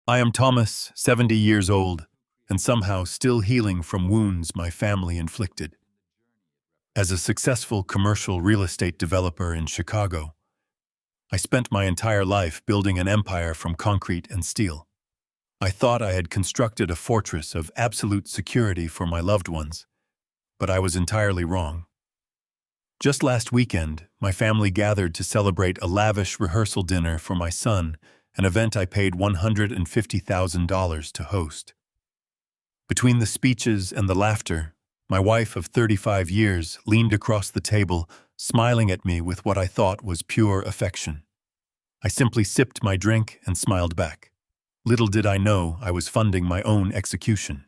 I am Thomas, 70 years old, and somehow still healing from wounds my family inflicted. As a successful commercial real estate developer in Chicago, I spent my entire life building an empire from concrete and steel. I thought I had constructed a fortress of absolute security for my loved ones, but I was entirely wrong. Just last weekend, my family gathered to celebrate a lavish rehearsal dinner for my son, an event I paid $150,000 to host. Between the speeches and the laughter, my wife of 35 years leaned across the table, smiling at me with what I thought was pure affection. I simply sipped my drink and smiled back. Little did I know I was funding my own execution.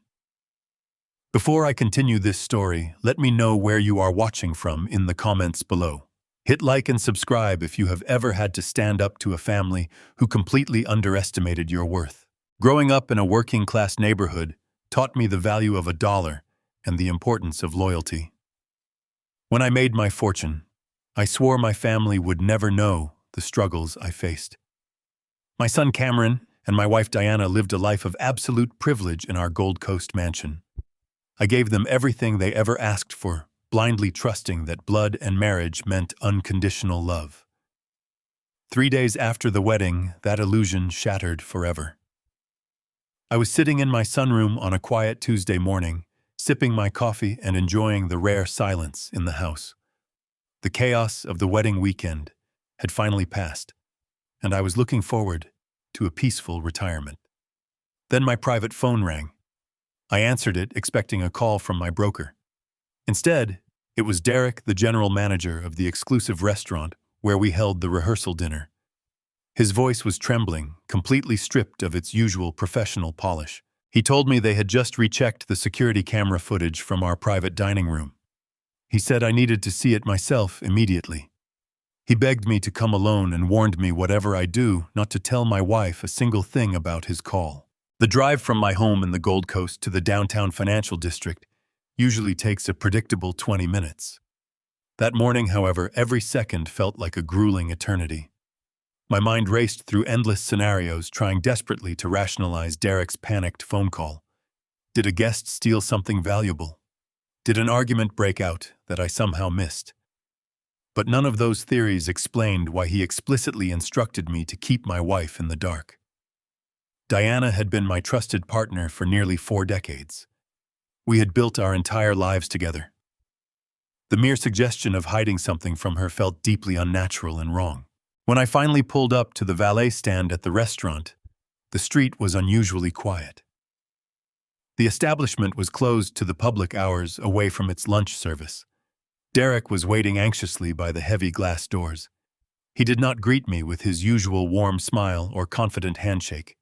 Before I continue this story, let me know where you are watching from in the comments below. Hit like and subscribe if you have ever had to stand up to a family who completely underestimated your worth. Growing up in a working-class neighborhood taught me the value of a dollar and the importance of loyalty. When I made my fortune, I swore my family would never know the struggles I faced. My son Cameron and my wife Diana lived a life of absolute privilege in our Gold Coast mansion. I gave them everything they ever asked for, blindly trusting that blood and marriage meant unconditional love. 3 days after the wedding, that illusion shattered forever. I was sitting in my sunroom on a quiet Tuesday morning, sipping my coffee and enjoying the rare silence in the house. The chaos of the wedding weekend had finally passed, and I was looking forward to a peaceful retirement. Then my private phone rang. I answered it, expecting a call from my broker. Instead, it was Derek, the general manager of the exclusive restaurant where we held the rehearsal dinner. His voice was trembling, completely stripped of its usual professional polish. He told me they had just rechecked the security camera footage from our private dining room. He said I needed to see it myself immediately. He begged me to come alone and warned me whatever I do not to tell my wife a single thing about his call. The drive from my home in the Gold Coast to the downtown financial district usually takes a predictable 20 minutes. That morning, however, every second felt like a grueling eternity. My mind raced through endless scenarios, trying desperately to rationalize Derek's panicked phone call. Did a guest steal something valuable? Did an argument break out that I somehow missed? But none of those theories explained why he explicitly instructed me to keep my wife in the dark. Diana had been my trusted partner for nearly 4 decades. We had built our entire lives together. The mere suggestion of hiding something from her felt deeply unnatural and wrong. When I finally pulled up to the valet stand at the restaurant, the street was unusually quiet. The establishment was closed to the public hours away from its lunch service. Derek was waiting anxiously by the heavy glass doors. He did not greet me with his usual warm smile or confident handshake.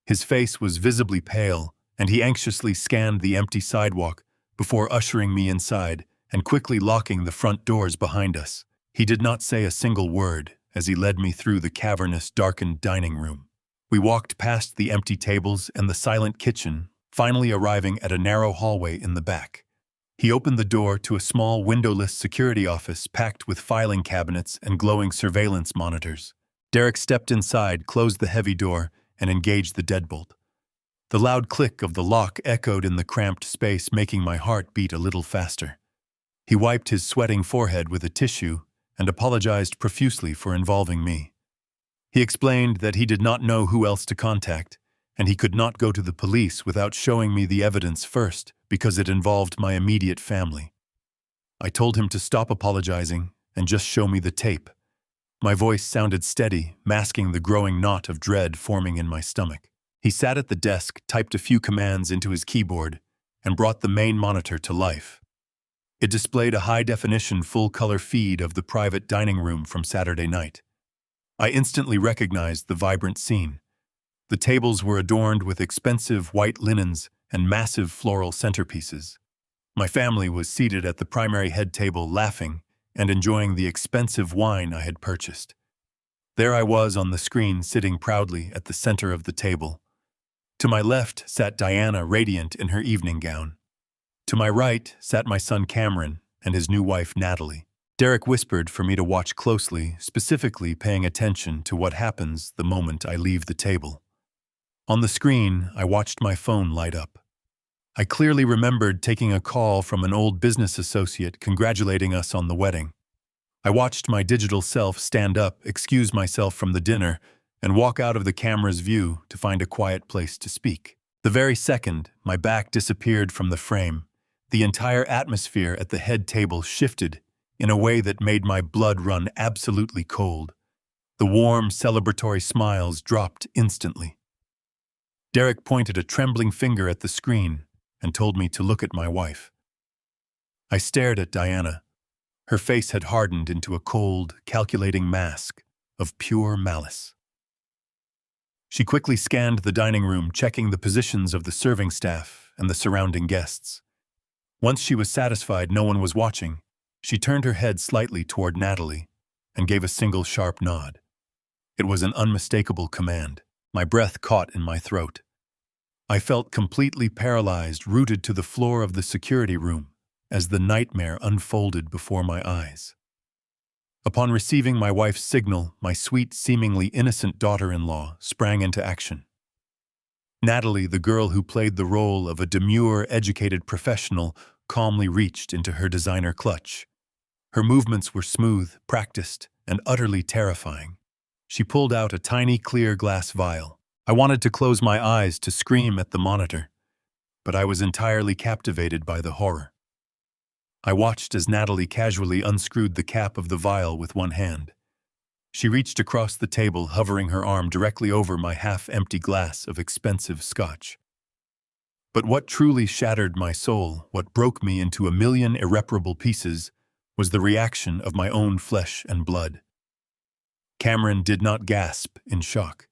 His face was visibly pale, and he anxiously scanned the empty sidewalk before ushering me inside and quickly locking the front doors behind us. He did not say a single word as he led me through the cavernous, darkened dining room. We walked past the empty tables and the silent kitchen, finally arriving at a narrow hallway in the back. He opened the door to a small windowless security office packed with filing cabinets and glowing surveillance monitors. Derek stepped inside, closed the heavy door, and engaged the deadbolt. The loud click of the lock echoed in the cramped space, making my heart beat a little faster. He wiped his sweating forehead with a tissue and apologized profusely for involving me. He explained that he did not know who else to contact, and he could not go to the police without showing me the evidence first because it involved my immediate family. I told him to stop apologizing and just show me the tape. My voice sounded steady, masking the growing knot of dread forming in my stomach. He sat at the desk, typed a few commands into his keyboard, and brought the main monitor to life. It displayed a high-definition full-color feed of the private dining room from Saturday night. I instantly recognized the vibrant scene. The tables were adorned with expensive white linens and massive floral centerpieces. My family was seated at the primary head table, laughing and enjoying the expensive wine I had purchased. There I was on the screen, sitting proudly at the center of the table. To my left sat Diana, radiant in her evening gown. To my right sat my son Cameron and his new wife Natalie. Derek whispered for me to watch closely, specifically paying attention to what happens the moment I leave the table. On the screen, I watched my phone light up. I clearly remembered taking a call from an old business associate congratulating us on the wedding. I watched my digital self stand up, excuse myself from the dinner, and walk out of the camera's view to find a quiet place to speak. The very second my back disappeared from the frame, the entire atmosphere at the head table shifted in a way that made my blood run absolutely cold. The warm, celebratory smiles dropped instantly. Derek pointed a trembling finger at the screen and told me to look at my wife. I stared at Diana. Her face had hardened into a cold, calculating mask of pure malice. She quickly scanned the dining room, checking the positions of the serving staff and the surrounding guests. Once she was satisfied no one was watching, she turned her head slightly toward Natalie and gave a single sharp nod. It was an unmistakable command. My breath caught in my throat. I felt completely paralyzed, rooted to the floor of the security room as the nightmare unfolded before my eyes. Upon receiving my wife's signal, my sweet, seemingly innocent daughter-in-law sprang into action. Natalie, the girl who played the role of a demure, educated professional, calmly reached into her designer clutch. Her movements were smooth, practiced, and utterly terrifying. She pulled out a tiny clear glass vial. I wanted to close my eyes to scream at the monitor, but I was entirely captivated by the horror. I watched as Natalie casually unscrewed the cap of the vial with one hand. She reached across the table, hovering her arm directly over my half-empty glass of expensive scotch. But what truly shattered my soul, what broke me into a million irreparable pieces, was the reaction of my own flesh and blood. Cameron did not gasp in shock.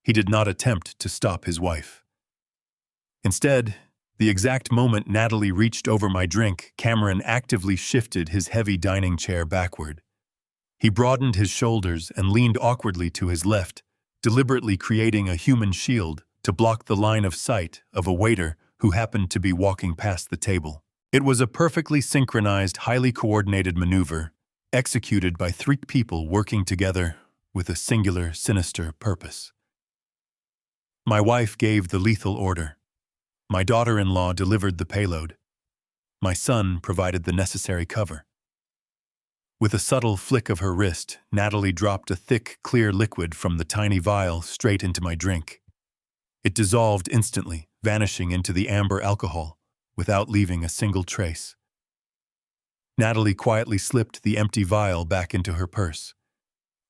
He did not attempt to stop his wife. Instead, the exact moment Natalie reached over my drink, Cameron actively shifted his heavy dining chair backward. He broadened his shoulders and leaned awkwardly to his left, deliberately creating a human shield to block the line of sight of a waiter who happened to be walking past the table. It was a perfectly synchronized, highly coordinated maneuver, executed by three people working together with a singular, sinister purpose. My wife gave the lethal order. My daughter-in-law delivered the payload. My son provided the necessary cover. With a subtle flick of her wrist, Natalie dropped a thick, clear liquid from the tiny vial straight into my drink. It dissolved instantly, vanishing into the amber alcohol, without leaving a single trace. Natalie quietly slipped the empty vial back into her purse.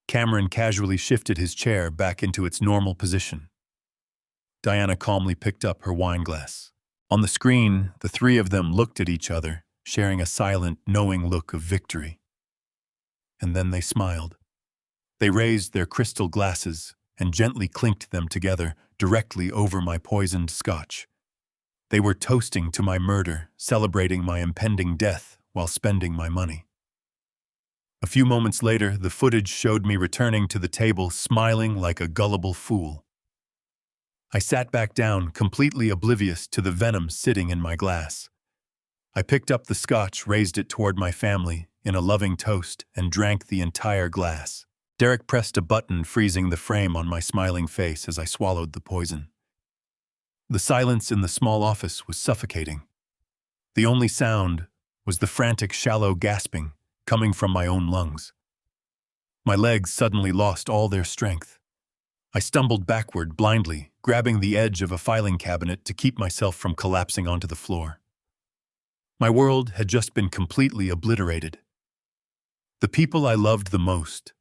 Cameron casually shifted his chair back into its normal position. Diana calmly picked up her wine glass. On the screen, the three of them looked at each other, sharing a silent, knowing look of victory. And then they smiled. They raised their crystal glasses and gently clinked them together directly over my poisoned scotch. They were toasting to my murder, celebrating my impending death while spending my money. A few moments later, the footage showed me returning to the table, smiling like a gullible fool. I sat back down, completely oblivious to the venom sitting in my glass. I picked up the scotch, raised it toward my family in a loving toast, and drank the entire glass. Derek pressed a button, freezing the frame on my smiling face as I swallowed the poison. The silence in the small office was suffocating. The only sound was the frantic, shallow gasping coming from my own lungs. My legs suddenly lost all their strength. I stumbled backward blindly, grabbing the edge of a filing cabinet to keep myself from collapsing onto the floor. My world had just been completely obliterated. The people I loved the most,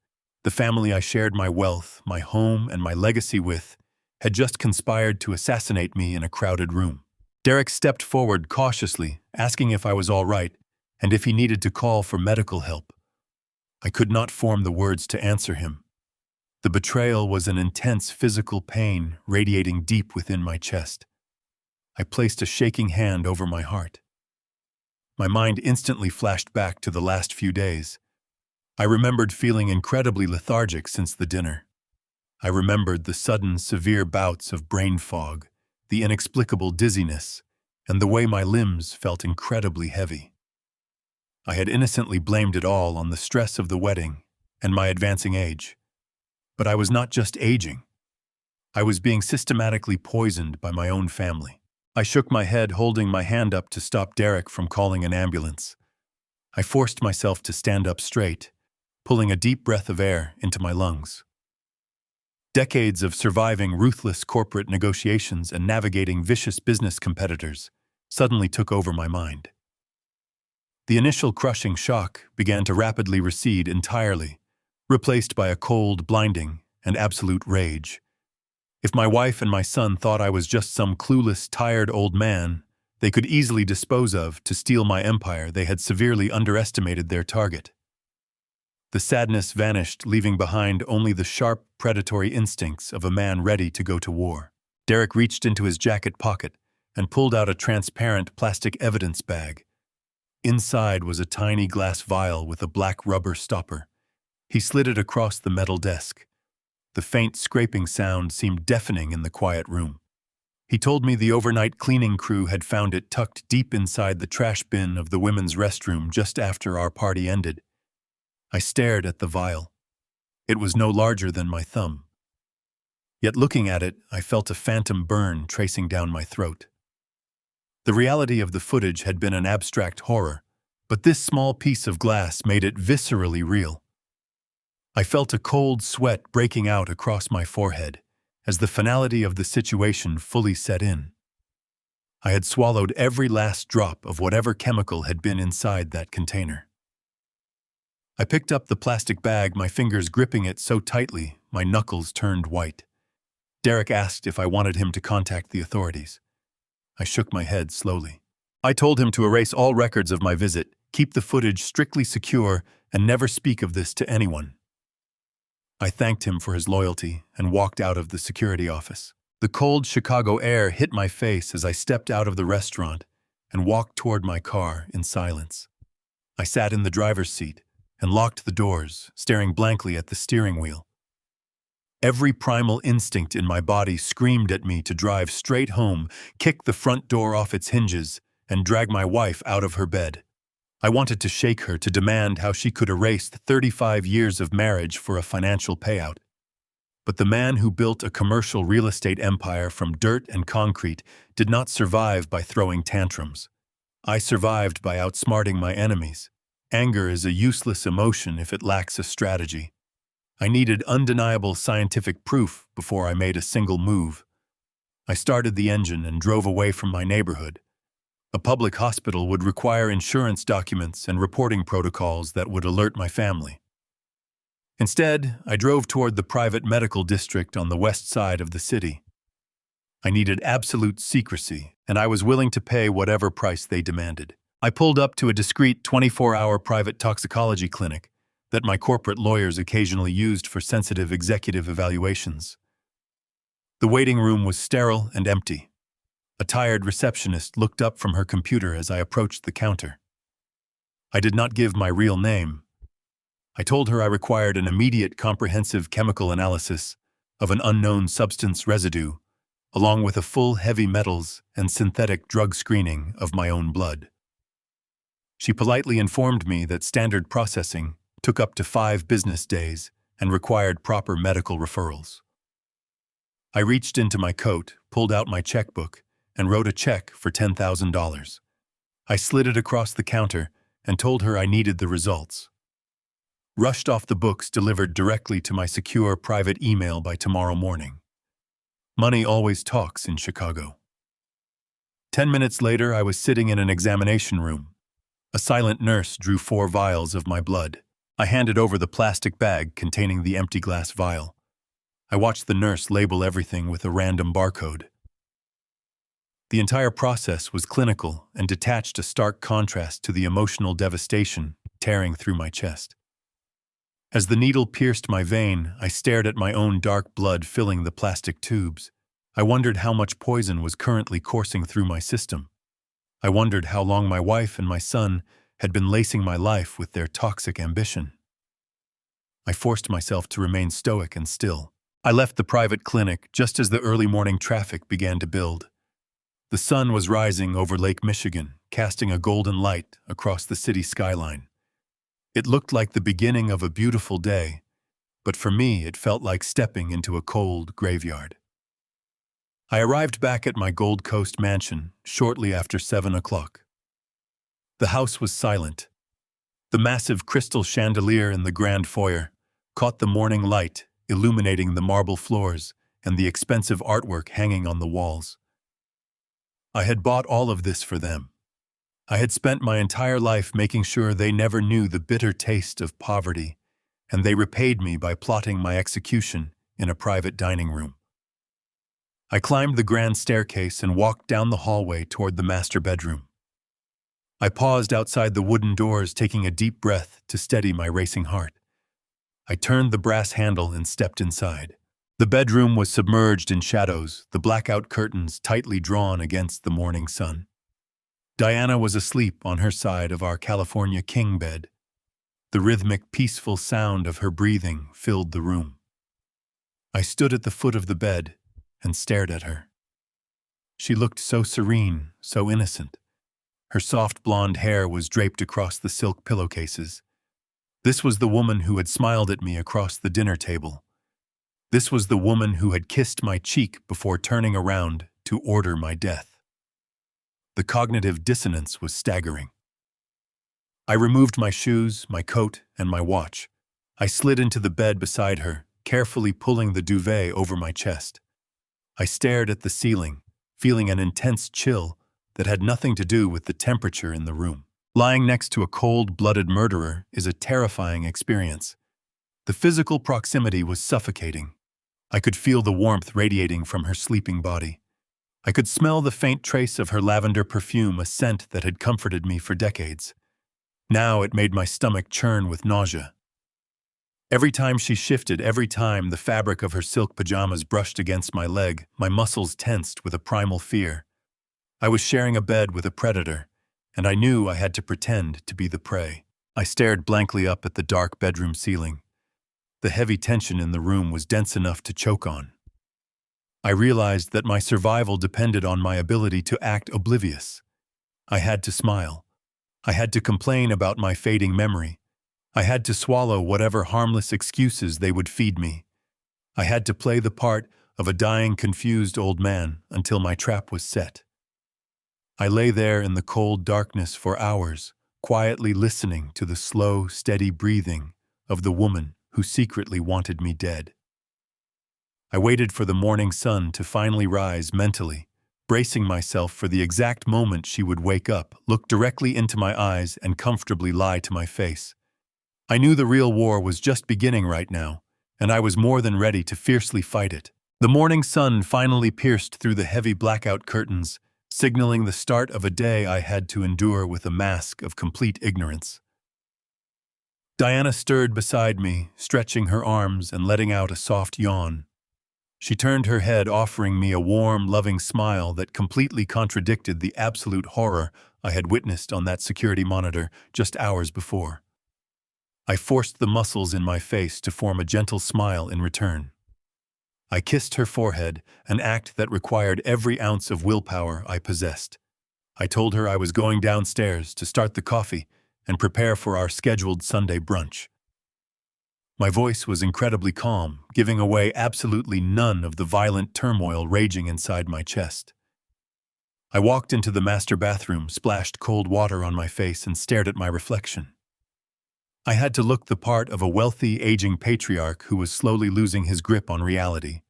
the family I shared my wealth, my home, and my legacy with, had just conspired to assassinate me in a crowded room. Derek stepped forward cautiously, asking if I was all right and if he needed to call for medical help. I could not form the words to answer him. The betrayal was an intense physical pain radiating deep within my chest. I placed a shaking hand over my heart. My mind instantly flashed back to the last few days. I remembered feeling incredibly lethargic since the dinner. I remembered the sudden, severe bouts of brain fog, the inexplicable dizziness, and the way my limbs felt incredibly heavy. I had innocently blamed it all on the stress of the wedding and my advancing age. But I was not just aging. I was being systematically poisoned by my own family. I shook my head, holding my hand up to stop Derek from calling an ambulance. I forced myself to stand up straight, pulling a deep breath of air into my lungs. Decades of surviving ruthless corporate negotiations and navigating vicious business competitors suddenly took over my mind. The initial crushing shock began to rapidly recede entirely, replaced by a cold, blinding, and absolute rage. If my wife and my son thought I was just some clueless, tired old man they could easily dispose of to steal my empire, they had severely underestimated their target. The sadness vanished, leaving behind only the sharp, predatory instincts of a man ready to go to war. Derek reached into his jacket pocket and pulled out a transparent plastic evidence bag. Inside was a tiny glass vial with a black rubber stopper. He slid it across the metal desk. The faint scraping sound seemed deafening in the quiet room. He told me the overnight cleaning crew had found it tucked deep inside the trash bin of the women's restroom just after our party ended. I stared at the vial. It was no larger than my thumb. Yet looking at it, I felt a phantom burn tracing down my throat. The reality of the footage had been an abstract horror, but this small piece of glass made it viscerally real. I felt a cold sweat breaking out across my forehead as the finality of the situation fully set in. I had swallowed every last drop of whatever chemical had been inside that container. I picked up the plastic bag, my fingers gripping it so tightly my knuckles turned white. Derek asked if I wanted him to contact the authorities. I shook my head slowly. I told him to erase all records of my visit, keep the footage strictly secure, and never speak of this to anyone. I thanked him for his loyalty and walked out of the security office. The cold Chicago air hit my face as I stepped out of the restaurant and walked toward my car in silence. I sat in the driver's seat and locked the doors, staring blankly at the steering wheel. Every primal instinct in my body screamed at me to drive straight home, kick the front door off its hinges, and drag my wife out of her bed. I wanted to shake her, to demand how she could erase 35 years of marriage for a financial payout. But the man who built a commercial real estate empire from dirt and concrete did not survive by throwing tantrums. I survived by outsmarting my enemies. Anger is a useless emotion if it lacks a strategy. I needed undeniable scientific proof before I made a single move. I started the engine and drove away from my neighborhood. A public hospital would require insurance documents and reporting protocols that would alert my family. Instead, I drove toward the private medical district on the west side of the city. I needed absolute secrecy, and I was willing to pay whatever price they demanded. I pulled up to a discreet 24-hour private toxicology clinic that my corporate lawyers occasionally used for sensitive executive evaluations. The waiting room was sterile and empty. A tired receptionist looked up from her computer as I approached the counter. I did not give my real name. I told her I required an immediate comprehensive chemical analysis of an unknown substance residue, along with a full heavy metals and synthetic drug screening of my own blood. She politely informed me that standard processing took up to 5 business days and required proper medical referrals. I reached into my coat, pulled out my checkbook, and wrote a check for $10,000. I slid it across the counter and told her I needed the results. Rushed off the books delivered directly to my secure private email by tomorrow morning. Money always talks in Chicago. 10 minutes later, I was sitting in an examination room. A silent nurse drew 4 vials of my blood. I handed over the plastic bag containing the empty glass vial. I watched the nurse label everything with a random barcode. The entire process was clinical and detached, a stark contrast to the emotional devastation tearing through my chest. As the needle pierced my vein, I stared at my own dark blood filling the plastic tubes. I wondered how much poison was currently coursing through my system. I wondered how long my wife and my son had been lacing my life with their toxic ambition. I forced myself to remain stoic and still. I left the private clinic just as the early morning traffic began to build. The sun was rising over Lake Michigan, casting a golden light across the city skyline. It looked like the beginning of a beautiful day, but for me it felt like stepping into a cold graveyard. I arrived back at my Gold Coast mansion shortly after 7 o'clock. The house was silent. The massive crystal chandelier in the grand foyer caught the morning light, illuminating the marble floors and the expensive artwork hanging on the walls. I had bought all of this for them. I had spent my entire life making sure they never knew the bitter taste of poverty, and they repaid me by plotting my execution in a private dining room. I climbed the grand staircase and walked down the hallway toward the master bedroom. I paused outside the wooden doors, taking a deep breath to steady my racing heart. I turned the brass handle and stepped inside. The bedroom was submerged in shadows, the blackout curtains tightly drawn against the morning sun. Diana was asleep on her side of our California king bed. The rhythmic, peaceful sound of her breathing filled the room. I stood at the foot of the bed and stared at her. She looked so serene, so innocent. Her soft blonde hair was draped across the silk pillowcases. This was the woman who had smiled at me across the dinner table. This was the woman who had kissed my cheek before turning around to order my death. The cognitive dissonance was staggering. I removed my shoes, my coat, and my watch. I slid into the bed beside her, carefully pulling the duvet over my chest. I stared at the ceiling, feeling an intense chill that had nothing to do with the temperature in the room. Lying next to a cold-blooded murderer is a terrifying experience. The physical proximity was suffocating. I could feel the warmth radiating from her sleeping body. I could smell the faint trace of her lavender perfume, a scent that had comforted me for decades. Now it made my stomach churn with nausea. Every time she shifted, every time the fabric of her silk pajamas brushed against my leg, my muscles tensed with a primal fear. I was sharing a bed with a predator, and I knew I had to pretend to be the prey. I stared blankly up at the dark bedroom ceiling. The heavy tension in the room was dense enough to choke on. I realized that my survival depended on my ability to act oblivious. I had to smile. I had to complain about my fading memory. I had to swallow whatever harmless excuses they would feed me. I had to play the part of a dying, confused old man until my trap was set. I lay there in the cold darkness for hours, quietly listening to the slow, steady breathing of the woman who secretly wanted me dead. I waited for the morning sun to finally rise mentally, bracing myself for the exact moment she would wake up, look directly into my eyes, and comfortably lie to my face. I knew the real war was just beginning right now, and I was more than ready to fiercely fight it. The morning sun finally pierced through the heavy blackout curtains, signaling the start of a day I had to endure with a mask of complete ignorance. Diana stirred beside me, stretching her arms and letting out a soft yawn. She turned her head, offering me a warm, loving smile that completely contradicted the absolute horror I had witnessed on that security monitor just hours before. I forced the muscles in my face to form a gentle smile in return. I kissed her forehead, an act that required every ounce of willpower I possessed. I told her I was going downstairs to start the coffee and prepare for our scheduled Sunday brunch. My voice was incredibly calm, giving away absolutely none of the violent turmoil raging inside my chest. I walked into the master bathroom, splashed cold water on my face, and stared at my reflection. I had to look the part of a wealthy, aging patriarch who was slowly losing his grip on reality.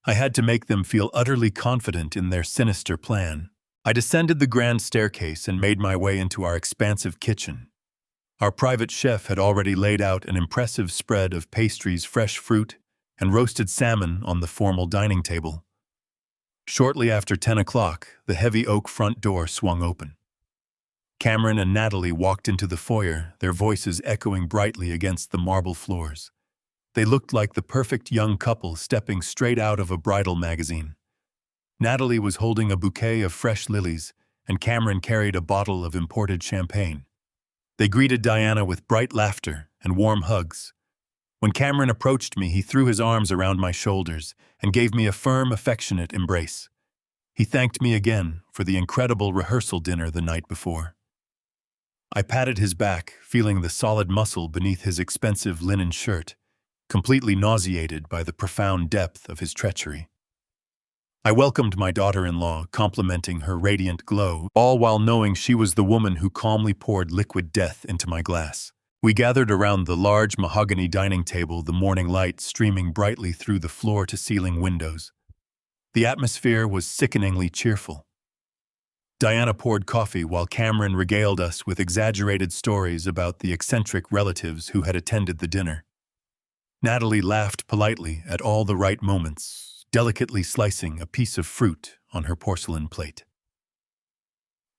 I had to make them feel utterly confident in their sinister plan. I descended the grand staircase and made my way into our expansive kitchen. Our private chef had already laid out an impressive spread of pastries, fresh fruit, and roasted salmon on the formal dining table. Shortly after 10 o'clock, the heavy oak front door swung open. Cameron and Natalie walked into the foyer, their voices echoing brightly against the marble floors. They looked like the perfect young couple stepping straight out of a bridal magazine. Natalie was holding a bouquet of fresh lilies, and Cameron carried a bottle of imported champagne. They greeted Diana with bright laughter and warm hugs. When Cameron approached me, he threw his arms around my shoulders and gave me a firm, affectionate embrace. He thanked me again for the incredible rehearsal dinner the night before. I patted his back, feeling the solid muscle beneath his expensive linen shirt, completely nauseated by the profound depth of his treachery. I welcomed my daughter-in-law, complimenting her radiant glow, all while knowing she was the woman who calmly poured liquid death into my glass. We gathered around the large mahogany dining table, the morning light streaming brightly through the floor-to-ceiling windows. The atmosphere was sickeningly cheerful. Diana poured coffee while Cameron regaled us with exaggerated stories about the eccentric relatives who had attended the dinner. Natalie laughed politely at all the right moments, delicately slicing a piece of fruit on her porcelain plate.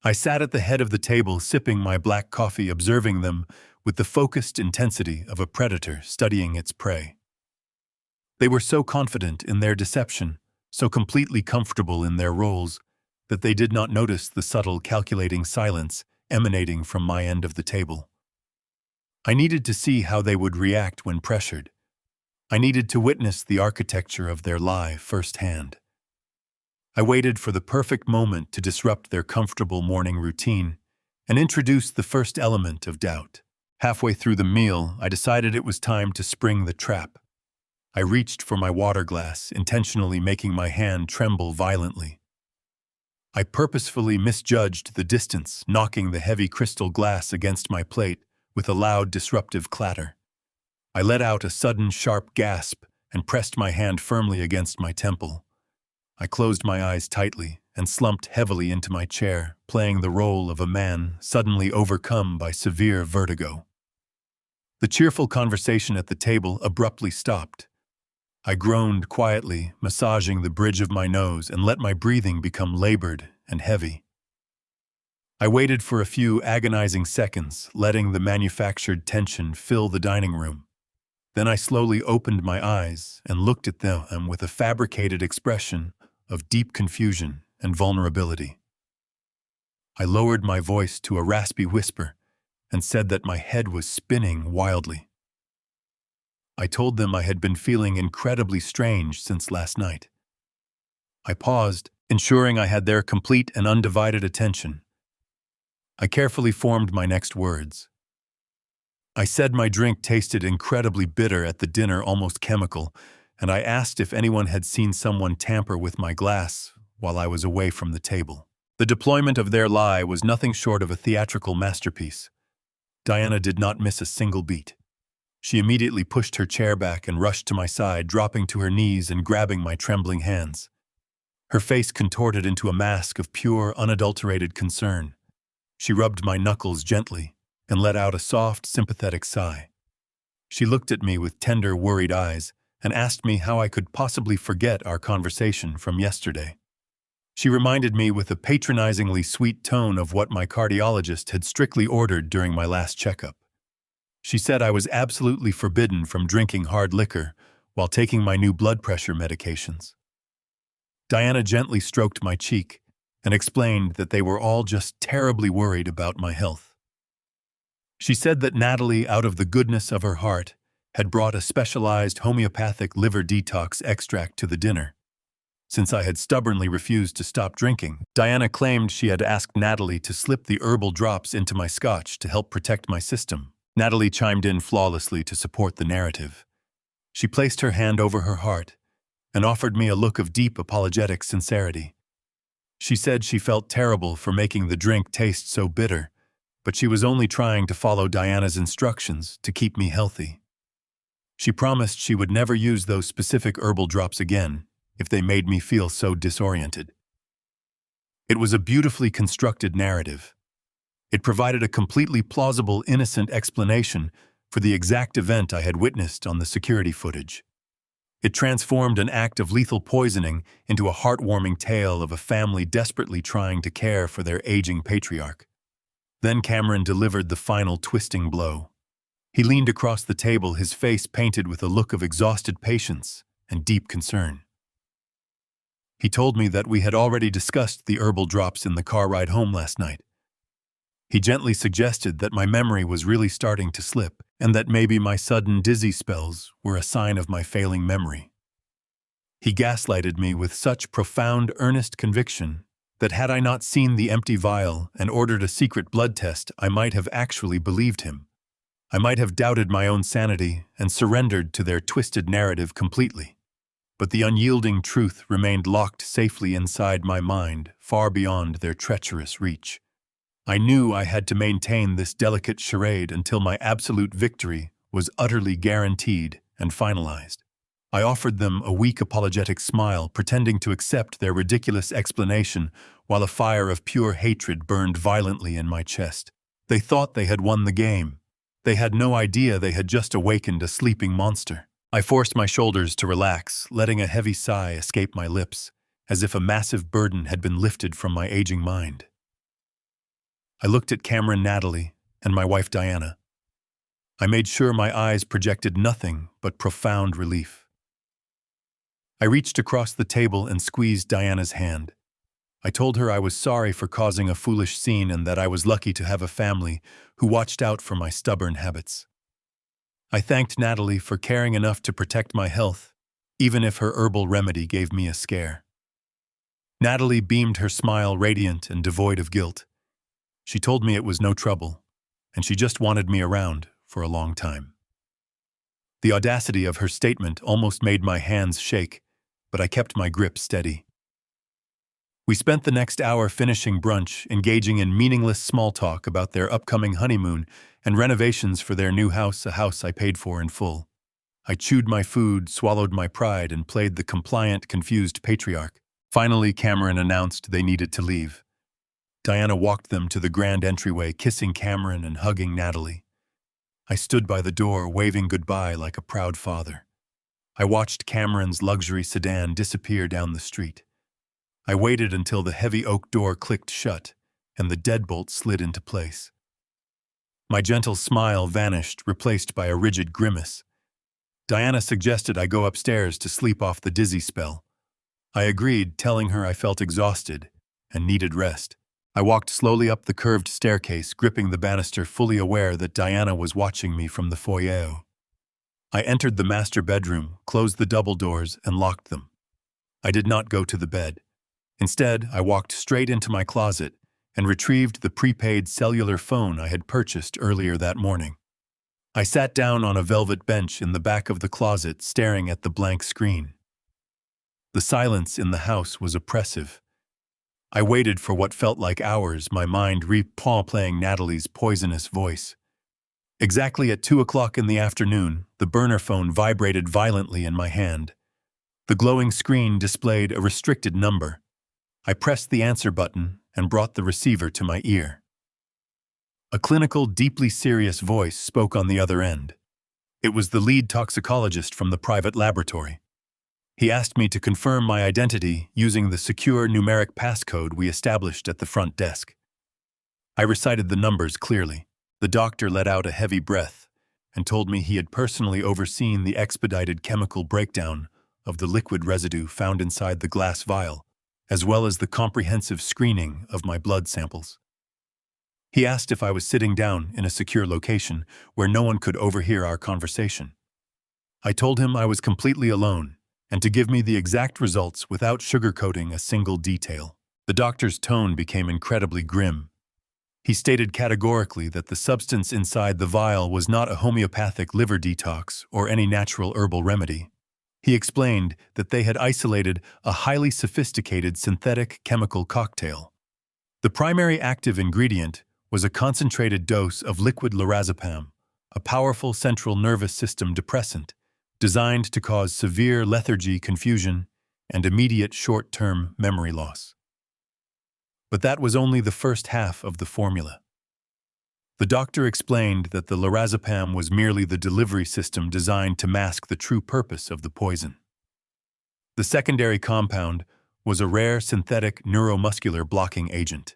I sat at the head of the table sipping my black coffee, observing them with the focused intensity of a predator studying its prey. They were so confident in their deception, so completely comfortable in their roles, that they did not notice the subtle, calculating silence emanating from my end of the table. I needed to see how they would react when pressured. I needed to witness the architecture of their lie firsthand. I waited for the perfect moment to disrupt their comfortable morning routine and introduce the first element of doubt. Halfway through the meal, I decided it was time to spring the trap. I reached for my water glass, intentionally making my hand tremble violently. I purposefully misjudged the distance, knocking the heavy crystal glass against my plate with a loud, disruptive clatter. I let out a sudden, sharp gasp and pressed my hand firmly against my temple. I closed my eyes tightly and slumped heavily into my chair, playing the role of a man suddenly overcome by severe vertigo. The cheerful conversation at the table abruptly stopped. I groaned quietly, massaging the bridge of my nose, and let my breathing become labored and heavy. I waited for a few agonizing seconds, letting the manufactured tension fill the dining room. Then I slowly opened my eyes and looked at them with a fabricated expression of deep confusion and vulnerability. I lowered my voice to a raspy whisper and said that my head was spinning wildly. I told them I had been feeling incredibly strange since last night. I paused, ensuring I had their complete and undivided attention. I carefully formed my next words. I said my drink tasted incredibly bitter at the dinner, almost chemical, and I asked if anyone had seen someone tamper with my glass while I was away from the table. The deployment of their lie was nothing short of a theatrical masterpiece. Diana did not miss a single beat. She immediately pushed her chair back and rushed to my side, dropping to her knees and grabbing my trembling hands. Her face contorted into a mask of pure, unadulterated concern. She rubbed my knuckles gently and let out a soft, sympathetic sigh. She looked at me with tender, worried eyes and asked me how I could possibly forget our conversation from yesterday. She reminded me with a patronizingly sweet tone of what my cardiologist had strictly ordered during my last checkup. She said I was absolutely forbidden from drinking hard liquor while taking my new blood pressure medications. Diana gently stroked my cheek and explained that they were all just terribly worried about my health. She said that Natalie, out of the goodness of her heart, had brought a specialized homeopathic liver detox extract to the dinner. Since I had stubbornly refused to stop drinking, Diana claimed she had asked Natalie to slip the herbal drops into my scotch to help protect my system. Natalie chimed in flawlessly to support the narrative. She placed her hand over her heart and offered me a look of deep apologetic sincerity. She said she felt terrible for making the drink taste so bitter, but she was only trying to follow Diana's instructions to keep me healthy. She promised she would never use those specific herbal drops again if they made me feel so disoriented. It was a beautifully constructed narrative. It provided a completely plausible, innocent explanation for the exact event I had witnessed on the security footage. It transformed an act of lethal poisoning into a heartwarming tale of a family desperately trying to care for their aging patriarch. Then Cameron delivered the final twisting blow. He leaned across the table, his face painted with a look of exhausted patience and deep concern. He told me that we had already discussed the herbal drops in the car ride home last night. He gently suggested that my memory was really starting to slip and that maybe my sudden dizzy spells were a sign of my failing memory. He gaslighted me with such profound, earnest conviction that had I not seen the empty vial and ordered a secret blood test, I might have actually believed him. I might have doubted my own sanity and surrendered to their twisted narrative completely. but the unyielding truth remained locked safely inside my mind, far beyond their treacherous reach. I knew I had to maintain this delicate charade until my absolute victory was utterly guaranteed and finalized. I offered them a weak apologetic smile, pretending to accept their ridiculous explanation while a fire of pure hatred burned violently in my chest. They thought they had won the game. They had no idea they had just awakened a sleeping monster. I forced my shoulders to relax, letting a heavy sigh escape my lips, as if a massive burden had been lifted from my aging mind. I looked at Cameron, Natalie, and my wife Diana. I made sure my eyes projected nothing but profound relief. I reached across the table and squeezed Diana's hand. I told her I was sorry for causing a foolish scene and that I was lucky to have a family who watched out for my stubborn habits. I thanked Natalie for caring enough to protect my health, even if her herbal remedy gave me a scare. Natalie beamed her smile radiant and devoid of guilt. She told me it was no trouble, and she just wanted me around for a long time. The audacity of her statement almost made my hands shake, but I kept my grip steady. We spent the next hour finishing brunch, engaging in meaningless small talk about their upcoming honeymoon and renovations for their new house, a house I paid for in full. I chewed my food, swallowed my pride, and played the compliant, confused patriarch. Finally, Cameron announced they needed to leave. Diana walked them to the grand entryway, kissing Cameron and hugging Natalie. I stood by the door, waving goodbye like a proud father. I watched Cameron's luxury sedan disappear down the street. I waited until the heavy oak door clicked shut and the deadbolt slid into place. My gentle smile vanished, replaced by a rigid grimace. Diana suggested I go upstairs to sleep off the dizzy spell. I agreed, telling her I felt exhausted and needed rest. I walked slowly up the curved staircase, gripping the banister, fully aware that Diana was watching me from the foyer. I entered the master bedroom, closed the double doors, and locked them. I did not go to the bed. Instead, I walked straight into my closet and retrieved the prepaid cellular phone I had purchased earlier that morning. I sat down on a velvet bench in the back of the closet, staring at the blank screen. The silence in the house was oppressive. I waited for what felt like hours, my mind replaying Natalie's poisonous voice. Exactly at 2 o'clock in the afternoon, the burner phone vibrated violently in my hand. The glowing screen displayed a restricted number. I pressed the answer button and brought the receiver to my ear. A clinical, deeply serious voice spoke on the other end. It was the lead toxicologist from the private laboratory. He asked me to confirm my identity using the secure numeric passcode we established at the front desk. I recited the numbers clearly. The doctor let out a heavy breath and told me he had personally overseen the expedited chemical breakdown of the liquid residue found inside the glass vial, as well as the comprehensive screening of my blood samples. He asked if I was sitting down in a secure location where no one could overhear our conversation. I told him I was completely alone and to give me the exact results without sugarcoating a single detail. The doctor's tone became incredibly grim. He stated categorically that the substance inside the vial was not a homeopathic liver detox or any natural herbal remedy. He explained that they had isolated a highly sophisticated synthetic chemical cocktail. The primary active ingredient was a concentrated dose of liquid lorazepam, a powerful central nervous system depressant designed to cause severe lethargy, confusion, and immediate short-term memory loss. But that was only the first half of the formula. The doctor explained that the lorazepam was merely the delivery system designed to mask the true purpose of the poison. The secondary compound was a rare synthetic neuromuscular blocking agent.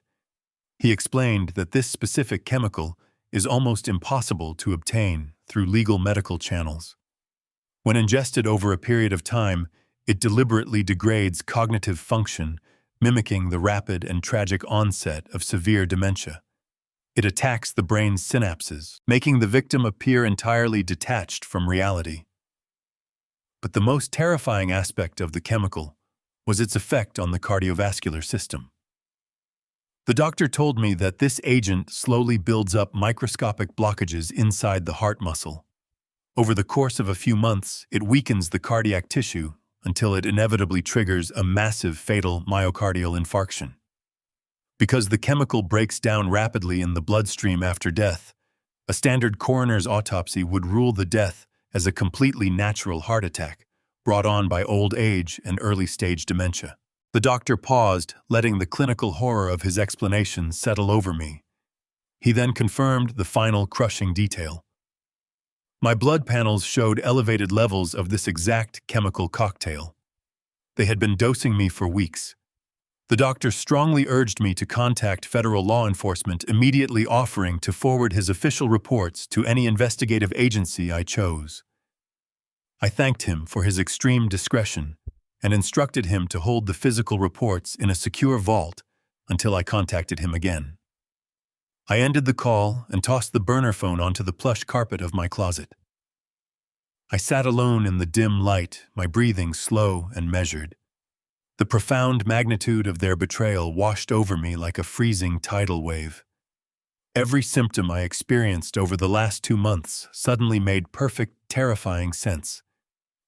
He explained that this specific chemical is almost impossible to obtain through legal medical channels. When ingested over a period of time, it deliberately degrades cognitive function, mimicking the rapid and tragic onset of severe dementia. It attacks the brain's synapses, making the victim appear entirely detached from reality. But the most terrifying aspect of the chemical was its effect on the cardiovascular system. The doctor told me that this agent slowly builds up microscopic blockages inside the heart muscle. Over the course of a few months, it weakens the cardiac tissue until it inevitably triggers a massive fatal myocardial infarction. Because the chemical breaks down rapidly in the bloodstream after death, a standard coroner's autopsy would rule the death as a completely natural heart attack, brought on by old age and early-stage dementia. The doctor paused, letting the clinical horror of his explanation settle over me. He then confirmed the final crushing detail. My blood panels showed elevated levels of this exact chemical cocktail. They had been dosing me for weeks. The doctor strongly urged me to contact federal law enforcement, immediately offering to forward his official reports to any investigative agency I chose. I thanked him for his extreme discretion and instructed him to hold the physical reports in a secure vault until I contacted him again. I ended the call and tossed the burner phone onto the plush carpet of my closet. I sat alone in the dim light, my breathing slow and measured. The profound magnitude of their betrayal washed over me like a freezing tidal wave. Every symptom I experienced over the last 2 months suddenly made perfect, terrifying sense.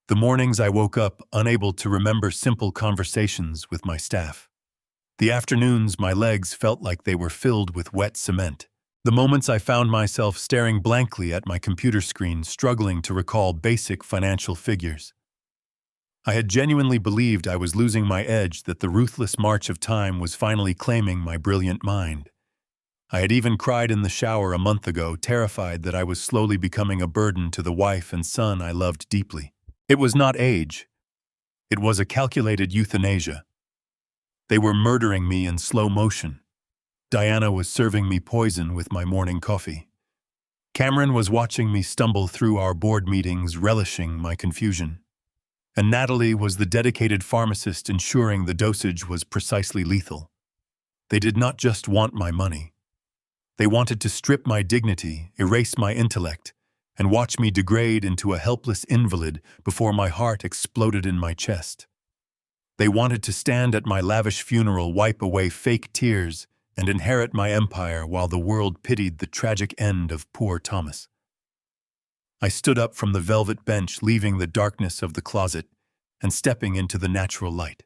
The mornings I woke up unable to remember simple conversations with my staff. The afternoons my legs felt like they were filled with wet cement. The moments I found myself staring blankly at my computer screen, struggling to recall basic financial figures. I had genuinely believed I was losing my edge, that the ruthless march of time was finally claiming my brilliant mind. I had even cried in the shower a month ago, terrified that I was slowly becoming a burden to the wife and son I loved deeply. It was not age. It was a calculated euthanasia. They were murdering me in slow motion. Diana was serving me poison with my morning coffee. Cameron was watching me stumble through our board meetings, relishing my confusion. And Natalie was the dedicated pharmacist, ensuring the dosage was precisely lethal. They did not just want my money. They wanted to strip my dignity, erase my intellect, and watch me degrade into a helpless invalid before my heart exploded in my chest. They wanted to stand at my lavish funeral, wipe away fake tears, and inherit my empire while the world pitied the tragic end of poor Thomas. I stood up from the velvet bench, leaving the darkness of the closet and stepping into the natural light.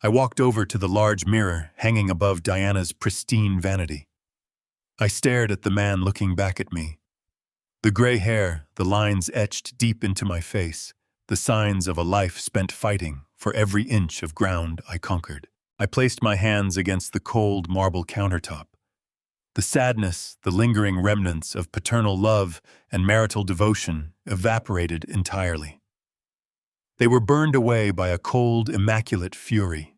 I walked over to the large mirror hanging above Diana's pristine vanity. I stared at the man looking back at me. The gray hair, the lines etched deep into my face, the signs of a life spent fighting for every inch of ground I conquered. I placed my hands against the cold marble countertop. The sadness, the lingering remnants of paternal love and marital devotion evaporated entirely. They were burned away by a cold, immaculate fury.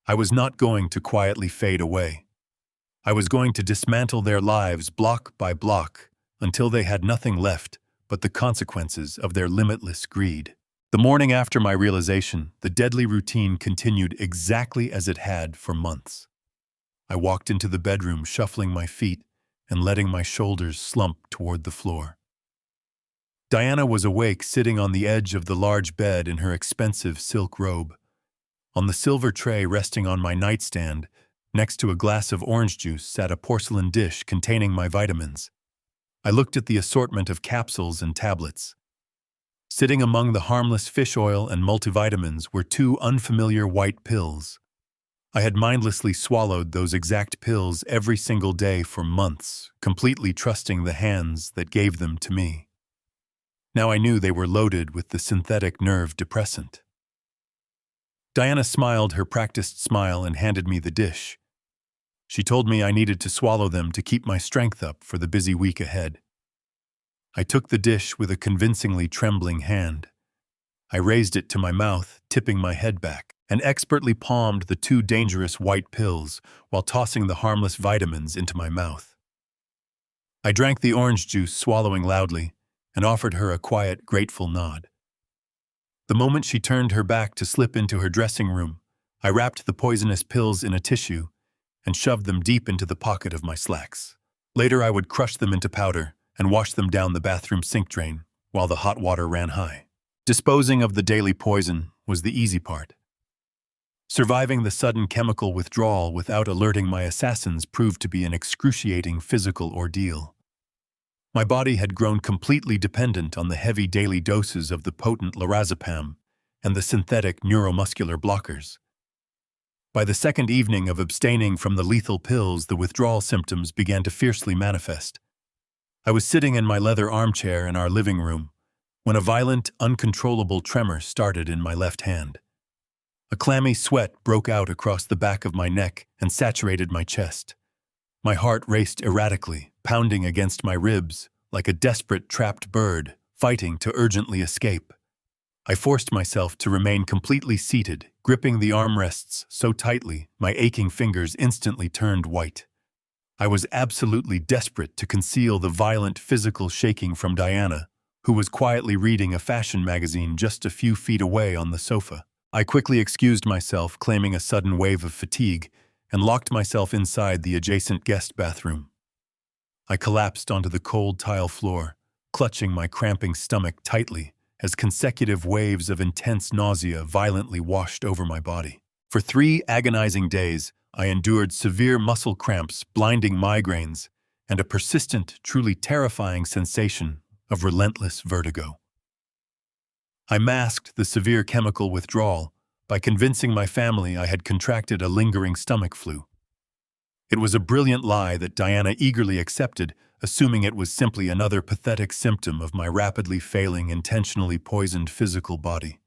I was not going to quietly fade away. I was going to dismantle their lives block by block until they had nothing left but the consequences of their limitless greed. The morning after my realization, the deadly routine continued exactly as it had for months. I walked into the bedroom, shuffling my feet and letting my shoulders slump toward the floor. Diana was awake, sitting on the edge of the large bed in her expensive silk robe. On the silver tray resting on my nightstand, next to a glass of orange juice, sat a porcelain dish containing my vitamins. I looked at the assortment of capsules and tablets. Sitting among the harmless fish oil and multivitamins were 2 unfamiliar white pills. I had mindlessly swallowed those exact pills every single day for months, completely trusting the hands that gave them to me. Now I knew they were loaded with the synthetic nerve depressant. Diana smiled her practiced smile and handed me the dish. She told me I needed to swallow them to keep my strength up for the busy week ahead. I took the dish with a convincingly trembling hand. I raised it to my mouth, tipping my head back, and expertly palmed the 2 dangerous white pills while tossing the harmless vitamins into my mouth. I drank the orange juice, swallowing loudly, and offered her a quiet, grateful nod. The moment she turned her back to slip into her dressing room, I wrapped the poisonous pills in a tissue and shoved them deep into the pocket of my slacks. Later I would crush them into powder and wash them down the bathroom sink drain while the hot water ran high. Disposing of the daily poison was the easy part. Surviving the sudden chemical withdrawal without alerting my assassins proved to be an excruciating physical ordeal. My body had grown completely dependent on the heavy daily doses of the potent lorazepam, and the synthetic neuromuscular blockers. By the second evening of abstaining from the lethal pills, the withdrawal symptoms began to fiercely manifest. I was sitting in my leather armchair in our living room when a violent, uncontrollable tremor started in my left hand. A clammy sweat broke out across the back of my neck and saturated my chest. My heart raced erratically, pounding against my ribs like a desperate trapped bird fighting to urgently escape. I forced myself to remain completely seated, gripping the armrests so tightly my aching fingers instantly turned white. I was absolutely desperate to conceal the violent physical shaking from Diana, who was quietly reading a fashion magazine just a few feet away on the sofa. I quickly excused myself, claiming a sudden wave of fatigue, and locked myself inside the adjacent guest bathroom. I collapsed onto the cold tile floor, clutching my cramping stomach tightly as consecutive waves of intense nausea violently washed over my body. For 3 agonizing days, I endured severe muscle cramps, blinding migraines, and a persistent, truly terrifying sensation of relentless vertigo. I masked the severe chemical withdrawal by convincing my family I had contracted a lingering stomach flu. It was a brilliant lie that Diana eagerly accepted, assuming it was simply another pathetic symptom of my rapidly failing, intentionally poisoned physical body.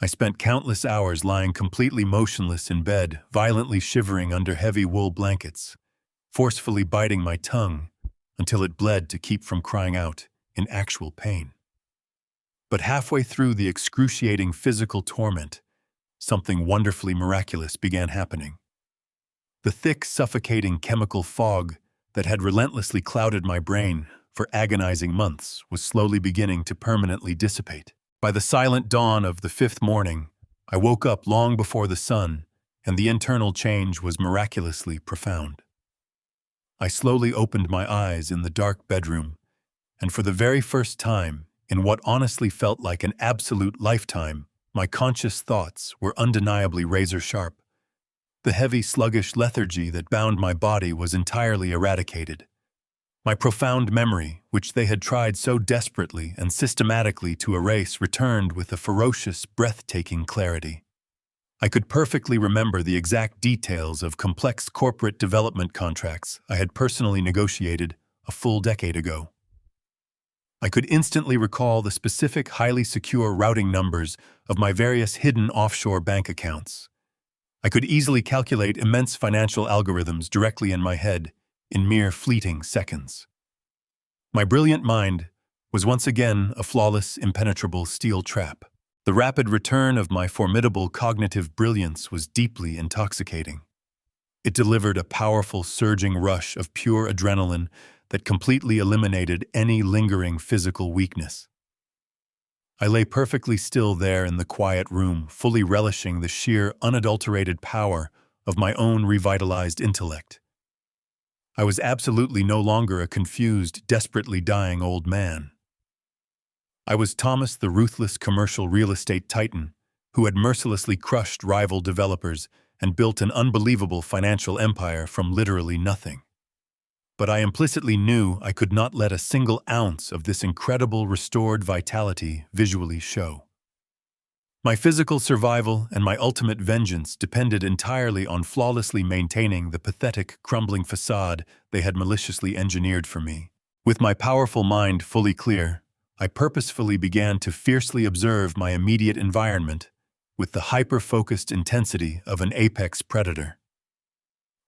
I spent countless hours lying completely motionless in bed, violently shivering under heavy wool blankets, forcefully biting my tongue until it bled to keep from crying out in actual pain. But halfway through the excruciating physical torment, something wonderfully miraculous began happening. The thick, suffocating chemical fog that had relentlessly clouded my brain for agonizing months was slowly beginning to permanently dissipate. By the silent dawn of the 5th morning, I woke up long before the sun, and the internal change was miraculously profound. I slowly opened my eyes in the dark bedroom, and for the very first time, in what honestly felt like an absolute lifetime, my conscious thoughts were undeniably razor-sharp. The heavy, sluggish lethargy that bound my body was entirely eradicated. My profound memory, which they had tried so desperately and systematically to erase, returned with a ferocious, breathtaking clarity. I could perfectly remember the exact details of complex corporate development contracts I had personally negotiated a full decade ago. I could instantly recall the specific, highly secure routing numbers of my various hidden offshore bank accounts. I could easily calculate immense financial algorithms directly in my head in mere fleeting seconds. My brilliant mind was once again a flawless, impenetrable steel trap. The rapid return of my formidable cognitive brilliance was deeply intoxicating. It delivered a powerful, surging rush of pure adrenaline that completely eliminated any lingering physical weakness. I lay perfectly still there in the quiet room, fully relishing the sheer, unadulterated power of my own revitalized intellect. I was absolutely no longer a confused, desperately dying old man. I was Thomas, the ruthless commercial real estate titan, who had mercilessly crushed rival developers and built an unbelievable financial empire from literally nothing. But I implicitly knew I could not let a single ounce of this incredible restored vitality visually show. My physical survival and my ultimate vengeance depended entirely on flawlessly maintaining the pathetic, crumbling facade they had maliciously engineered for me. With my powerful mind fully clear, I purposefully began to fiercely observe my immediate environment with the hyper-focused intensity of an apex predator.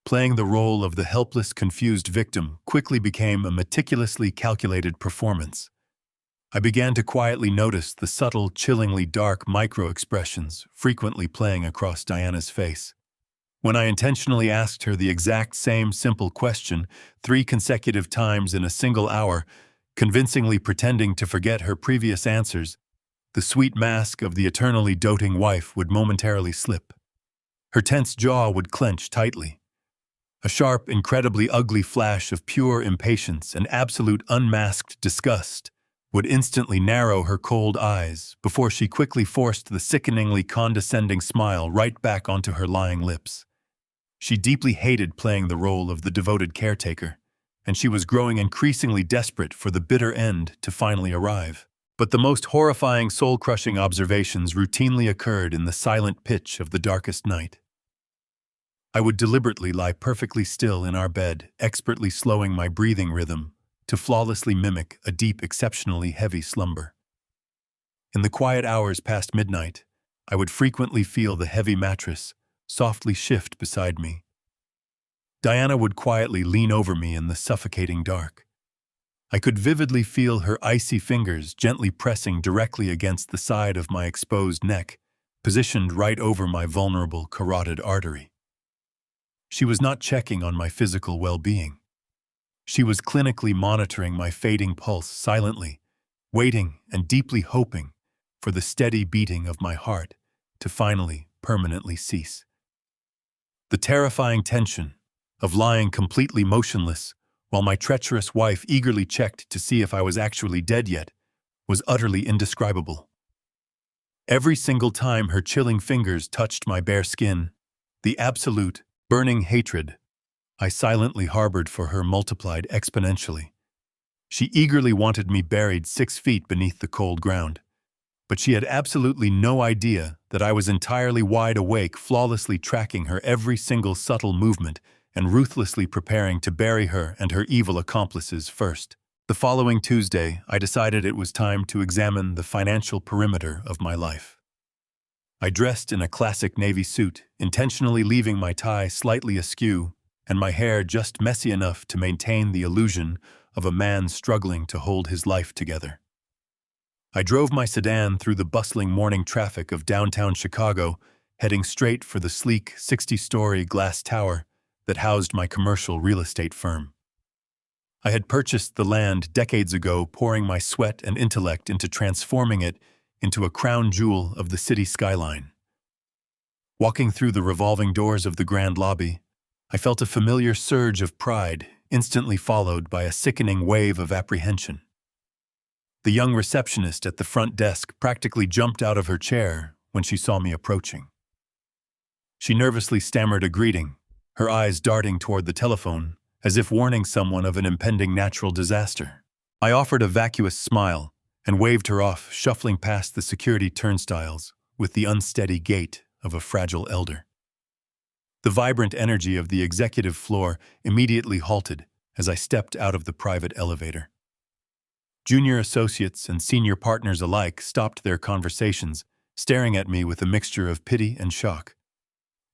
Playing the role of the helpless, confused victim quickly became a meticulously calculated performance. I began to quietly notice the subtle, chillingly dark micro-expressions frequently playing across Diana's face. When I intentionally asked her the exact same simple question 3 consecutive times in a single hour, convincingly pretending to forget her previous answers, the sweet mask of the eternally doting wife would momentarily slip. Her tense jaw would clench tightly. A sharp, incredibly ugly flash of pure impatience and absolute unmasked disgust would instantly narrow her cold eyes before she quickly forced the sickeningly condescending smile right back onto her lying lips. She deeply hated playing the role of the devoted caretaker, and she was growing increasingly desperate for the bitter end to finally arrive. But the most horrifying, soul-crushing observations routinely occurred in the silent pitch of the darkest night. I would deliberately lie perfectly still in our bed, expertly slowing my breathing rhythm to flawlessly mimic a deep, exceptionally heavy slumber. In the quiet hours past midnight, I would frequently feel the heavy mattress softly shift beside me. Diana would quietly lean over me in the suffocating dark. I could vividly feel her icy fingers gently pressing directly against the side of my exposed neck, positioned right over my vulnerable carotid artery. She was not checking on my physical well-being. She was clinically monitoring my fading pulse silently, waiting and deeply hoping for the steady beating of my heart to finally, permanently cease. The terrifying tension of lying completely motionless while my treacherous wife eagerly checked to see if I was actually dead yet was utterly indescribable. Every single time her chilling fingers touched my bare skin, the absolute, burning hatred I silently harbored for her multiplied exponentially. She eagerly wanted me buried 6 feet beneath the cold ground, but she had absolutely no idea that I was entirely wide awake, flawlessly tracking her every single subtle movement and ruthlessly preparing to bury her and her evil accomplices first. The following Tuesday, I decided it was time to examine the financial perimeter of my life. I dressed in a classic navy suit, intentionally leaving my tie slightly askew and my hair just messy enough to maintain the illusion of a man struggling to hold his life together. I drove my sedan through the bustling morning traffic of downtown Chicago, heading straight for the sleek 60-story glass tower that housed my commercial real estate firm. I had purchased the land decades ago, pouring my sweat and intellect into transforming it into a crown jewel of the city skyline. Walking through the revolving doors of the grand lobby, I felt a familiar surge of pride, instantly followed by a sickening wave of apprehension. The young receptionist at the front desk practically jumped out of her chair when she saw me approaching. She nervously stammered a greeting, her eyes darting toward the telephone, as if warning someone of an impending natural disaster. I offered a vacuous smile and waved her off, shuffling past the security turnstiles with the unsteady gait of a fragile elder. The vibrant energy of the executive floor immediately halted as I stepped out of the private elevator. Junior associates and senior partners alike stopped their conversations, staring at me with a mixture of pity and shock.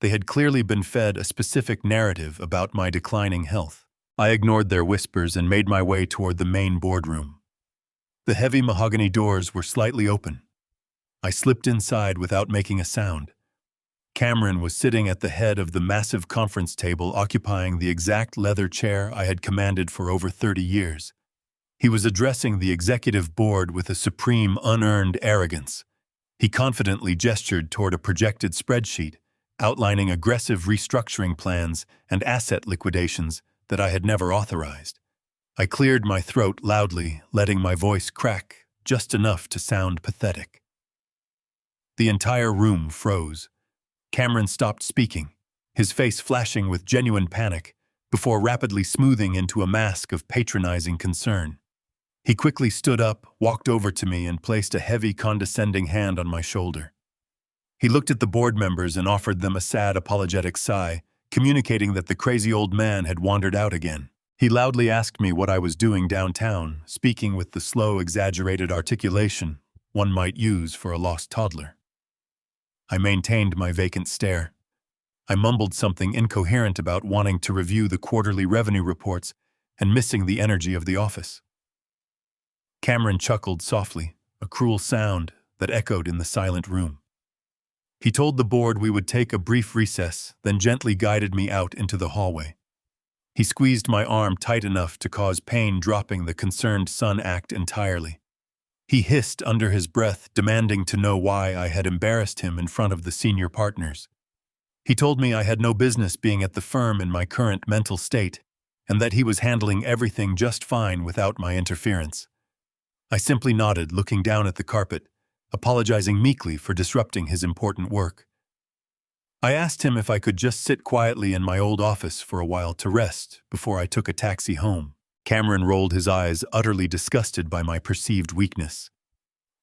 They had clearly been fed a specific narrative about my declining health. I ignored their whispers and made my way toward the main boardroom. The heavy mahogany doors were slightly open. I slipped inside without making a sound. Cameron was sitting at the head of the massive conference table, occupying the exact leather chair I had commanded for over 30 years. He was addressing the executive board with a supreme, unearned arrogance. He confidently gestured toward a projected spreadsheet, outlining aggressive restructuring plans and asset liquidations that I had never authorized. I cleared my throat loudly, letting my voice crack just enough to sound pathetic. The entire room froze. Cameron stopped speaking, his face flashing with genuine panic, before rapidly smoothing into a mask of patronizing concern. He quickly stood up, walked over to me, and placed a heavy, condescending hand on my shoulder. He looked at the board members and offered them a sad, apologetic sigh, communicating that the crazy old man had wandered out again. He loudly asked me what I was doing downtown, speaking with the slow, exaggerated articulation one might use for a lost toddler. I maintained my vacant stare. I mumbled something incoherent about wanting to review the quarterly revenue reports and missing the energy of the office. Cameron chuckled softly, a cruel sound that echoed in the silent room. He told the board we would take a brief recess, then gently guided me out into the hallway. He squeezed my arm tight enough to cause pain, dropping the concerned son act entirely. He hissed under his breath, demanding to know why I had embarrassed him in front of the senior partners. He told me I had no business being at the firm in my current mental state, and that he was handling everything just fine without my interference. I simply nodded, looking down at the carpet, apologizing meekly for disrupting his important work. I asked him if I could just sit quietly in my old office for a while to rest before I took a taxi home. Cameron rolled his eyes, utterly disgusted by my perceived weakness.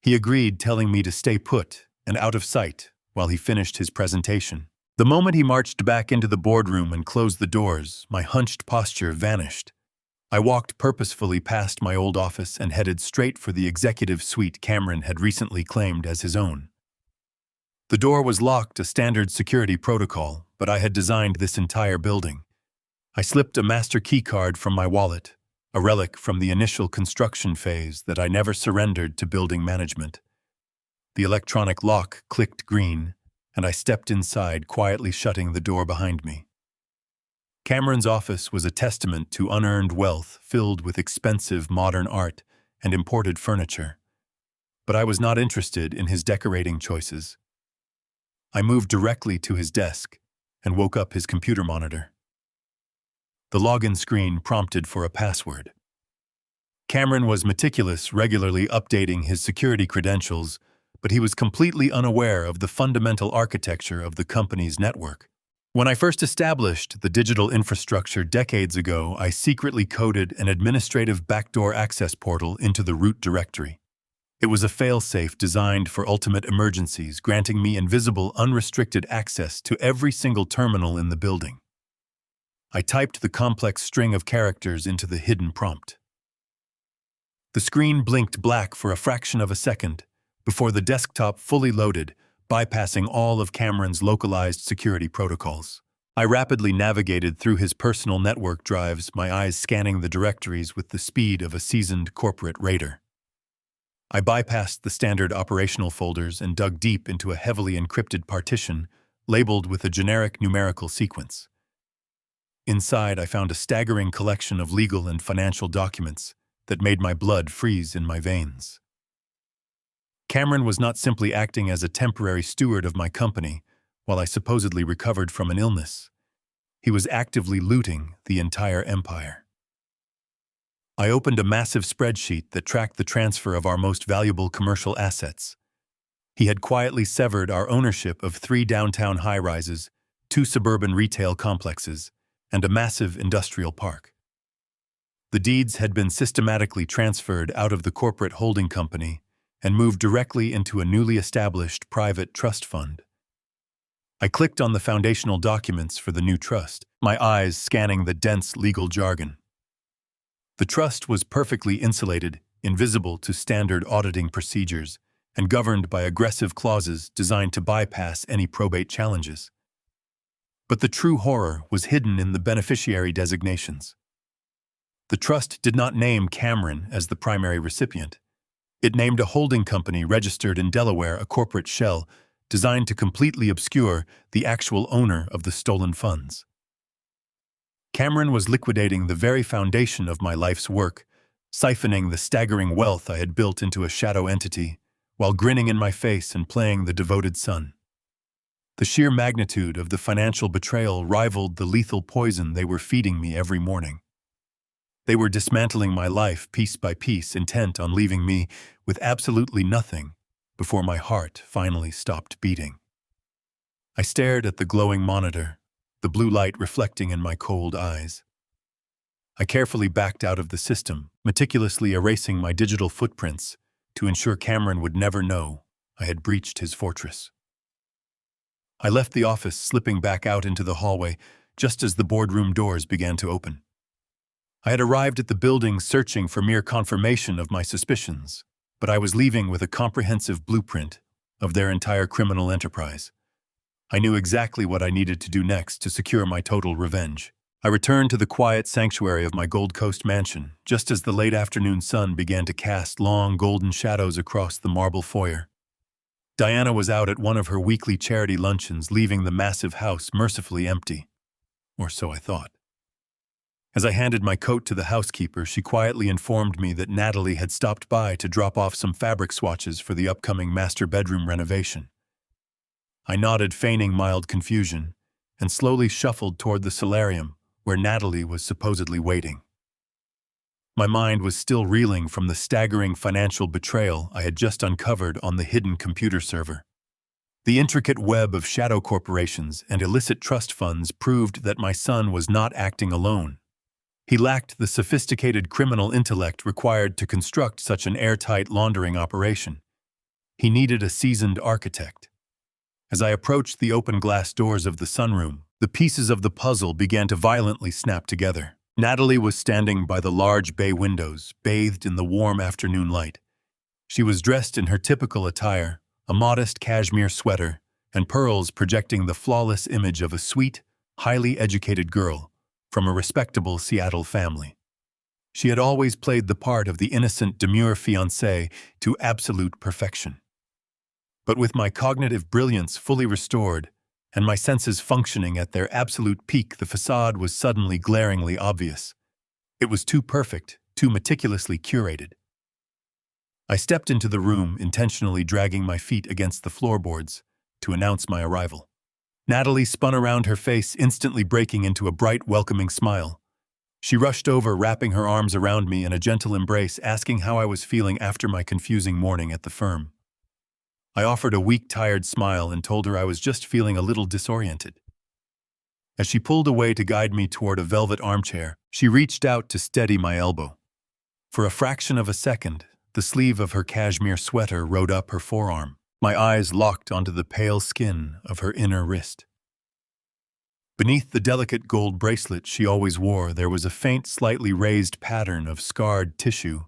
He agreed, telling me to stay put and out of sight while he finished his presentation. The moment he marched back into the boardroom and closed the doors, my hunched posture vanished. I walked purposefully past my old office and headed straight for the executive suite Cameron had recently claimed as his own. The door was locked, a standard security protocol, but I had designed this entire building. I slipped a master key card from my wallet, a relic from the initial construction phase that I never surrendered to building management. The electronic lock clicked green, and I stepped inside, quietly shutting the door behind me. Cameron's office was a testament to unearned wealth filled with expensive modern art and imported furniture. But I was not interested in his decorating choices. I moved directly to his desk and woke up his computer monitor. The login screen prompted for a password. Cameron was meticulous, regularly updating his security credentials, but he was completely unaware of the fundamental architecture of the company's network. When I first established the digital infrastructure decades ago, I secretly coded an administrative backdoor access portal into the root directory. It was a failsafe designed for ultimate emergencies, granting me invisible, unrestricted access to every single terminal in the building. I typed the complex string of characters into the hidden prompt. The screen blinked black for a fraction of a second before the desktop fully loaded, bypassing all of Cameron's localized security protocols. I rapidly navigated through his personal network drives, my eyes scanning the directories with the speed of a seasoned corporate raider. I bypassed the standard operational folders and dug deep into a heavily encrypted partition labeled with a generic numerical sequence. Inside, I found a staggering collection of legal and financial documents that made my blood freeze in my veins. Cameron was not simply acting as a temporary steward of my company while I supposedly recovered from an illness. He was actively looting the entire empire. I opened a massive spreadsheet that tracked the transfer of our most valuable commercial assets. He had quietly severed our ownership of 3 downtown high-rises, 2 suburban retail complexes, and a massive industrial park. The deeds had been systematically transferred out of the corporate holding company and moved directly into a newly established private trust fund. I clicked on the foundational documents for the new trust, my eyes scanning the dense legal jargon. The trust was perfectly insulated, invisible to standard auditing procedures, and governed by aggressive clauses designed to bypass any probate challenges. But the true horror was hidden in the beneficiary designations. The trust did not name Cameron as the primary recipient. It named a holding company registered in Delaware, a corporate shell designed to completely obscure the actual owner of the stolen funds. Cameron was liquidating the very foundation of my life's work, siphoning the staggering wealth I had built into a shadow entity, while grinning in my face and playing the devoted son. The sheer magnitude of the financial betrayal rivaled the lethal poison they were feeding me every morning. They were dismantling my life piece by piece, intent on leaving me with absolutely nothing before my heart finally stopped beating. I stared at the glowing monitor, the blue light reflecting in my cold eyes. I carefully backed out of the system, meticulously erasing my digital footprints to ensure Cameron would never know I had breached his fortress. I left the office, slipping back out into the hallway just as the boardroom doors began to open. I had arrived at the building searching for mere confirmation of my suspicions, but I was leaving with a comprehensive blueprint of their entire criminal enterprise. I knew exactly what I needed to do next to secure my total revenge. I returned to the quiet sanctuary of my Gold Coast mansion, just as the late afternoon sun began to cast long golden shadows across the marble foyer. Diana was out at one of her weekly charity luncheons, leaving the massive house mercifully empty. Or so I thought. As I handed my coat to the housekeeper, she quietly informed me that Natalie had stopped by to drop off some fabric swatches for the upcoming master bedroom renovation. I nodded, feigning mild confusion, and slowly shuffled toward the solarium where Natalie was supposedly waiting. My mind was still reeling from the staggering financial betrayal I had just uncovered on the hidden computer server. The intricate web of shadow corporations and illicit trust funds proved that my son was not acting alone. He lacked the sophisticated criminal intellect required to construct such an airtight laundering operation, He needed a seasoned architect. As I approached the open glass doors of the sunroom, the pieces of the puzzle began to violently snap together. Natalie was standing by the large bay windows, bathed in the warm afternoon light. She was dressed in her typical attire, a modest cashmere sweater, and pearls projecting the flawless image of a sweet, highly educated girl from a respectable Seattle family. She had always played the part of the innocent, demure fiancée to absolute perfection. But with my cognitive brilliance fully restored and my senses functioning at their absolute peak, the facade was suddenly glaringly obvious. It was too perfect, too meticulously curated. I stepped into the room, intentionally dragging my feet against the floorboards to announce my arrival. Natalie spun around, her face instantly breaking into a bright, welcoming smile. She rushed over, wrapping her arms around me in a gentle embrace, asking how I was feeling after my confusing morning at the firm. I offered a weak, tired smile and told her I was just feeling a little disoriented. As she pulled away to guide me toward a velvet armchair, she reached out to steady my elbow. For a fraction of a second, the sleeve of her cashmere sweater rode up her forearm. My eyes locked onto the pale skin of her inner wrist. Beneath the delicate gold bracelet she always wore, there was a faint, slightly raised pattern of scarred tissue.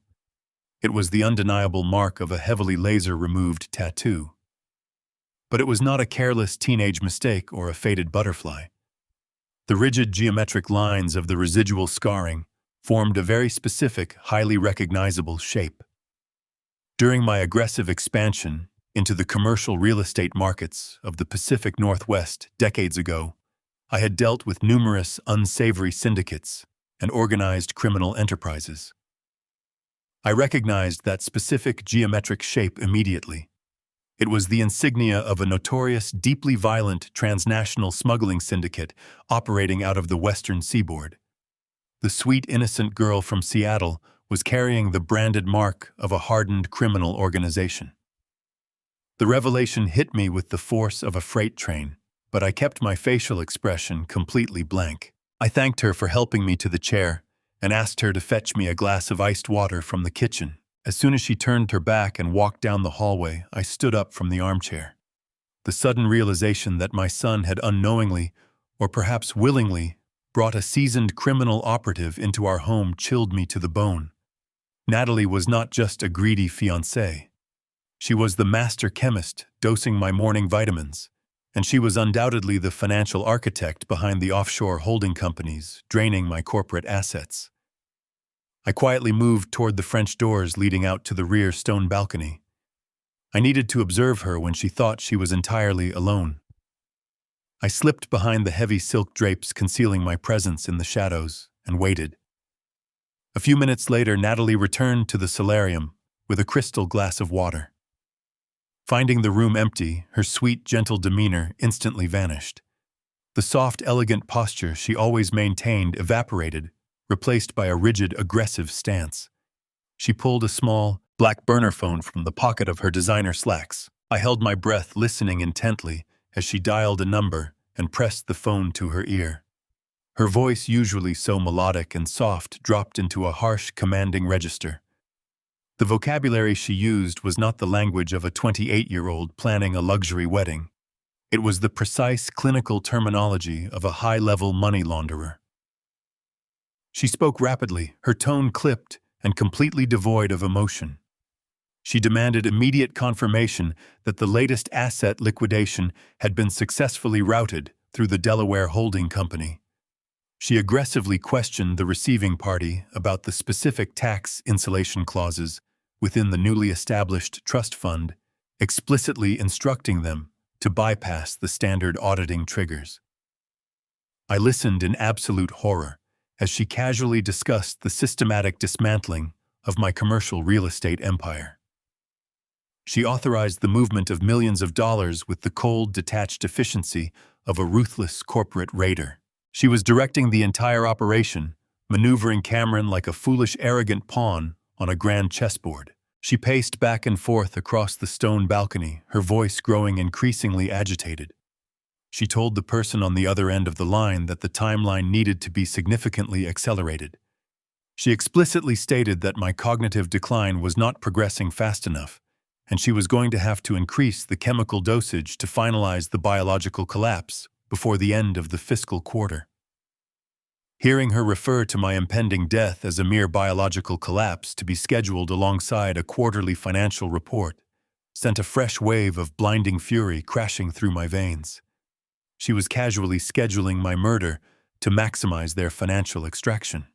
It was the undeniable mark of a heavily laser-removed tattoo. But it was not a careless teenage mistake or a faded butterfly. The rigid geometric lines of the residual scarring formed a very specific, highly recognizable shape. During my aggressive expansion into the commercial real estate markets of the Pacific Northwest decades ago, I had dealt with numerous unsavory syndicates and organized criminal enterprises. I recognized that specific geometric shape immediately. It was the insignia of a notorious, deeply violent transnational smuggling syndicate operating out of the western seaboard. The sweet, innocent girl from Seattle was carrying the branded mark of a hardened criminal organization. The revelation hit me with the force of a freight train, but I kept my facial expression completely blank. I thanked her for helping me to the chair and asked her to fetch me a glass of iced water from the kitchen. As soon as she turned her back and walked down the hallway, I stood up from the armchair. The sudden realization that my son had unknowingly, or perhaps willingly, brought a seasoned criminal operative into our home chilled me to the bone. Natalie was not just a greedy fiancée. She was the master chemist dosing my morning vitamins, and she was undoubtedly the financial architect behind the offshore holding companies draining my corporate assets. I quietly moved toward the French doors leading out to the rear stone balcony. I needed to observe her when she thought she was entirely alone. I slipped behind the heavy silk drapes concealing my presence in the shadows and waited. A few minutes later, Natalie returned to the solarium with a crystal glass of water. Finding the room empty, her sweet, gentle demeanor instantly vanished. The soft, elegant posture she always maintained evaporated, replaced by a rigid, aggressive stance. She pulled a small, black burner phone from the pocket of her designer slacks. I held my breath, listening intently as she dialed a number and pressed the phone to her ear. Her voice, usually so melodic and soft, dropped into a harsh, commanding register. The vocabulary she used was not the language of a 28-year-old planning a luxury wedding. It was the precise, clinical terminology of a high-level money launderer. She spoke rapidly, her tone clipped and completely devoid of emotion. She demanded immediate confirmation that the latest asset liquidation had been successfully routed through the Delaware holding company. She aggressively questioned the receiving party about the specific tax insulation clauses within the newly established trust fund, explicitly instructing them to bypass the standard auditing triggers. I listened in absolute horror as she casually discussed the systematic dismantling of my commercial real estate empire. She authorized the movement of millions of dollars with the cold, detached efficiency of a ruthless corporate raider. She was directing the entire operation, maneuvering Cameron like a foolish, arrogant pawn on a grand chessboard. She paced back and forth across the stone balcony, her voice growing increasingly agitated. She told the person on the other end of the line that the timeline needed to be significantly accelerated. She explicitly stated that my cognitive decline was not progressing fast enough, and she was going to have to increase the chemical dosage to finalize the biological collapse before the end of the fiscal quarter. Hearing her refer to my impending death as a mere biological collapse to be scheduled alongside a quarterly financial report sent a fresh wave of blinding fury crashing through my veins. She was casually scheduling my murder to maximize their financial extraction.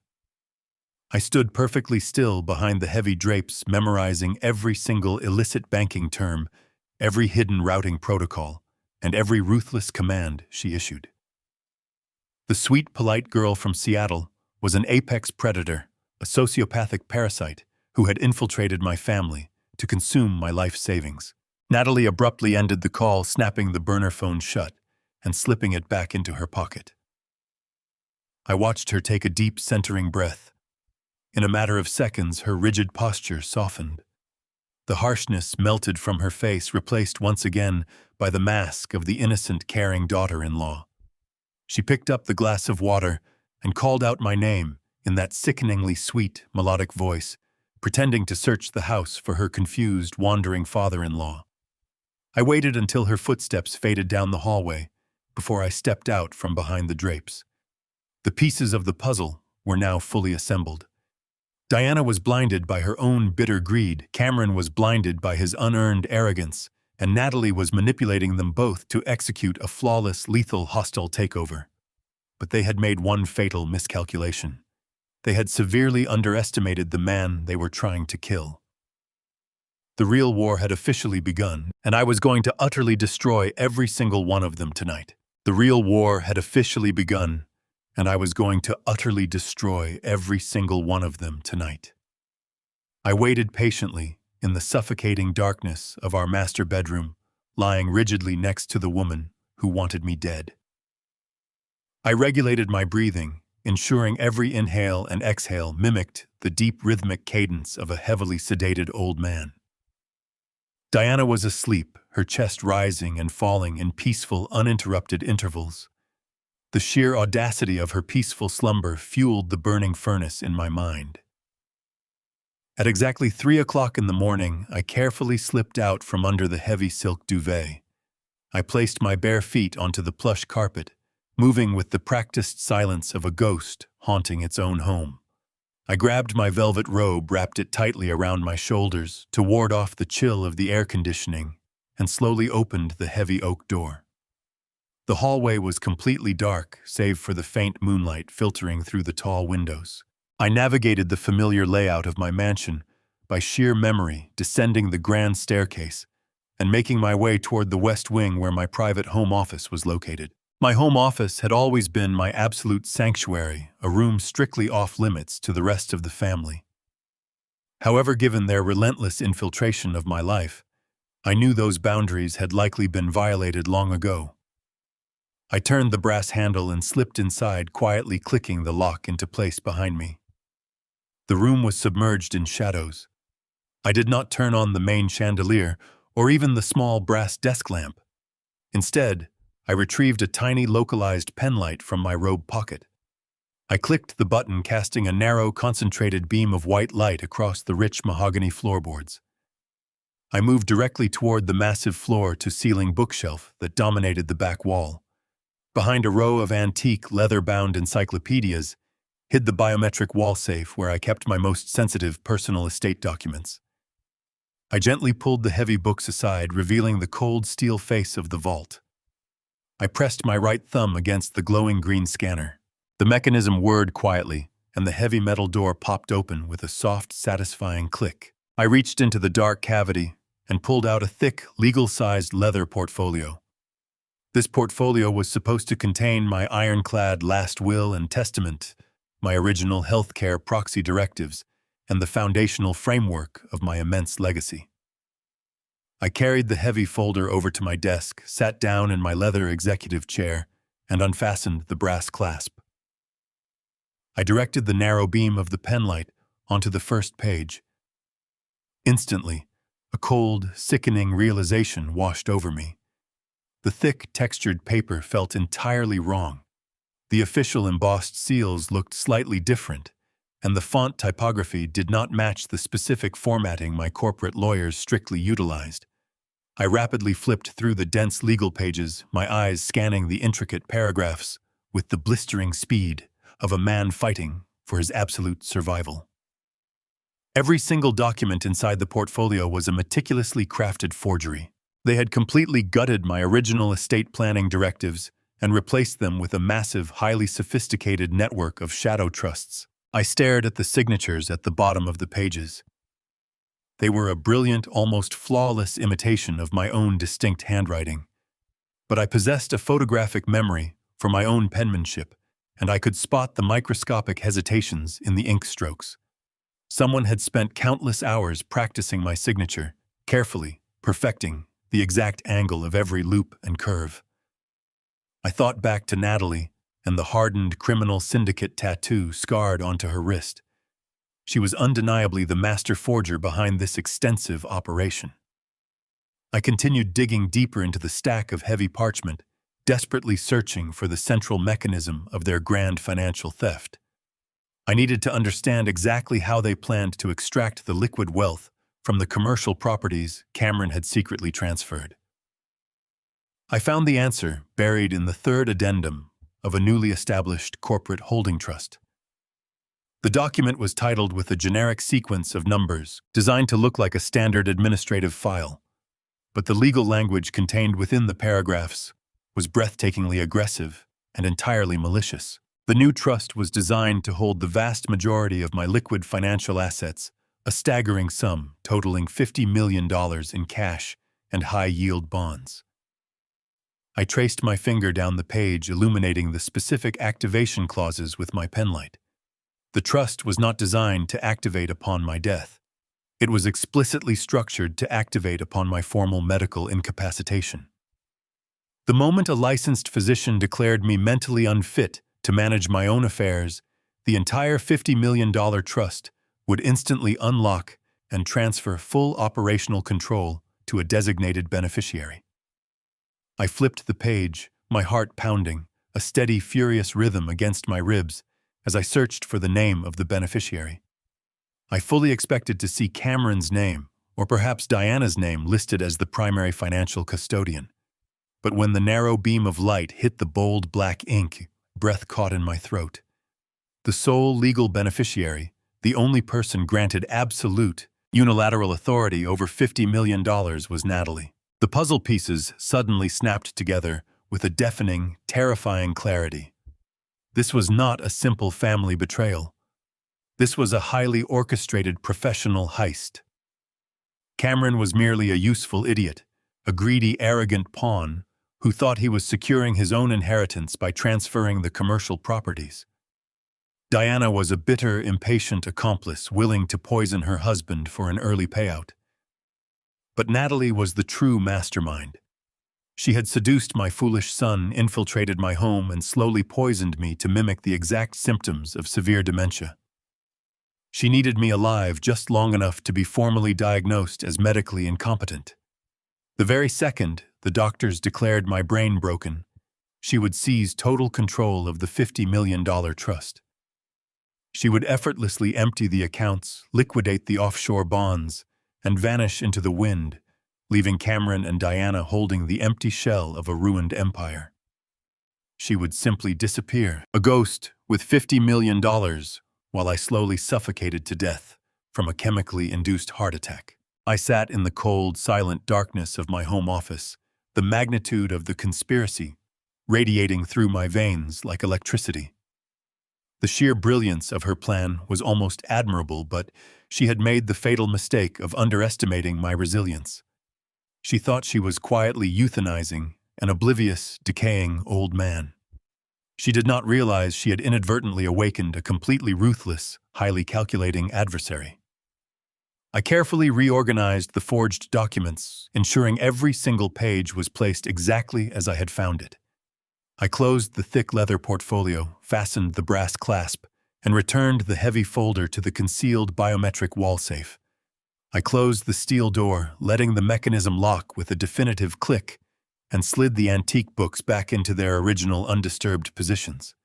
I stood perfectly still behind the heavy drapes, memorizing every single illicit banking term, every hidden routing protocol, and every ruthless command she issued. The sweet, polite girl from Seattle was an apex predator, a sociopathic parasite who had infiltrated my family to consume my life savings. Natalie abruptly ended the call, snapping the burner phone shut and slipping it back into her pocket. I watched her take a deep, centering breath. In a matter of seconds, her rigid posture softened. The harshness melted from her face, replaced once again by the mask of the innocent, caring daughter-in-law. She picked up the glass of water and called out my name in that sickeningly sweet, melodic voice, pretending to search the house for her confused, wandering father-in-law. I waited until her footsteps faded down the hallway before I stepped out from behind the drapes. The pieces of the puzzle were now fully assembled. Diana was blinded by her own bitter greed, Cameron was blinded by his unearned arrogance, and Natalie was manipulating them both to execute a flawless, lethal, hostile takeover. But they had made one fatal miscalculation. They had severely underestimated the man they were trying to kill. The real war had officially begun, and I was going to utterly destroy every single one of them tonight. The real war had officially begun, and I was going to utterly destroy every single one of them tonight. I waited patiently in the suffocating darkness of our master bedroom, lying rigidly next to the woman who wanted me dead. I regulated my breathing, ensuring every inhale and exhale mimicked the deep rhythmic cadence of a heavily sedated old man. Diana was asleep, her chest rising and falling in peaceful, uninterrupted intervals. The sheer audacity of her peaceful slumber fueled the burning furnace in my mind. At exactly 3 o'clock in the morning, I carefully slipped out from under the heavy silk duvet. I placed my bare feet onto the plush carpet, moving with the practiced silence of a ghost haunting its own home. I grabbed my velvet robe, wrapped it tightly around my shoulders to ward off the chill of the air conditioning, and slowly opened the heavy oak door. The hallway was completely dark, save for the faint moonlight filtering through the tall windows. I navigated the familiar layout of my mansion by sheer memory, descending the grand staircase and making my way toward the west wing where my private home office was located. My home office had always been my absolute sanctuary, a room strictly off-limits to the rest of the family. However, given their relentless infiltration of my life, I knew those boundaries had likely been violated long ago. I turned the brass handle and slipped inside, quietly clicking the lock into place behind me. The room was submerged in shadows. I did not turn on the main chandelier or even the small brass desk lamp. Instead, I retrieved a tiny localized penlight from my robe pocket. I clicked the button, casting a narrow, concentrated beam of white light across the rich mahogany floorboards. I moved directly toward the massive floor-to-ceiling bookshelf that dominated the back wall. Behind a row of antique, leather-bound encyclopedias hid the biometric wall safe where I kept my most sensitive personal estate documents. I gently pulled the heavy books aside, revealing the cold steel face of the vault. I pressed my right thumb against the glowing green scanner. The mechanism whirred quietly, and the heavy metal door popped open with a soft, satisfying click. I reached into the dark cavity and pulled out a thick, legal-sized leather portfolio. This portfolio was supposed to contain my ironclad last will and testament, my original healthcare proxy directives, and the foundational framework of my immense legacy. I carried the heavy folder over to my desk, sat down in my leather executive chair, and unfastened the brass clasp. I directed the narrow beam of the penlight onto the first page. Instantly, a cold, sickening realization washed over me. The thick, textured paper felt entirely wrong. The official embossed seals looked slightly different, and the font typography did not match the specific formatting my corporate lawyers strictly utilized. I rapidly flipped through the dense legal pages, my eyes scanning the intricate paragraphs with the blistering speed of a man fighting for his absolute survival. Every single document inside the portfolio was a meticulously crafted forgery. They had completely gutted my original estate planning directives and replaced them with a massive, highly sophisticated network of shadow trusts. I stared at the signatures at the bottom of the pages. They were a brilliant, almost flawless imitation of my own distinct handwriting. But I possessed a photographic memory for my own penmanship, and I could spot the microscopic hesitations in the ink strokes. Someone had spent countless hours practicing my signature, carefully perfecting the exact angle of every loop and curve. I thought back to Natalie and the hardened criminal syndicate tattoo scarred onto her wrist. She was undeniably the master forger behind this extensive operation. I continued digging deeper into the stack of heavy parchment, desperately searching for the central mechanism of their grand financial theft. I needed to understand exactly how they planned to extract the liquid wealth from the commercial properties Cameron had secretly transferred. I found the answer buried in the third addendum of a newly established corporate holding trust. The document was titled with a generic sequence of numbers designed to look like a standard administrative file, but the legal language contained within the paragraphs was breathtakingly aggressive and entirely malicious. The new trust was designed to hold the vast majority of my liquid financial assets, a staggering sum totaling $50 million in cash and high-yield bonds. I traced my finger down the page, illuminating the specific activation clauses with my penlight. The trust was not designed to activate upon my death. It was explicitly structured to activate upon my formal medical incapacitation. The moment a licensed physician declared me mentally unfit to manage my own affairs, the entire $50 million trust would instantly unlock and transfer full operational control to a designated beneficiary. I flipped the page, my heart pounding, a steady, furious rhythm against my ribs as I searched for the name of the beneficiary. I fully expected to see Cameron's name, or perhaps Diana's name, listed as the primary financial custodian. But when the narrow beam of light hit the bold black ink, breath caught in my throat. The sole legal beneficiary, the only person granted absolute, unilateral authority over $50 million was Natalie. The puzzle pieces suddenly snapped together with a deafening, terrifying clarity. This was not a simple family betrayal. This was a highly orchestrated professional heist. Cameron was merely a useful idiot, a greedy, arrogant pawn who thought he was securing his own inheritance by transferring the commercial properties. Diana was a bitter, impatient accomplice willing to poison her husband for an early payout. But Natalie was the true mastermind. She had seduced my foolish son, infiltrated my home, and slowly poisoned me to mimic the exact symptoms of severe dementia. She needed me alive just long enough to be formally diagnosed as medically incompetent. The very second the doctors declared my brain broken, she would seize total control of the $50 million trust. She would effortlessly empty the accounts, liquidate the offshore bonds, and vanish into the wind, leaving Cameron and Diana holding the empty shell of a ruined empire. She would simply disappear, a ghost with $50 million, while I slowly suffocated to death from a chemically induced heart attack. I sat in the cold, silent darkness of my home office, the magnitude of the conspiracy radiating through my veins like electricity. The sheer brilliance of her plan was almost admirable, but she had made the fatal mistake of underestimating my resilience. She thought she was quietly euthanizing an oblivious, decaying old man. She did not realize she had inadvertently awakened a completely ruthless, highly calculating adversary. I carefully reorganized the forged documents, ensuring every single page was placed exactly as I had found it. I closed the thick leather portfolio, fastened the brass clasp, and returned the heavy folder to the concealed biometric wall safe. I closed the steel door, letting the mechanism lock with a definitive click, and slid the antique books back into their original undisturbed positions.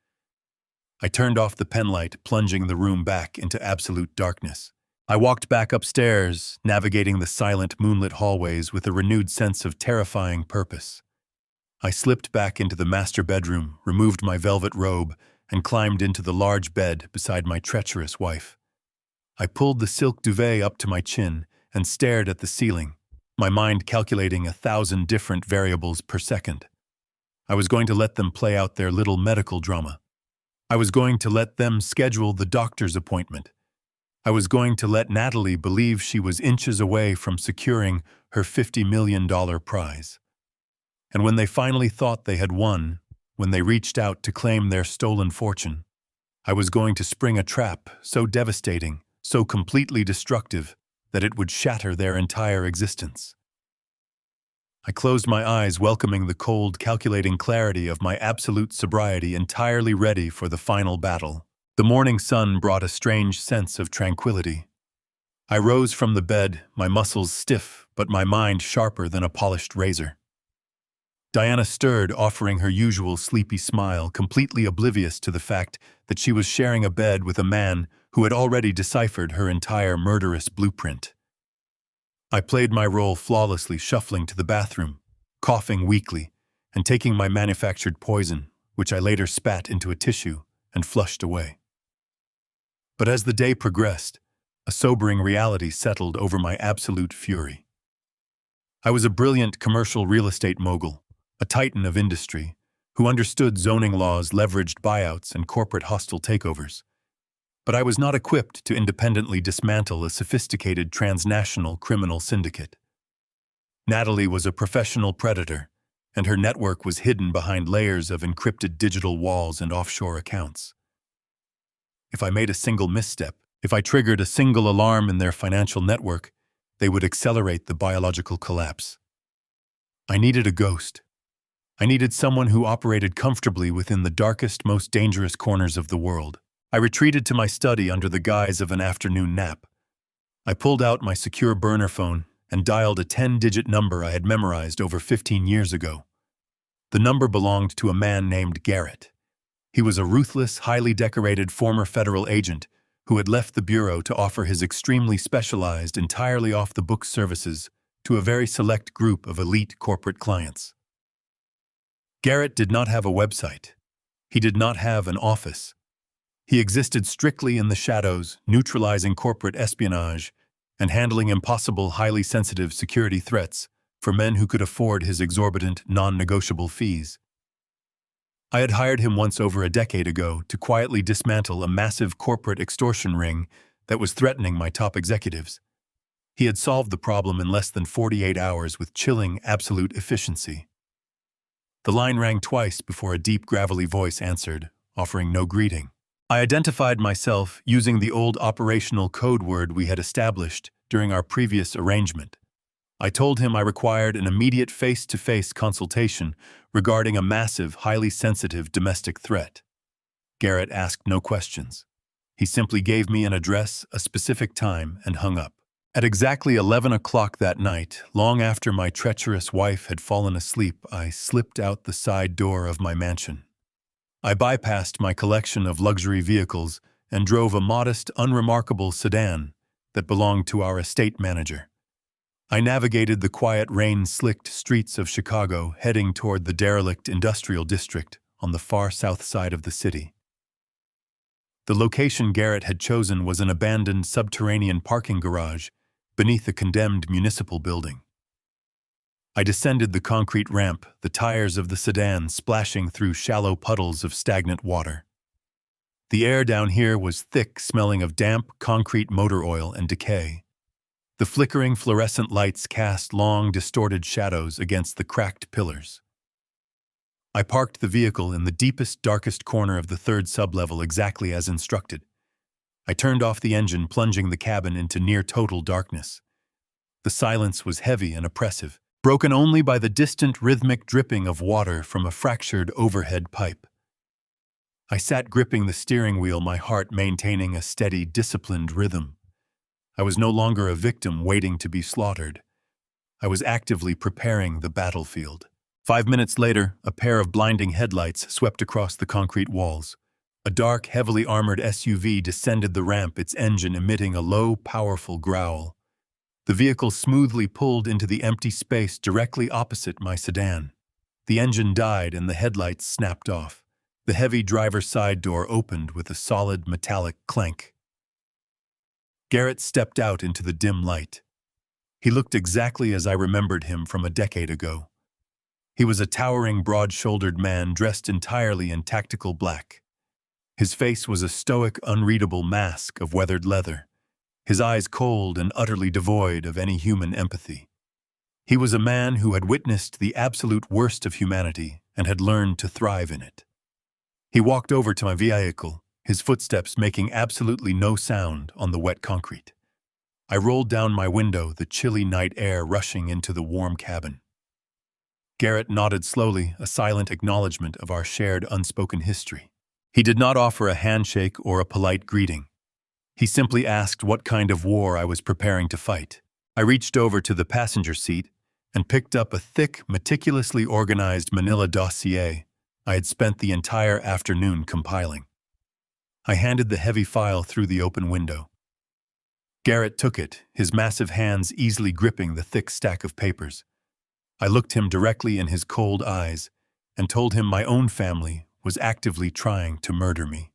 I turned off the penlight, plunging the room back into absolute darkness. I walked back upstairs, navigating the silent, moonlit hallways with a renewed sense of terrifying purpose. I slipped back into the master bedroom, removed my velvet robe, and climbed into the large bed beside my treacherous wife. I pulled the silk duvet up to my chin and stared at the ceiling, my mind calculating 1,000 different variables per second. I was going to let them play out their little medical drama. I was going to let them schedule the doctor's appointment. I was going to let Natalie believe she was inches away from securing her $50 million prize. And when they finally thought they had won, when they reached out to claim their stolen fortune, I was going to spring a trap so devastating, so completely destructive, that it would shatter their entire existence. I closed my eyes, welcoming the cold, calculating clarity of my absolute sobriety, entirely ready for the final battle. The morning sun brought a strange sense of tranquility. I rose from the bed, my muscles stiff, but my mind sharper than a polished razor. Diana stirred, offering her usual sleepy smile, completely oblivious to the fact that she was sharing a bed with a man who had already deciphered her entire murderous blueprint. I played my role flawlessly, shuffling to the bathroom, coughing weakly, and taking my manufactured poison, which I later spat into a tissue and flushed away. But as the day progressed, a sobering reality settled over my absolute fury. I was a brilliant commercial real estate mogul, a titan of industry, who understood zoning laws, leveraged buyouts, and corporate hostile takeovers. But I was not equipped to independently dismantle a sophisticated transnational criminal syndicate. Natalie was a professional predator, and her network was hidden behind layers of encrypted digital walls and offshore accounts. If I made a single misstep, if I triggered a single alarm in their financial network, they would accelerate the biological collapse. I needed a ghost. I needed someone who operated comfortably within the darkest, most dangerous corners of the world. I retreated to my study under the guise of an afternoon nap. I pulled out my secure burner phone and dialed a 10-digit number I had memorized over 15 years ago. The number belonged to a man named Garrett. He was a ruthless, highly decorated former federal agent who had left the bureau to offer his extremely specialized, entirely off-the-books services to a very select group of elite corporate clients. Garrett did not have a website. He did not have an office. He existed strictly in the shadows, neutralizing corporate espionage and handling impossible, highly sensitive security threats for men who could afford his exorbitant, non-negotiable fees. I had hired him once over a decade ago to quietly dismantle a massive corporate extortion ring that was threatening my top executives. He had solved the problem in less than 48 hours with chilling, absolute efficiency. The line rang twice before a deep, gravelly voice answered, offering no greeting. I identified myself using the old operational code word we had established during our previous arrangement. I told him I required an immediate face-to-face consultation regarding a massive, highly sensitive domestic threat. Garrett asked no questions. He simply gave me an address, a specific time, and hung up. At exactly 11 o'clock that night, long after my treacherous wife had fallen asleep, I slipped out the side door of my mansion. I bypassed my collection of luxury vehicles and drove a modest, unremarkable sedan that belonged to our estate manager. I navigated the quiet, rain-slicked streets of Chicago, heading toward the derelict industrial district on the far south side of the city. The location Garrett had chosen was an abandoned subterranean parking garage beneath a condemned municipal building. I descended the concrete ramp, the tires of the sedan splashing through shallow puddles of stagnant water. The air down here was thick, smelling of damp, concrete motor oil and decay. The flickering fluorescent lights cast long, distorted shadows against the cracked pillars. I parked the vehicle in the deepest, darkest corner of the third sublevel exactly as instructed. I turned off the engine, plunging the cabin into near-total darkness. The silence was heavy and oppressive, broken only by the distant rhythmic dripping of water from a fractured overhead pipe. I sat gripping the steering wheel, my heart maintaining a steady, disciplined rhythm. I was no longer a victim waiting to be slaughtered. I was actively preparing the battlefield. 5 minutes later, a pair of blinding headlights swept across the concrete walls. A dark, heavily armored SUV descended the ramp, its engine emitting a low, powerful growl. The vehicle smoothly pulled into the empty space directly opposite my sedan. The engine died and the headlights snapped off. The heavy driver's side door opened with a solid metallic clank. Garrett stepped out into the dim light. He looked exactly as I remembered him from a decade ago. He was a towering, broad-shouldered man dressed entirely in tactical black. His face was a stoic, unreadable mask of weathered leather, his eyes cold and utterly devoid of any human empathy. He was a man who had witnessed the absolute worst of humanity and had learned to thrive in it. He walked over to my vehicle, his footsteps making absolutely no sound on the wet concrete. I rolled down my window, the chilly night air rushing into the warm cabin. Garrett nodded slowly, a silent acknowledgement of our shared unspoken history. He did not offer a handshake or a polite greeting. He simply asked what kind of war I was preparing to fight. I reached over to the passenger seat and picked up a thick, meticulously organized manila dossier I had spent the entire afternoon compiling. I handed the heavy file through the open window. Garrett took it, his massive hands easily gripping the thick stack of papers. I looked him directly in his cold eyes and told him my own family was actively trying to murder me.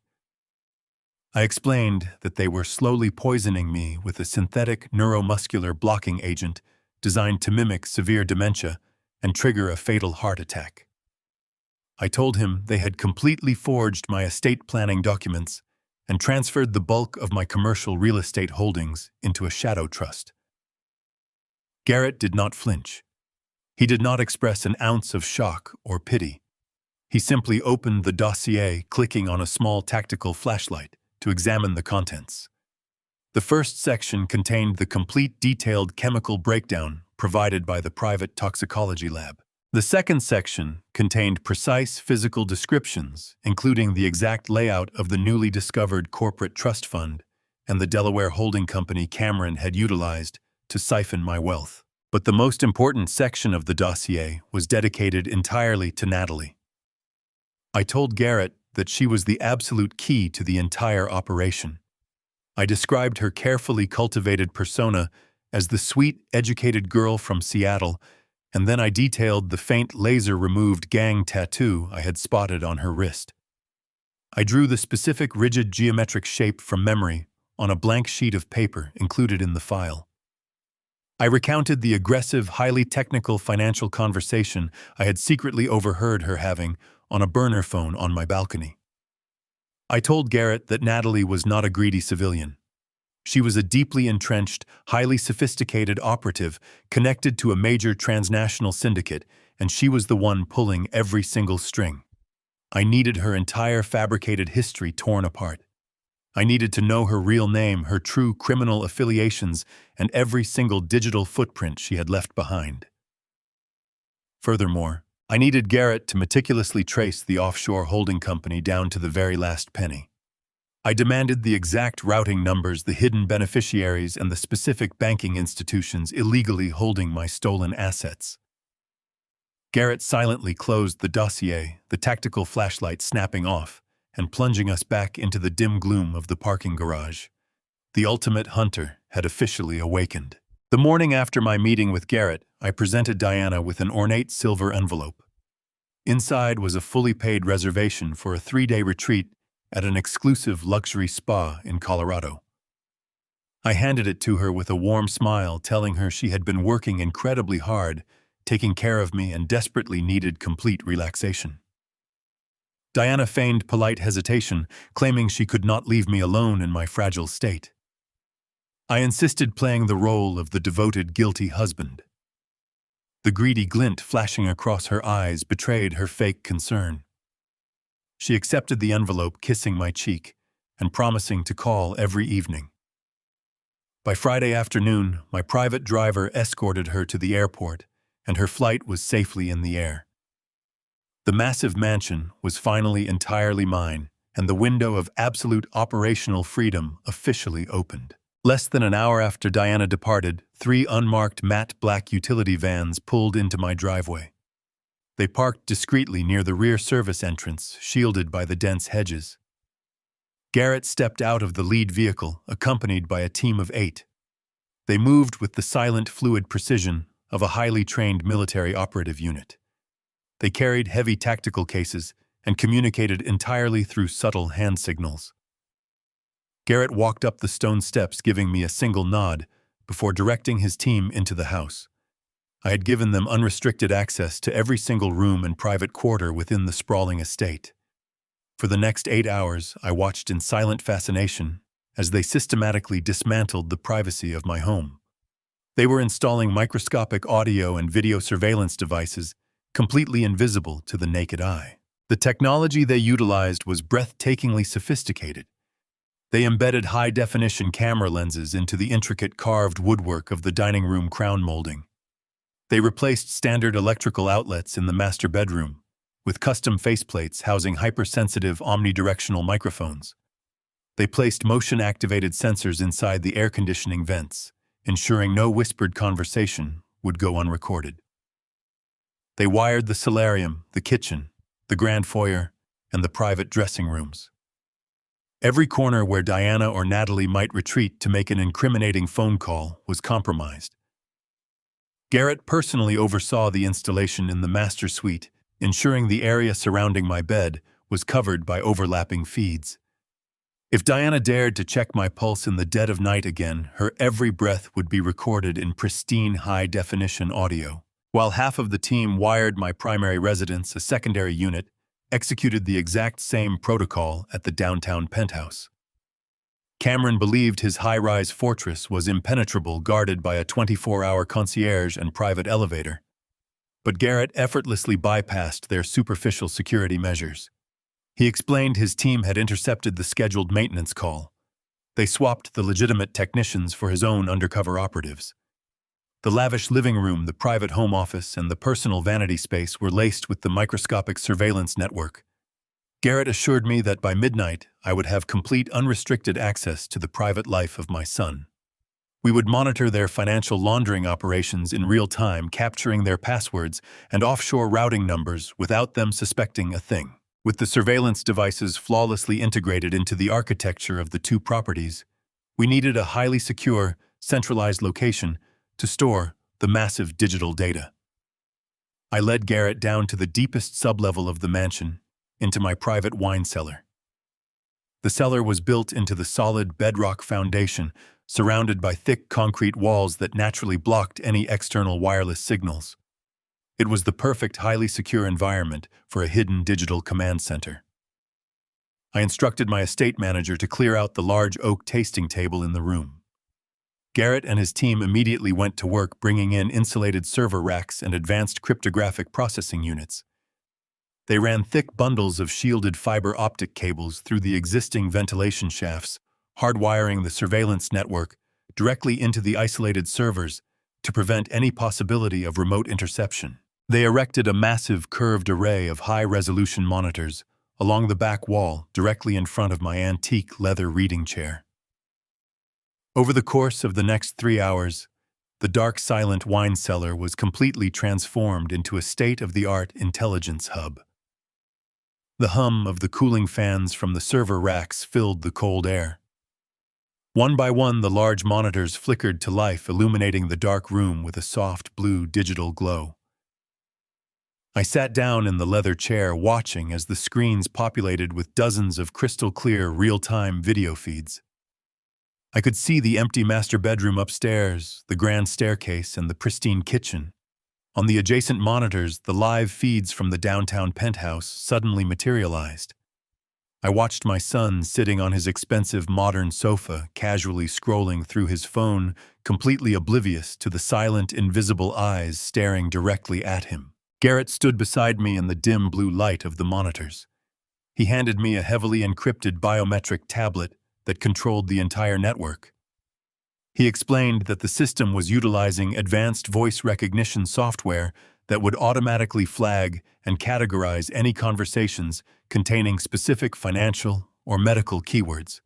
I explained that they were slowly poisoning me with a synthetic neuromuscular blocking agent designed to mimic severe dementia and trigger a fatal heart attack. I told him they had completely forged my estate planning documents and transferred the bulk of my commercial real estate holdings into a shadow trust. Garrett did not flinch. He did not express an ounce of shock or pity. He simply opened the dossier, clicking on a small tactical flashlight to examine the contents. The first section contained the complete detailed chemical breakdown provided by the private toxicology lab. The second section contained precise physical descriptions, including the exact layout of the newly discovered corporate trust fund and the Delaware holding company Cameron had utilized to siphon my wealth. But the most important section of the dossier was dedicated entirely to Natalie. I told Garrett that she was the absolute key to the entire operation. I described her carefully cultivated persona as the sweet, educated girl from Seattle, and then I detailed the faint laser-removed gang tattoo I had spotted on her wrist. I drew the specific rigid geometric shape from memory on a blank sheet of paper included in the file. I recounted the aggressive, highly technical financial conversation I had secretly overheard her having on a burner phone on my balcony. I told Garrett that Natalie was not a greedy civilian. She was a deeply entrenched, highly sophisticated operative connected to a major transnational syndicate, and she was the one pulling every single string. I needed her entire fabricated history torn apart. I needed to know her real name, her true criminal affiliations, and every single digital footprint she had left behind. Furthermore, I needed Garrett to meticulously trace the offshore holding company down to the very last penny. I demanded the exact routing numbers, the hidden beneficiaries, and the specific banking institutions illegally holding my stolen assets. Garrett silently closed the dossier, the tactical flashlight snapping off and plunging us back into the dim gloom of the parking garage. The ultimate hunter had officially awakened. The morning after my meeting with Garrett, I presented Diana with an ornate silver envelope. Inside was a fully paid reservation for a 3-day retreat at an exclusive luxury spa in Colorado. I handed it to her with a warm smile, telling her she had been working incredibly hard, taking care of me, and desperately needed complete relaxation. Diana feigned polite hesitation, claiming she could not leave me alone in my fragile state. I insisted, playing the role of the devoted, guilty husband. The greedy glint flashing across her eyes betrayed her fake concern. She accepted the envelope, kissing my cheek and promising to call every evening. By Friday afternoon, my private driver escorted her to the airport, and her flight was safely in the air. The massive mansion was finally entirely mine, and the window of absolute operational freedom officially opened. Less than an hour after Diana departed, 3 unmarked matte black utility vans pulled into my driveway. They parked discreetly near the rear service entrance, shielded by the dense hedges. Garrett stepped out of the lead vehicle, accompanied by a team of 8. They moved with the silent, fluid precision of a highly trained military operative unit. They carried heavy tactical cases and communicated entirely through subtle hand signals. Garrett walked up the stone steps, giving me a single nod before directing his team into the house. I had given them unrestricted access to every single room and private quarter within the sprawling estate. For the next 8 hours, I watched in silent fascination as they systematically dismantled the privacy of my home. They were installing microscopic audio and video surveillance devices completely invisible to the naked eye. The technology they utilized was breathtakingly sophisticated. They embedded high-definition camera lenses into the intricate carved woodwork of the dining room crown molding. They replaced standard electrical outlets in the master bedroom, with custom faceplates housing hypersensitive omnidirectional microphones. They placed motion-activated sensors inside the air conditioning vents, ensuring no whispered conversation would go unrecorded. They wired the solarium, the kitchen, the grand foyer, and the private dressing rooms. Every corner where Diana or Natalie might retreat to make an incriminating phone call was compromised. Garrett personally oversaw the installation in the master suite, ensuring the area surrounding my bed was covered by overlapping feeds. If Diana dared to check my pulse in the dead of night again, her every breath would be recorded in pristine high-definition audio. While half of the team wired my primary residence, a secondary unit executed the exact same protocol at the downtown penthouse. Cameron believed his high-rise fortress was impenetrable, guarded by a 24-hour concierge and private elevator. But Garrett effortlessly bypassed their superficial security measures. He explained his team had intercepted the scheduled maintenance call. They swapped the legitimate technicians for his own undercover operatives. The lavish living room, the private home office, and the personal vanity space were laced with the microscopic surveillance network. Garrett assured me that by midnight I would have complete unrestricted access to the private life of my son. We would monitor their financial laundering operations in real time, capturing their passwords and offshore routing numbers without them suspecting a thing. With the surveillance devices flawlessly integrated into the architecture of the two properties, we needed a highly secure, centralized location to store the massive digital data. I led Garrett down to the deepest sublevel of the mansion, into my private wine cellar. The cellar was built into the solid bedrock foundation, surrounded by thick concrete walls that naturally blocked any external wireless signals. It was the perfect, highly secure environment for a hidden digital command center. I instructed my estate manager to clear out the large oak tasting table in the room. Garrett and his team immediately went to work bringing in insulated server racks and advanced cryptographic processing units. They ran thick bundles of shielded fiber optic cables through the existing ventilation shafts, hardwiring the surveillance network directly into the isolated servers to prevent any possibility of remote interception. They erected a massive curved array of high-resolution monitors along the back wall directly in front of my antique leather reading chair. Over the course of the next 3 hours, the dark, silent wine cellar was completely transformed into a state-of-the-art intelligence hub. The hum of the cooling fans from the server racks filled the cold air. One by one, the large monitors flickered to life, illuminating the dark room with a soft blue digital glow. I sat down in the leather chair, watching as the screens populated with dozens of crystal-clear, real-time video feeds. I could see the empty master bedroom upstairs, the grand staircase, and the pristine kitchen. On the adjacent monitors, the live feeds from the downtown penthouse suddenly materialized. I watched my son sitting on his expensive modern sofa, casually scrolling through his phone, completely oblivious to the silent, invisible eyes staring directly at him. Garrett stood beside me in the dim blue light of the monitors. He handed me a heavily encrypted biometric tablet that controlled the entire network. He explained that the system was utilizing advanced voice recognition software that would automatically flag and categorize any conversations containing specific financial or medical keywords.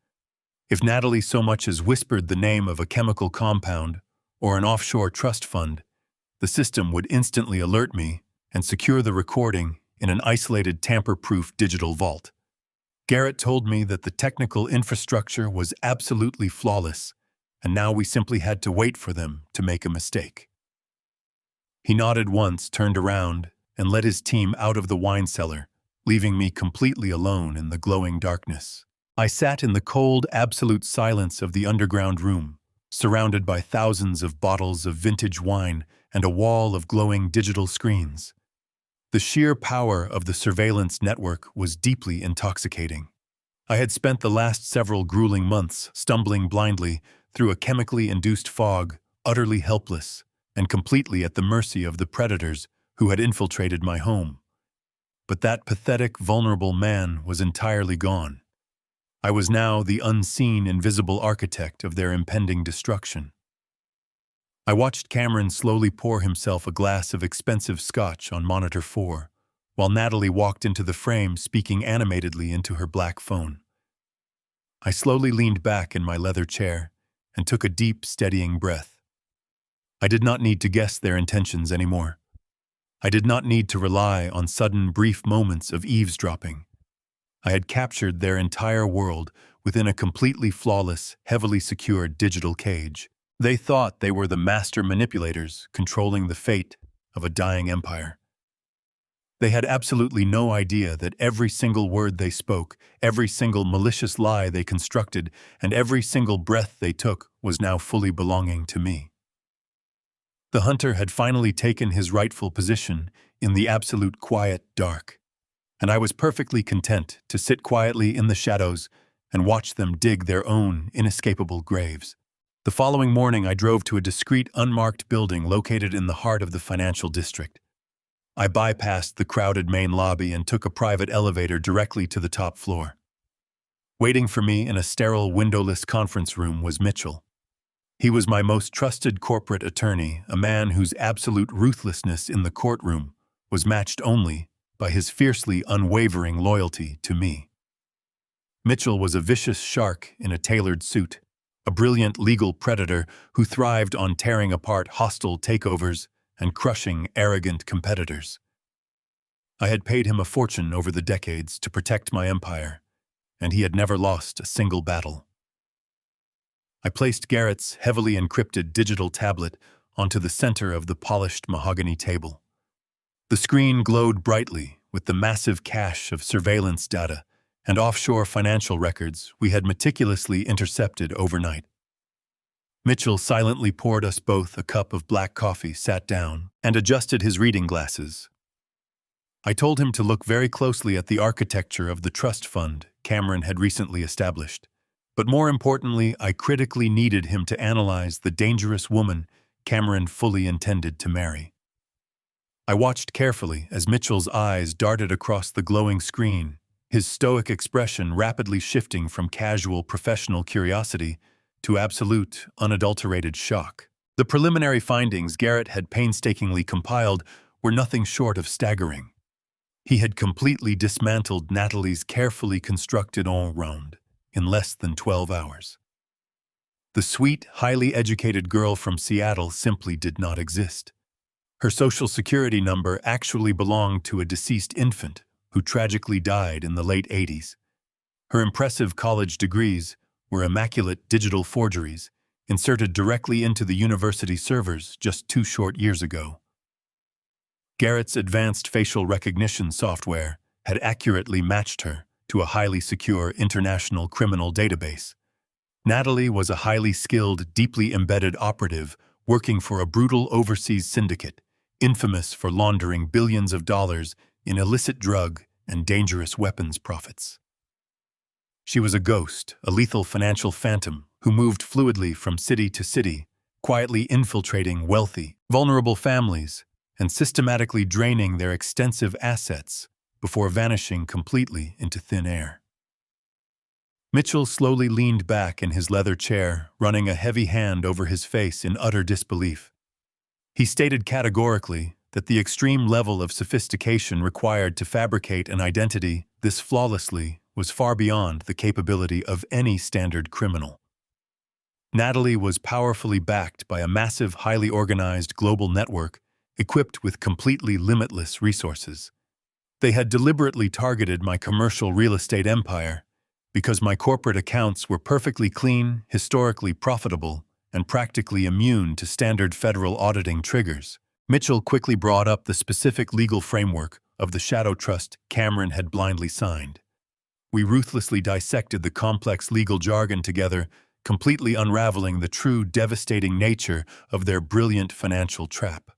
If Natalie so much as whispered the name of a chemical compound or an offshore trust fund, the system would instantly alert me and secure the recording in an isolated, tamper-proof digital vault. Garrett told me that the technical infrastructure was absolutely flawless, and now we simply had to wait for them to make a mistake. He nodded once, turned around, and led his team out of the wine cellar, leaving me completely alone in the glowing darkness. I sat in the cold, absolute silence of the underground room, surrounded by thousands of bottles of vintage wine and a wall of glowing digital screens. The sheer power of the surveillance network was deeply intoxicating. I had spent the last several grueling months stumbling blindly through a chemically induced fog, utterly helpless, and completely at the mercy of the predators who had infiltrated my home. But that pathetic, vulnerable man was entirely gone. I was now the unseen, invisible architect of their impending destruction. I watched Cameron slowly pour himself a glass of expensive scotch on monitor 4, while Natalie walked into the frame speaking animatedly into her black phone. I slowly leaned back in my leather chair and took a deep, steadying breath. I did not need to guess their intentions anymore. I did not need to rely on sudden, brief moments of eavesdropping. I had captured their entire world within a completely flawless, heavily secured digital cage. They thought they were the master manipulators controlling the fate of a dying empire. They had absolutely no idea that every single word they spoke, every single malicious lie they constructed, and every single breath they took was now fully belonging to me. The hunter had finally taken his rightful position in the absolute quiet dark, and I was perfectly content to sit quietly in the shadows and watch them dig their own inescapable graves. The following morning, I drove to a discreet, unmarked building located in the heart of the financial district. I bypassed the crowded main lobby and took a private elevator directly to the top floor. Waiting for me in a sterile, windowless conference room was Mitchell. He was my most trusted corporate attorney, a man whose absolute ruthlessness in the courtroom was matched only by his fiercely unwavering loyalty to me. Mitchell was a vicious shark in a tailored suit, a brilliant legal predator who thrived on tearing apart hostile takeovers and crushing arrogant competitors. I had paid him a fortune over the decades to protect my empire, and he had never lost a single battle. I placed Garrett's heavily encrypted digital tablet onto the center of the polished mahogany table. The screen glowed brightly with the massive cache of surveillance data and offshore financial records we had meticulously intercepted overnight. Mitchell silently poured us both a cup of black coffee, sat down, and adjusted his reading glasses. I told him to look very closely at the architecture of the trust fund Cameron had recently established. But more importantly, I critically needed him to analyze the dangerous woman Cameron fully intended to marry. I watched carefully as Mitchell's eyes darted across the glowing screen, his stoic expression rapidly shifting from casual professional curiosity to absolute, unadulterated shock. The preliminary findings Garrett had painstakingly compiled were nothing short of staggering. He had completely dismantled Natalie's carefully constructed all-round in less than 12 hours. The sweet, highly educated girl from Seattle simply did not exist. Her social security number actually belonged to a deceased infant who tragically died in the late 80s. Her impressive college degrees were immaculate digital forgeries inserted directly into the university servers just 2 short years ago. Garrett's advanced facial recognition software had accurately matched her to a highly secure international criminal database. Natalie was a highly skilled, deeply embedded operative working for a brutal overseas syndicate, infamous for laundering billions of dollars in illicit drug and dangerous weapons profits. She was a ghost, a lethal financial phantom who moved fluidly from city to city, quietly infiltrating wealthy, vulnerable families and systematically draining their extensive assets before vanishing completely into thin air. Mitchell slowly leaned back in his leather chair, running a heavy hand over his face in utter disbelief. He stated categorically that the extreme level of sophistication required to fabricate an identity this flawlessly was far beyond the capability of any standard criminal. Natalie was powerfully backed by a massive, highly organized global network equipped with completely limitless resources. They had deliberately targeted my commercial real estate empire because my corporate accounts were perfectly clean, historically profitable, and practically immune to standard federal auditing triggers. Mitchell quickly brought up the specific legal framework of the shadow trust Cameron had blindly signed. We ruthlessly dissected the complex legal jargon together, completely unraveling the true devastating nature of their brilliant financial trap.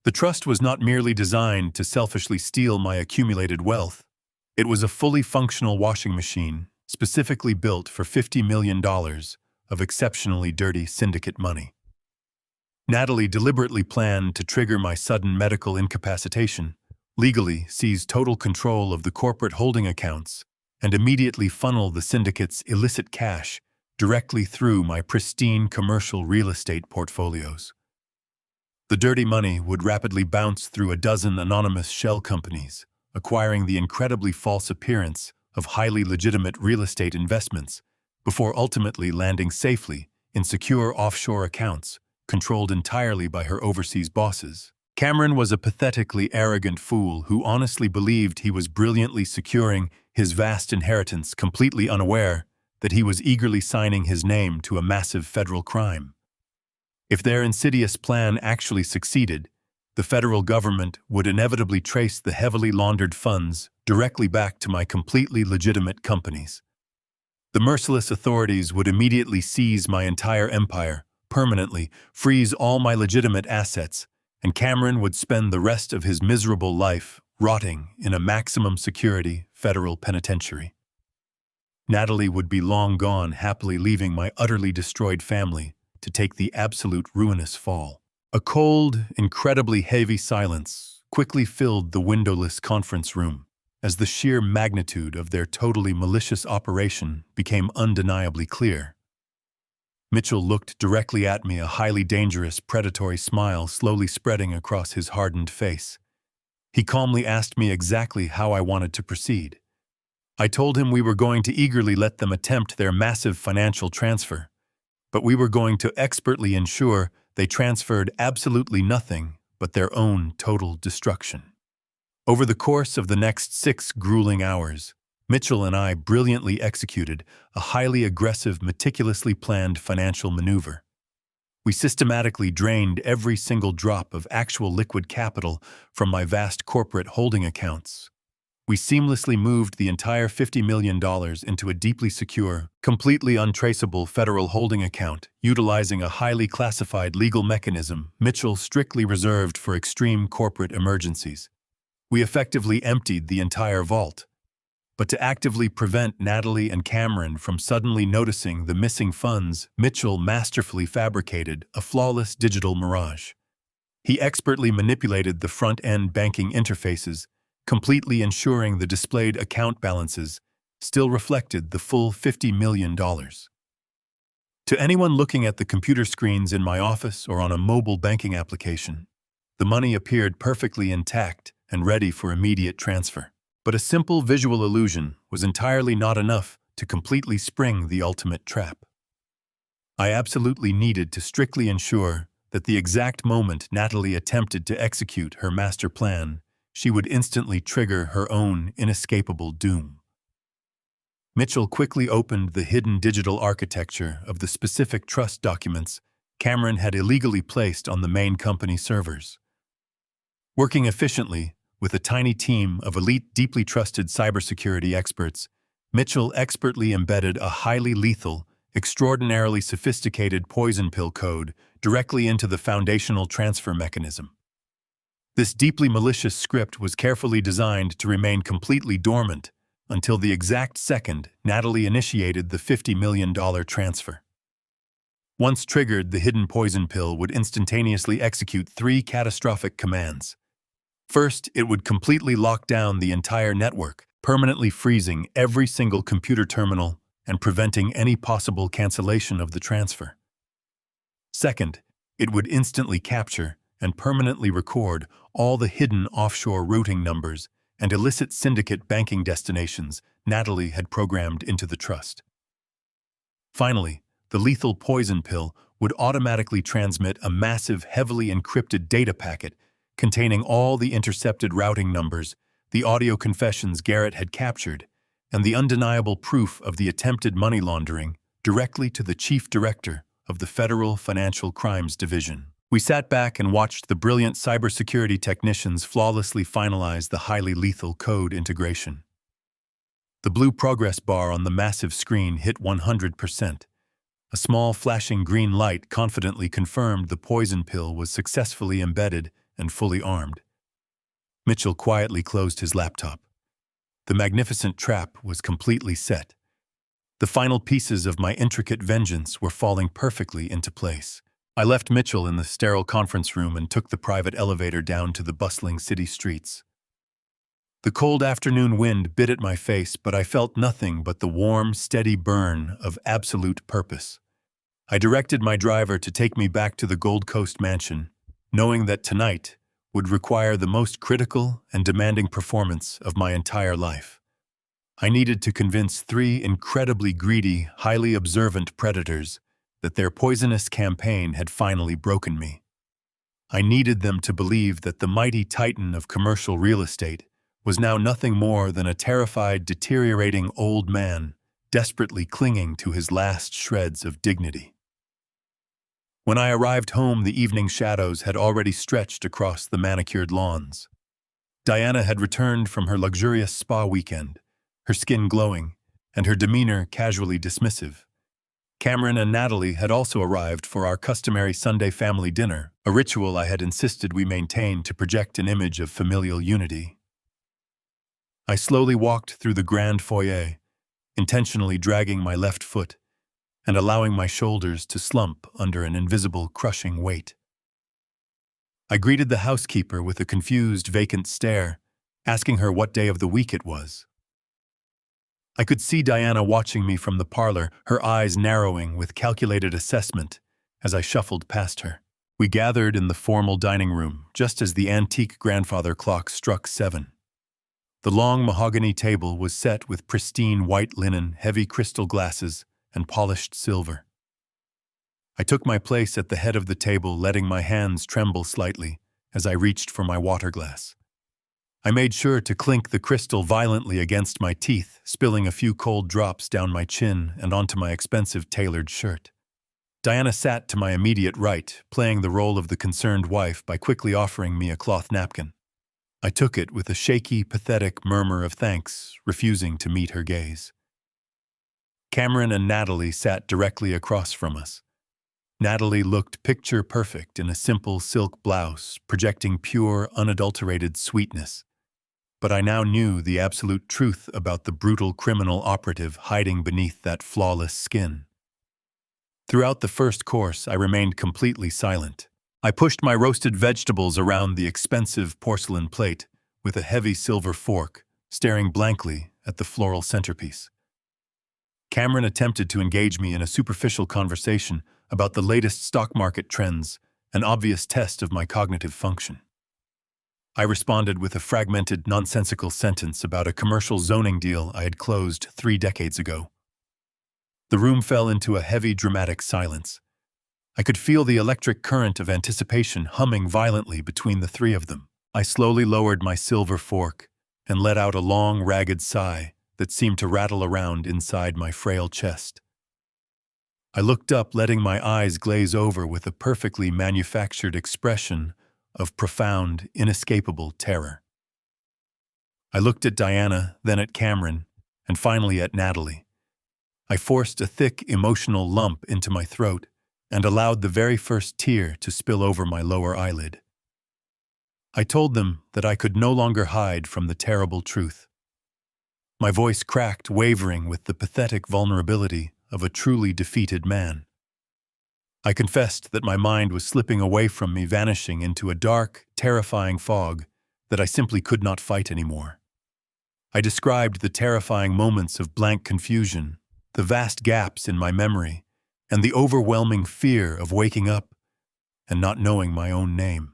The trust was not merely designed to selfishly steal my accumulated wealth. It was a fully functional washing machine, specifically built for $50 million of exceptionally dirty syndicate money. Natalie deliberately planned to trigger my sudden medical incapacitation, legally seize total control of the corporate holding accounts, and immediately funnel the syndicate's illicit cash directly through my pristine commercial real estate portfolios. The dirty money would rapidly bounce through a dozen anonymous shell companies, acquiring the incredibly false appearance of highly legitimate real estate investments, before ultimately landing safely in secure offshore accounts controlled entirely by her overseas bosses. Cameron was a pathetically arrogant fool who honestly believed he was brilliantly securing his vast inheritance, completely unaware that he was eagerly signing his name to a massive federal crime. If their insidious plan actually succeeded, the federal government would inevitably trace the heavily laundered funds directly back to my completely legitimate companies. The merciless authorities would immediately seize my entire empire, permanently freeze all my legitimate assets, and Cameron would spend the rest of his miserable life rotting in a maximum security federal penitentiary. Natalie would be long gone, happily leaving my utterly destroyed family to take the absolute ruinous fall. A cold, incredibly heavy silence quickly filled the windowless conference room as the sheer magnitude of their totally malicious operation became undeniably clear. Mitchell looked directly at me, a highly dangerous, predatory smile slowly spreading across his hardened face. He calmly asked me exactly how I wanted to proceed. I told him we were going to eagerly let them attempt their massive financial transfer, but we were going to expertly ensure they transferred absolutely nothing but their own total destruction. Over the course of the next 6 grueling hours, Mitchell and I brilliantly executed a highly aggressive, meticulously planned financial maneuver. We systematically drained every single drop of actual liquid capital from my vast corporate holding accounts. We seamlessly moved the entire $50 million into a deeply secure, completely untraceable federal holding account, utilizing a highly classified legal mechanism Mitchell strictly reserved for extreme corporate emergencies. We effectively emptied the entire vault. But to actively prevent Natalie and Cameron from suddenly noticing the missing funds, Mitchell masterfully fabricated a flawless digital mirage. He expertly manipulated the front-end banking interfaces, completely ensuring the displayed account balances still reflected the full $50 million. To anyone looking at the computer screens in my office or on a mobile banking application, the money appeared perfectly intact and ready for immediate transfer. But a simple visual illusion was entirely not enough to completely spring the ultimate trap. I absolutely needed to strictly ensure that the exact moment Natalie attempted to execute her master plan, she would instantly trigger her own inescapable doom. Mitchell quickly opened the hidden digital architecture of the specific trust documents Cameron had illegally placed on the main company servers. Working efficiently, with a tiny team of elite, deeply trusted cybersecurity experts, Mitchell expertly embedded a highly lethal, extraordinarily sophisticated poison pill code directly into the foundational transfer mechanism. This deeply malicious script was carefully designed to remain completely dormant until the exact second Natalie initiated the $50 million transfer. Once triggered, the hidden poison pill would instantaneously execute 3 catastrophic commands. First, it would completely lock down the entire network, permanently freezing every single computer terminal and preventing any possible cancellation of the transfer. Second, it would instantly capture and permanently record all the hidden offshore routing numbers and illicit syndicate banking destinations Natalie had programmed into the trust. Finally, the lethal poison pill would automatically transmit a massive, heavily encrypted data packet containing all the intercepted routing numbers the audio confessions Garrett had captured, and the undeniable proof of the attempted money laundering directly to the chief director of the Federal Financial Crimes Division. We sat back and watched the brilliant cybersecurity technicians flawlessly finalize the highly lethal code integration. The blue progress bar on the massive screen hit 100%. A small flashing green light confidently confirmed the poison pill was successfully embedded and fully armed. Mitchell quietly closed his laptop. The magnificent trap was completely set. The final pieces of my intricate vengeance were falling perfectly into place. I left Mitchell in the sterile conference room and took the private elevator down to the bustling city streets. The cold afternoon wind bit at my face, but I felt nothing but the warm, steady burn of absolute purpose. I directed my driver to take me back to the Gold Coast mansion, knowing that tonight would require the most critical and demanding performance of my entire life. I needed to convince 3 incredibly greedy, highly observant predators that their poisonous campaign had finally broken me. I needed them to believe that the mighty titan of commercial real estate was now nothing more than a terrified, deteriorating old man, desperately clinging to his last shreds of dignity. When I arrived home, the evening shadows had already stretched across the manicured lawns. Diana had returned from her luxurious spa weekend, her skin glowing, and her demeanor casually dismissive. Cameron and Natalie had also arrived for our customary Sunday family dinner, a ritual I had insisted we maintain to project an image of familial unity. I slowly walked through the grand foyer, intentionally dragging my left foot and allowing my shoulders to slump under an invisible, crushing weight. I greeted the housekeeper with a confused, vacant stare, asking her what day of the week it was. I could see Diana watching me from the parlor, her eyes narrowing with calculated assessment as I shuffled past her. We gathered in the formal dining room just as the antique grandfather clock struck 7. The long mahogany table was set with pristine white linen, heavy crystal glasses, and polished silver. I took my place at the head of the table, letting my hands tremble slightly as I reached for my water glass. I made sure to clink the crystal violently against my teeth, spilling a few cold drops down my chin and onto my expensive tailored shirt. Diana sat to my immediate right, playing the role of the concerned wife by quickly offering me a cloth napkin. I took it with a shaky, pathetic murmur of thanks, refusing to meet her gaze. Cameron and Natalie sat directly across from us. Natalie looked picture-perfect in a simple silk blouse, projecting pure, unadulterated sweetness. But I now knew the absolute truth about the brutal criminal operative hiding beneath that flawless skin. Throughout the first course, I remained completely silent. I pushed my roasted vegetables around the expensive porcelain plate with a heavy silver fork, staring blankly at the floral centerpiece. Cameron attempted to engage me in a superficial conversation about the latest stock market trends, an obvious test of my cognitive function. I responded with a fragmented, nonsensical sentence about a commercial zoning deal I had closed 3 decades ago. The room fell into a heavy, dramatic silence. I could feel the electric current of anticipation humming violently between the 3 of them. I slowly lowered my silver fork and let out a long, ragged sigh that seemed to rattle around inside my frail chest. I looked up, letting my eyes glaze over with a perfectly manufactured expression of profound, inescapable terror. I looked at Diana, then at Cameron, and finally at Natalie. I forced a thick, emotional lump into my throat and allowed the very first tear to spill over my lower eyelid. I told them that I could no longer hide from the terrible truth. My voice cracked, wavering with the pathetic vulnerability of a truly defeated man. I confessed that my mind was slipping away from me, vanishing into a dark, terrifying fog that I simply could not fight anymore. I described the terrifying moments of blank confusion, the vast gaps in my memory, and the overwhelming fear of waking up and not knowing my own name.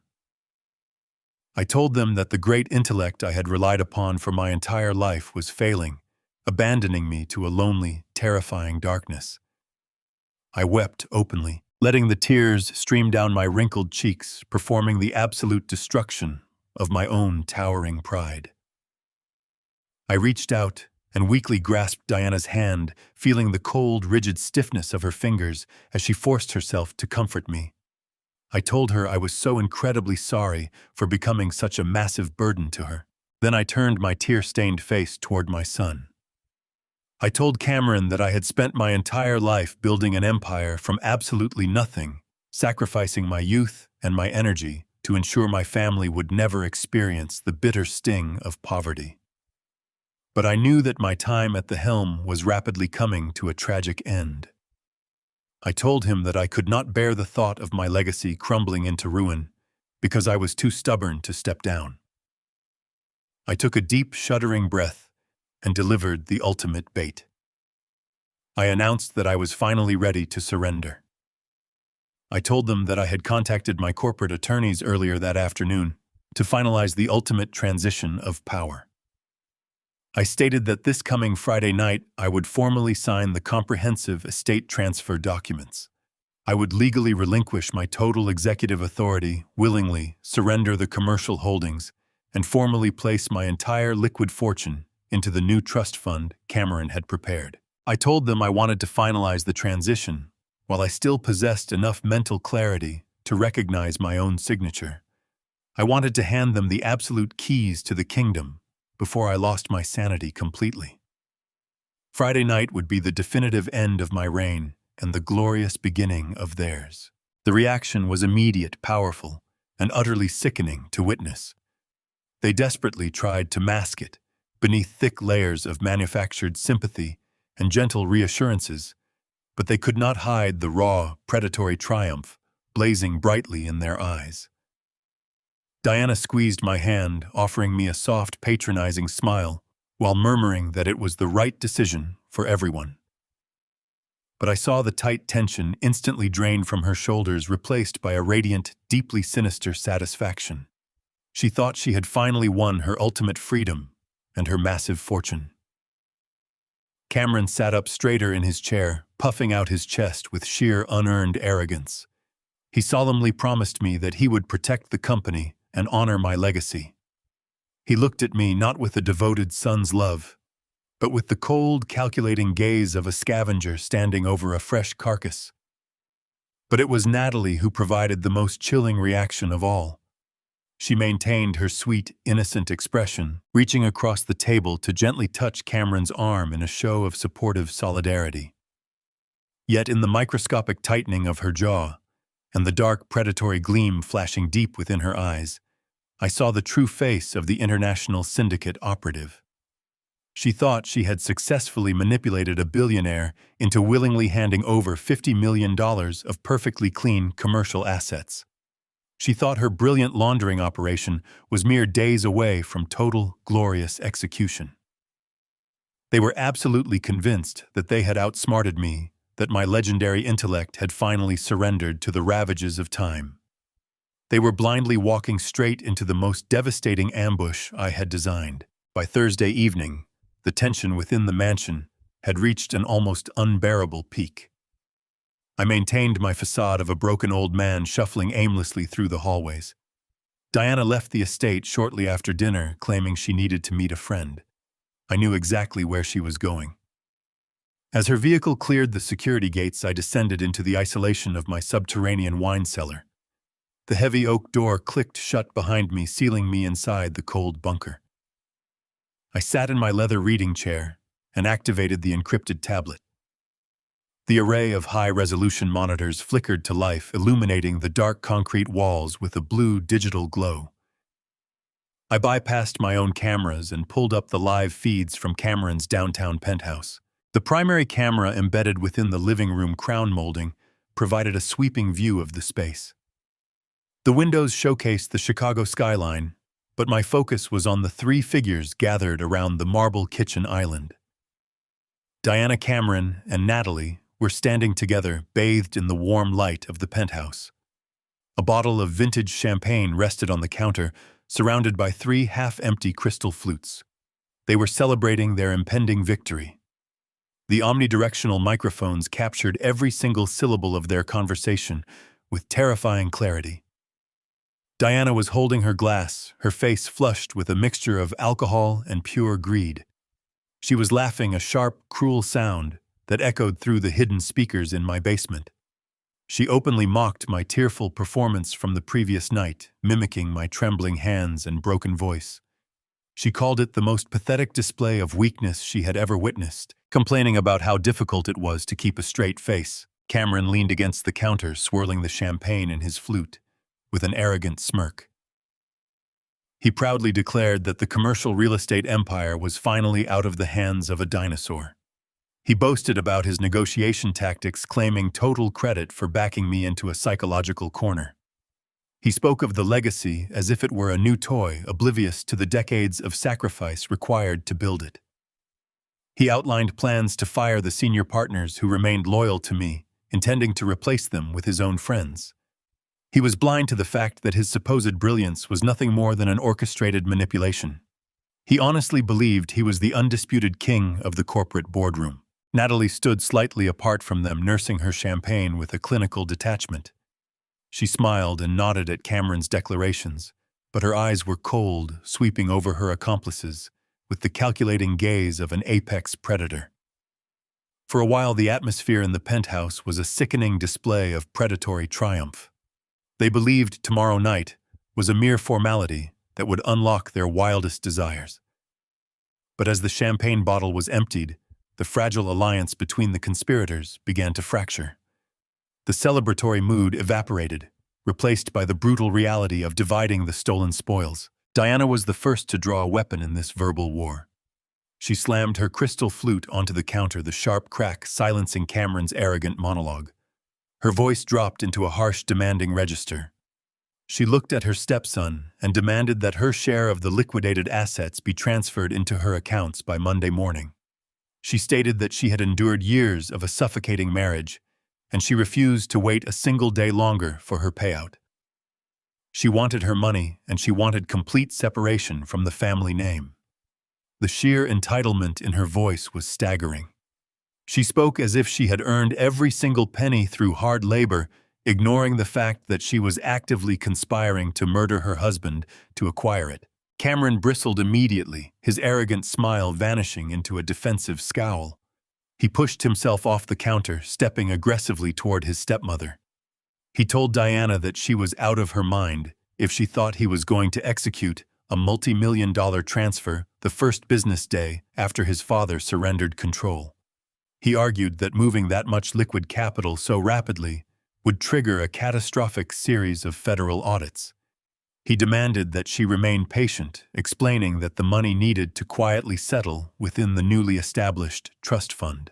I told them that the great intellect I had relied upon for my entire life was failing, abandoning me to a lonely, terrifying darkness. I wept openly, letting the tears stream down my wrinkled cheeks, performing the absolute destruction of my own towering pride. I reached out and weakly grasped Diana's hand, feeling the cold, rigid stiffness of her fingers as she forced herself to comfort me. I told her I was so incredibly sorry for becoming such a massive burden to her. Then I turned my tear-stained face toward my son. I told Cameron that I had spent my entire life building an empire from absolutely nothing, sacrificing my youth and my energy to ensure my family would never experience the bitter sting of poverty. But I knew that my time at the helm was rapidly coming to a tragic end. I told him that I could not bear the thought of my legacy crumbling into ruin because I was too stubborn to step down. I took a deep, shuddering breath and delivered the ultimate bait. I announced that I was finally ready to surrender. I told them that I had contacted my corporate attorneys earlier that afternoon to finalize the ultimate transition of power. I stated that this coming Friday night I would formally sign the comprehensive estate transfer documents. I would legally relinquish my total executive authority, willingly surrender the commercial holdings, and formally place my entire liquid fortune into the new trust fund Cameron had prepared. I told them I wanted to finalize the transition while I still possessed enough mental clarity to recognize my own signature. I wanted to hand them the absolute keys to the kingdom before I lost my sanity completely. Friday night would be the definitive end of my reign and the glorious beginning of theirs. The reaction was immediate, powerful, and utterly sickening to witness. They desperately tried to mask it beneath thick layers of manufactured sympathy and gentle reassurances, but they could not hide the raw, predatory triumph blazing brightly in their eyes. Diana squeezed my hand, offering me a soft, patronizing smile, while murmuring that it was the right decision for everyone. But I saw the tight tension instantly drain from her shoulders, replaced by a radiant, deeply sinister satisfaction. She thought she had finally won her ultimate freedom and her massive fortune. Cameron sat up straighter in his chair, puffing out his chest with sheer unearned arrogance. He solemnly promised me that he would protect the company and honor my legacy. He looked at me not with a devoted son's love, but with the cold, calculating gaze of a scavenger standing over a fresh carcass. But it was Natalie who provided the most chilling reaction of all. She maintained her sweet, innocent expression, reaching across the table to gently touch Cameron's arm in a show of supportive solidarity. Yet in the microscopic tightening of her jaw, and the dark, predatory gleam flashing deep within her eyes, I saw the true face of the international syndicate operative. She thought she had successfully manipulated a billionaire into willingly handing over $50 million of perfectly clean commercial assets. She thought her brilliant laundering operation was mere days away from total, glorious execution. They were absolutely convinced that they had outsmarted me, that my legendary intellect had finally surrendered to the ravages of time. They were blindly walking straight into the most devastating ambush I had designed. By Thursday evening, the tension within the mansion had reached an almost unbearable peak. I maintained my facade of a broken old man shuffling aimlessly through the hallways. Diana left the estate shortly after dinner, claiming she needed to meet a friend. I knew exactly where she was going. As her vehicle cleared the security gates, I descended into the isolation of my subterranean wine cellar. The heavy oak door clicked shut behind me, sealing me inside the cold bunker. I sat in my leather reading chair and activated the encrypted tablet. The array of high-resolution monitors flickered to life, illuminating the dark concrete walls with a blue digital glow. I bypassed my own cameras and pulled up the live feeds from Cameron's downtown penthouse. The primary camera embedded within the living room crown molding provided a sweeping view of the space. The windows showcased the Chicago skyline, but my focus was on the three figures gathered around the marble kitchen island. Diana, Cameron, and Natalie were standing together, bathed in the warm light of the penthouse. A bottle of vintage champagne rested on the counter, surrounded by three half-empty crystal flutes. They were celebrating their impending victory. The omnidirectional microphones captured every single syllable of their conversation with terrifying clarity. Diana was holding her glass, her face flushed with a mixture of alcohol and pure greed. She was laughing, a sharp, cruel sound that echoed through the hidden speakers in my basement. She openly mocked my tearful performance from the previous night, mimicking my trembling hands and broken voice. She called it the most pathetic display of weakness she had ever witnessed, complaining about how difficult it was to keep a straight face. Cameron leaned against the counter, swirling the champagne in his flute, with an arrogant smirk. He proudly declared that the commercial real estate empire was finally out of the hands of a dinosaur. He boasted about his negotiation tactics, claiming total credit for backing me into a psychological corner. He spoke of the legacy as if it were a new toy, oblivious to the decades of sacrifice required to build it. He outlined plans to fire the senior partners who remained loyal to me, intending to replace them with his own friends. He was blind to the fact that his supposed brilliance was nothing more than an orchestrated manipulation. He honestly believed he was the undisputed king of the corporate boardroom. Natalie stood slightly apart from them, nursing her champagne with a clinical detachment. She smiled and nodded at Cameron's declarations, but her eyes were cold, sweeping over her accomplices, with the calculating gaze of an apex predator. For a while, the atmosphere in the penthouse was a sickening display of predatory triumph. They believed tomorrow night was a mere formality that would unlock their wildest desires. But as the champagne bottle was emptied, the fragile alliance between the conspirators began to fracture. The celebratory mood evaporated, replaced by the brutal reality of dividing the stolen spoils. Diana was the first to draw a weapon in this verbal war. She slammed her crystal flute onto the counter, the sharp crack silencing Cameron's arrogant monologue. Her voice dropped into a harsh, demanding register. She looked at her stepson and demanded that her share of the liquidated assets be transferred into her accounts by Monday morning. She stated that she had endured years of a suffocating marriage, and she refused to wait a single day longer for her payout. She wanted her money, and she wanted complete separation from the family name. The sheer entitlement in her voice was staggering. She spoke as if she had earned every single penny through hard labor, ignoring the fact that she was actively conspiring to murder her husband to acquire it. Cameron bristled immediately, his arrogant smile vanishing into a defensive scowl. He pushed himself off the counter, stepping aggressively toward his stepmother. He told Diana that she was out of her mind if she thought he was going to execute a multi-million-dollar transfer the first business day after his father surrendered control. He argued that moving that much liquid capital so rapidly would trigger a catastrophic series of federal audits. He demanded that she remain patient, explaining that the money needed to quietly settle within the newly established trust fund.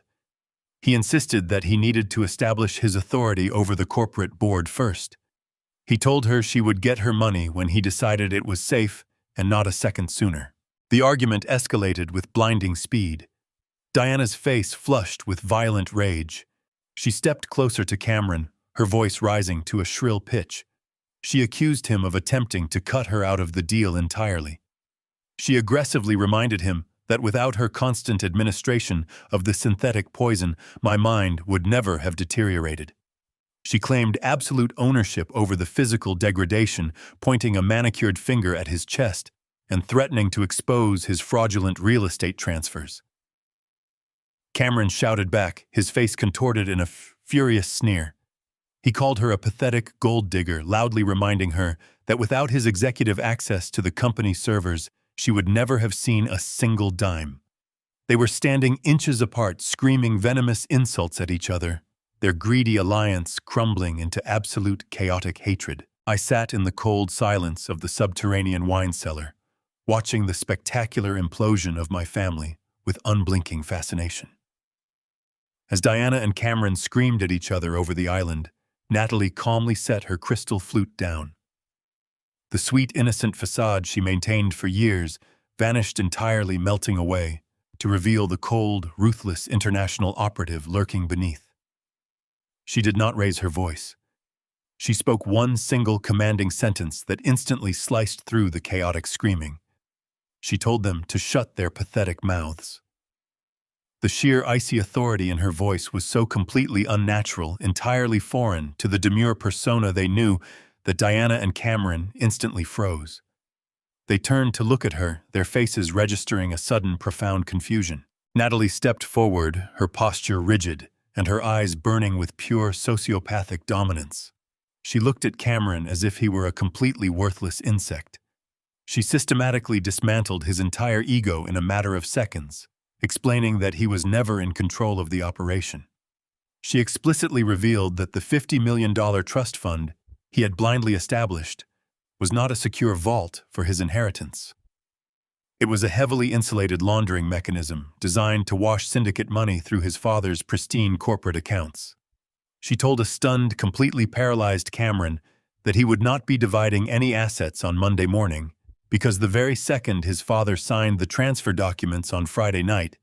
He insisted that he needed to establish his authority over the corporate board first. He told her she would get her money when he decided it was safe and not a second sooner. The argument escalated with blinding speed. Diana's face flushed with violent rage. She stepped closer to Cameron, her voice rising to a shrill pitch. She accused him of attempting to cut her out of the deal entirely. She aggressively reminded him that without her constant administration of the synthetic poison, my mind would never have deteriorated. She claimed absolute ownership over the physical degradation, pointing a manicured finger at his chest and threatening to expose his fraudulent real estate transfers. Cameron shouted back, his face contorted in a furious sneer. He called her a pathetic gold digger, loudly reminding her that without his executive access to the company servers, she would never have seen a single dime. They were standing inches apart, screaming venomous insults at each other, their greedy alliance crumbling into absolute chaotic hatred. I sat in the cold silence of the subterranean wine cellar, watching the spectacular implosion of my family with unblinking fascination. As Diana and Cameron screamed at each other over the island, Natalie calmly set her crystal flute down. The sweet, innocent facade she maintained for years vanished entirely, melting away to reveal the cold, ruthless international operative lurking beneath. She did not raise her voice. She spoke one single commanding sentence that instantly sliced through the chaotic screaming. She told them to shut their pathetic mouths. The sheer icy authority in her voice was so completely unnatural, entirely foreign to the demure persona they knew, that Diana and Cameron instantly froze. They turned to look at her, their faces registering a sudden, profound confusion. Natalie stepped forward, her posture rigid, and her eyes burning with pure sociopathic dominance. She looked at Cameron as if he were a completely worthless insect. She systematically dismantled his entire ego in a matter of seconds, explaining that he was never in control of the operation. She explicitly revealed that the $50 million trust fund he had blindly established was not a secure vault for his inheritance. It was a heavily insulated laundering mechanism designed to wash syndicate money through his father's pristine corporate accounts. She told a stunned, completely paralyzed Cameron that he would not be dividing any assets on Monday morning because the very second his father signed the transfer documents on Friday night,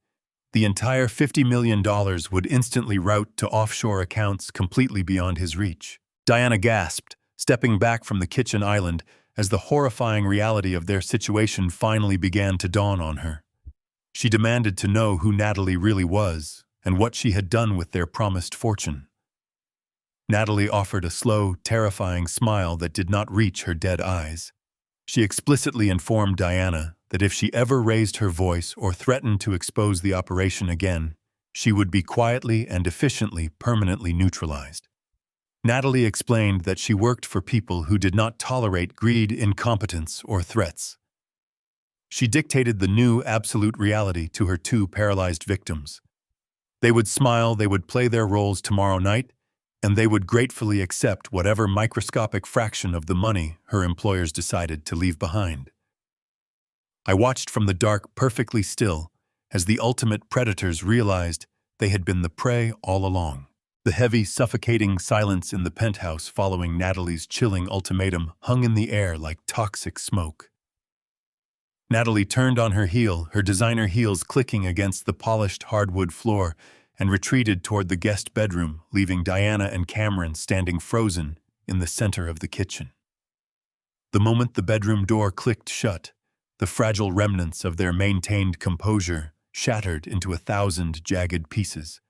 the entire $50 million would instantly route to offshore accounts completely beyond his reach. Diana gasped, stepping back from the kitchen island as the horrifying reality of their situation finally began to dawn on her. She demanded to know who Natalie really was and what she had done with their promised fortune. Natalie offered a slow, terrifying smile that did not reach her dead eyes. She explicitly informed Diana that if she ever raised her voice or threatened to expose the operation again, she would be quietly and efficiently permanently neutralized. Natalie explained that she worked for people who did not tolerate greed, incompetence, or threats. She dictated the new absolute reality to her two paralyzed victims. They would smile, they would play their roles tomorrow night, and they would gratefully accept whatever microscopic fraction of the money her employers decided to leave behind. I watched from the dark, perfectly still, as the ultimate predators realized they had been the prey all along. The heavy, suffocating silence in the penthouse following Natalie's chilling ultimatum hung in the air like toxic smoke. Natalie turned on her heel, her designer heels clicking against the polished hardwood floor, and retreated toward the guest bedroom, leaving Diana and Cameron standing frozen in the center of the kitchen. The moment the bedroom door clicked shut, the fragile remnants of their maintained composure shattered into 1,000 jagged pieces.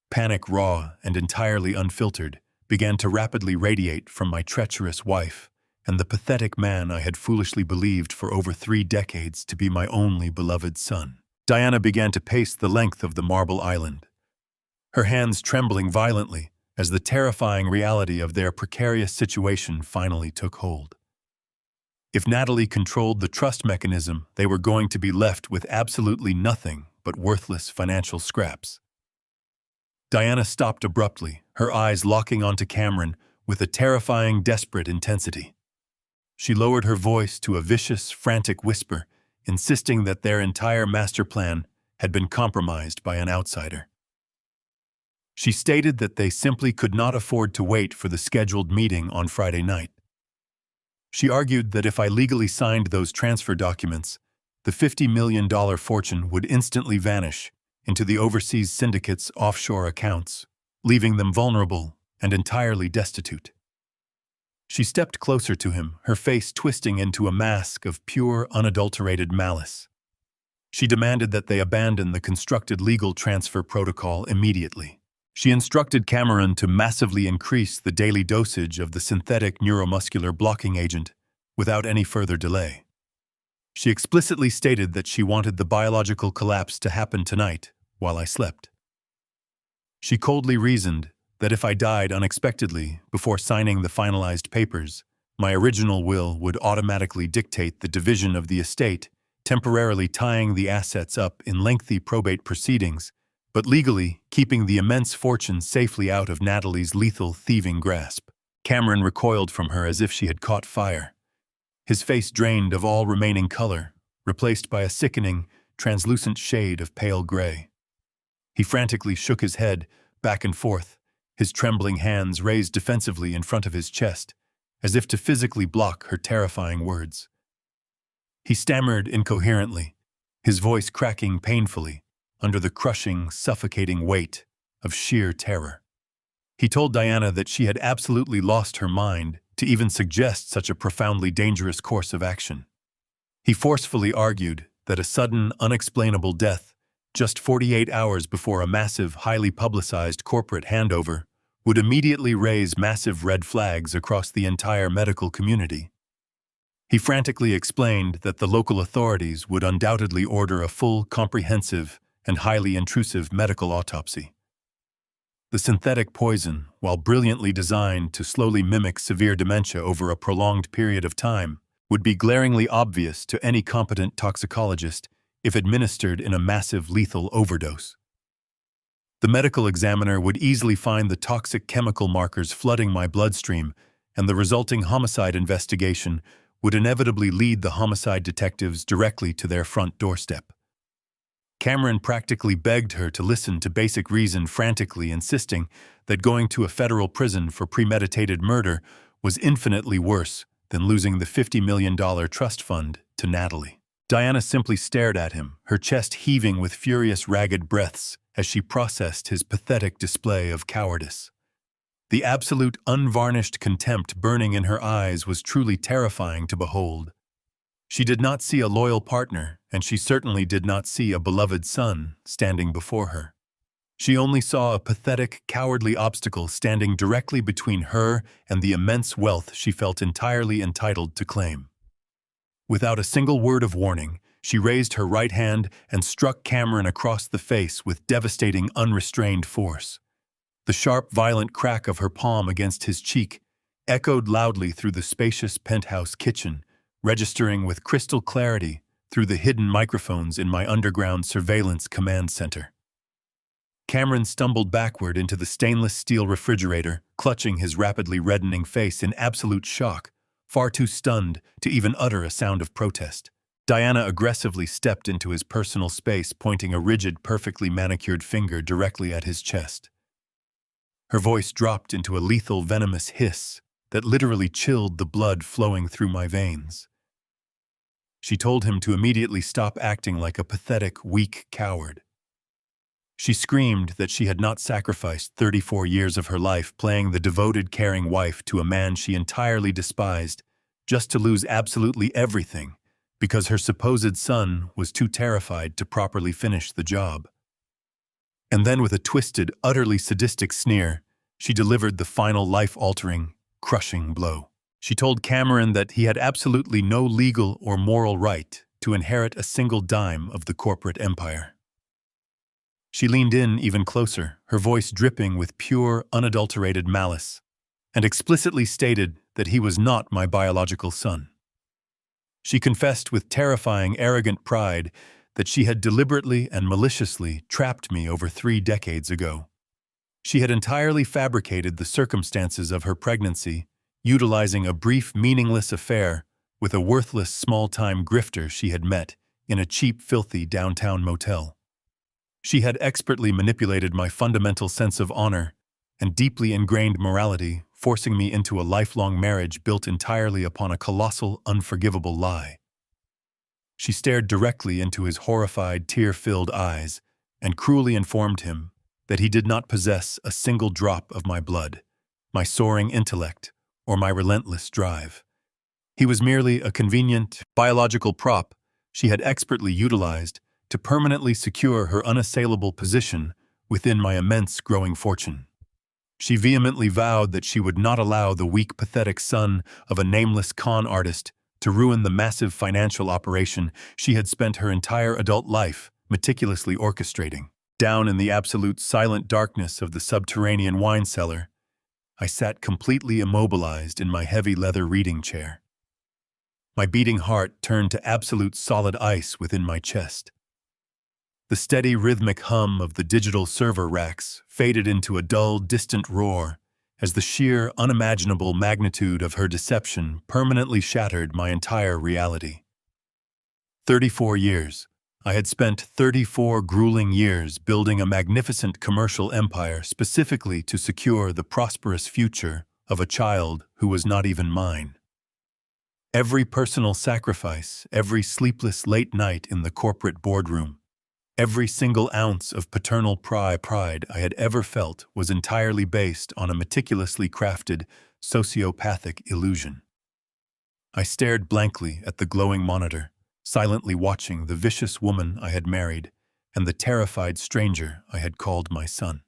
Panic, raw and entirely unfiltered, began to rapidly radiate from my treacherous wife and the pathetic man I had foolishly believed for over 3 decades to be my only beloved son. Diana began to pace the length of the marble island, her hands trembling violently as the terrifying reality of their precarious situation finally took hold. If Natalie controlled the trust mechanism, they were going to be left with absolutely nothing but worthless financial scraps. Diana stopped abruptly, her eyes locking onto Cameron with a terrifying, desperate intensity. She lowered her voice to a vicious, frantic whisper, insisting that their entire master plan had been compromised by an outsider. She stated that they simply could not afford to wait for the scheduled meeting on Friday night. She argued that if I legally signed those transfer documents, the $50 million fortune would instantly vanish into the overseas syndicate's offshore accounts, leaving them vulnerable and entirely destitute. She stepped closer to him, her face twisting into a mask of pure, unadulterated malice. She demanded that they abandon the constructed legal transfer protocol immediately. She instructed Cameron to massively increase the daily dosage of the synthetic neuromuscular blocking agent without any further delay. She explicitly stated that she wanted the biological collapse to happen tonight, while I slept. She coldly reasoned that if I died unexpectedly before signing the finalized papers, my original will would automatically dictate the division of the estate, temporarily tying the assets up in lengthy probate proceedings, but legally keeping the immense fortune safely out of Natalie's lethal, thieving grasp. Cameron recoiled from her as if she had caught fire. His face drained of all remaining color, replaced by a sickening, translucent shade of pale gray. He frantically shook his head back and forth, his trembling hands raised defensively in front of his chest, as if to physically block her terrifying words. He stammered incoherently, his voice cracking painfully under the crushing, suffocating weight of sheer terror. He told Diana that she had absolutely lost her mind to even suggest such a profoundly dangerous course of action. He forcefully argued that a sudden, unexplainable death just 48 hours before a massive, highly publicized corporate handover would immediately raise massive red flags across the entire medical community. He frantically explained that the local authorities would undoubtedly order a full, comprehensive, and highly intrusive medical autopsy. The synthetic poison, while brilliantly designed to slowly mimic severe dementia over a prolonged period of time, would be glaringly obvious to any competent toxicologist if administered in a massive lethal overdose. The medical examiner would easily find the toxic chemical markers flooding my bloodstream, and the resulting homicide investigation would inevitably lead the homicide detectives directly to their front doorstep. Cameron practically begged her to listen to basic reason, frantically insisting that going to a federal prison for premeditated murder was infinitely worse than losing the $50 million trust fund to Natalie. Diana simply stared at him, her chest heaving with furious, ragged breaths as she processed his pathetic display of cowardice. The absolute, unvarnished contempt burning in her eyes was truly terrifying to behold. She did not see a loyal partner, and she certainly did not see a beloved son standing before her. She only saw a pathetic, cowardly obstacle standing directly between her and the immense wealth she felt entirely entitled to claim. Without a single word of warning, she raised her right hand and struck Cameron across the face with devastating, unrestrained force. The sharp, violent crack of her palm against his cheek echoed loudly through the spacious penthouse kitchen, registering with crystal clarity through the hidden microphones in my underground surveillance command center. Cameron stumbled backward into the stainless steel refrigerator, clutching his rapidly reddening face in absolute shock, far too stunned to even utter a sound of protest. Diana aggressively stepped into his personal space, pointing a rigid, perfectly manicured finger directly at his chest. Her voice dropped into a lethal, venomous hiss that literally chilled the blood flowing through my veins. She told him to immediately stop acting like a pathetic, weak coward. She screamed that she had not sacrificed 34 years of her life playing the devoted, caring wife to a man she entirely despised, just to lose absolutely everything because her supposed son was too terrified to properly finish the job. And then, with a twisted, utterly sadistic sneer, she delivered the final life-altering, crushing blow. She told Cameron that he had absolutely no legal or moral right to inherit a single dime of the corporate empire. She leaned in even closer, her voice dripping with pure, unadulterated malice, and explicitly stated that he was not my biological son. She confessed with terrifying, arrogant pride that she had deliberately and maliciously trapped me over 3 decades ago. She had entirely fabricated the circumstances of her pregnancy, utilizing a brief, meaningless affair with a worthless, small-time grifter she had met in a cheap, filthy downtown motel. She had expertly manipulated my fundamental sense of honor and deeply ingrained morality, forcing me into a lifelong marriage built entirely upon a colossal, unforgivable lie. She stared directly into his horrified, tear-filled eyes and cruelly informed him that he did not possess a single drop of my blood, my soaring intellect, or my relentless drive. He was merely a convenient, biological prop she had expertly utilized to permanently secure her unassailable position within my immense growing fortune. She vehemently vowed that she would not allow the weak, pathetic son of a nameless con artist to ruin the massive financial operation she had spent her entire adult life meticulously orchestrating. Down in the absolute silent darkness of the subterranean wine cellar, I sat completely immobilized in my heavy leather reading chair. My beating heart turned to absolute solid ice within my chest. The steady rhythmic hum of the digital server racks faded into a dull, distant roar as the sheer, unimaginable magnitude of her deception permanently shattered my entire reality. 34 years. I had spent 34 grueling years building a magnificent commercial empire specifically to secure the prosperous future of a child who was not even mine. Every personal sacrifice, every sleepless late night in the corporate boardroom, every single ounce of paternal pride I had ever felt was entirely based on a meticulously crafted, sociopathic illusion. I stared blankly at the glowing monitor, silently watching the vicious woman I had married and the terrified stranger I had called my son.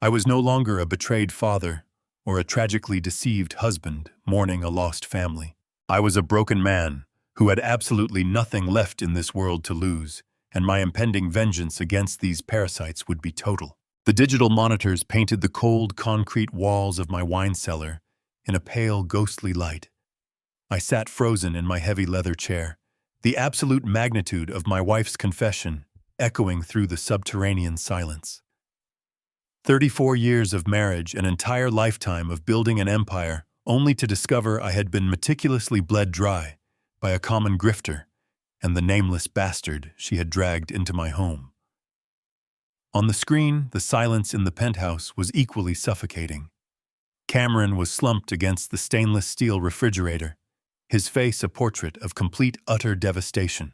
I was no longer a betrayed father or a tragically deceived husband mourning a lost family. I was a broken man who had absolutely nothing left in this world to lose, and my impending vengeance against these parasites would be total. The digital monitors painted the cold concrete walls of my wine cellar in a pale, ghostly light. I sat frozen in my heavy leather chair, the absolute magnitude of my wife's confession echoing through the subterranean silence. 34 years of marriage, an entire lifetime of building an empire, only to discover I had been meticulously bled dry by a common grifter and the nameless bastard she had dragged into my home. On the screen, the silence in the penthouse was equally suffocating. Cameron was slumped against the stainless steel refrigerator, his face a portrait of complete, utter devastation.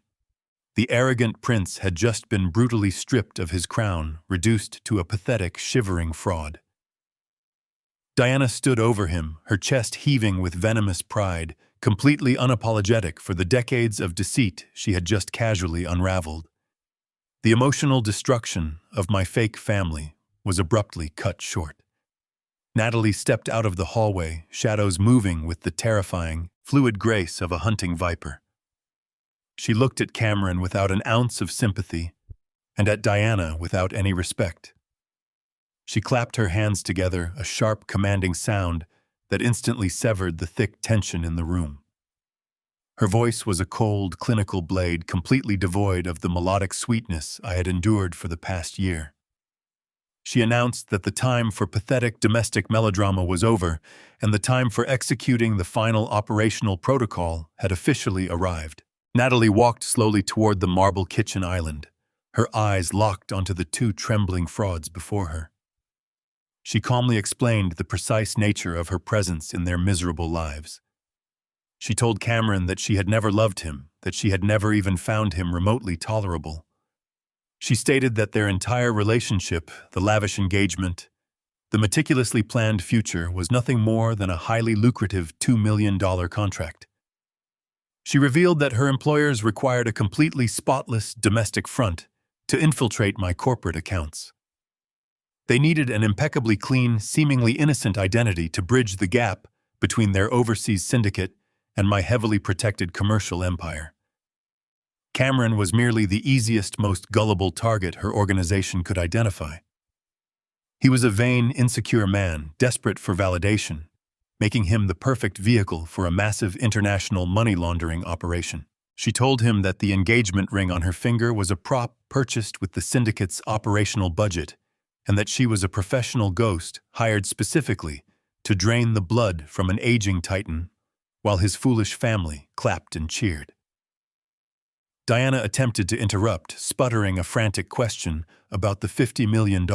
The arrogant prince had just been brutally stripped of his crown, reduced to a pathetic, shivering fraud. Diana stood over him, her chest heaving with venomous pride, completely unapologetic for the decades of deceit she had just casually unraveled. The emotional destruction of my fake family was abruptly cut short. Natalie stepped out of the hallway, shadows moving with the terrifying, fluid grace of a hunting viper. She looked at Cameron without an ounce of sympathy, and at Diana without any respect. She clapped her hands together, a sharp, commanding sound that instantly severed the thick tension in the room. Her voice was a cold, clinical blade, completely devoid of the melodic sweetness I had endured for the past year. She announced that the time for pathetic domestic melodrama was over, and the time for executing the final operational protocol had officially arrived. Natalie walked slowly toward the marble kitchen island, her eyes locked onto the two trembling frauds before her. She calmly explained the precise nature of her presence in their miserable lives. She told Cameron that she had never loved him, that she had never even found him remotely tolerable. She stated that their entire relationship, the lavish engagement, the meticulously planned future, was nothing more than a highly lucrative $2 million contract. She revealed that her employers required a completely spotless domestic front to infiltrate my corporate accounts. They needed an impeccably clean, seemingly innocent identity to bridge the gap between their overseas syndicate and my heavily protected commercial empire. Cameron was merely the easiest, most gullible target her organization could identify. He was a vain, insecure man, desperate for validation, making him the perfect vehicle for a massive international money laundering operation. She told him that the engagement ring on her finger was a prop purchased with the syndicate's operational budget, and that she was a professional ghost hired specifically to drain the blood from an aging titan, while his foolish family clapped and cheered. Diana attempted to interrupt, sputtering a frantic question about the $50 million.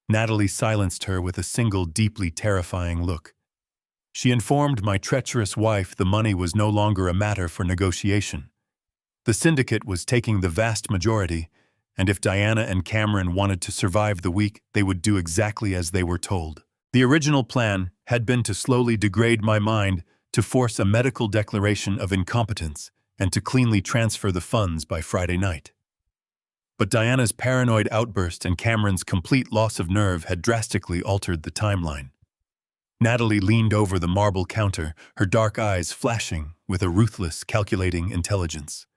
Natalie silenced her with a single deeply terrifying look. She informed my treacherous wife the money was no longer a matter for negotiation. The syndicate was taking the vast majority, and if Diana and Cameron wanted to survive the week, they would do exactly as they were told. The original plan had been to slowly degrade my mind, to force a medical declaration of incompetence, and to cleanly transfer the funds by Friday night. But Diana's paranoid outburst and Cameron's complete loss of nerve had drastically altered the timeline. Natalie leaned over the marble counter, her dark eyes flashing with a ruthless, calculating intelligence.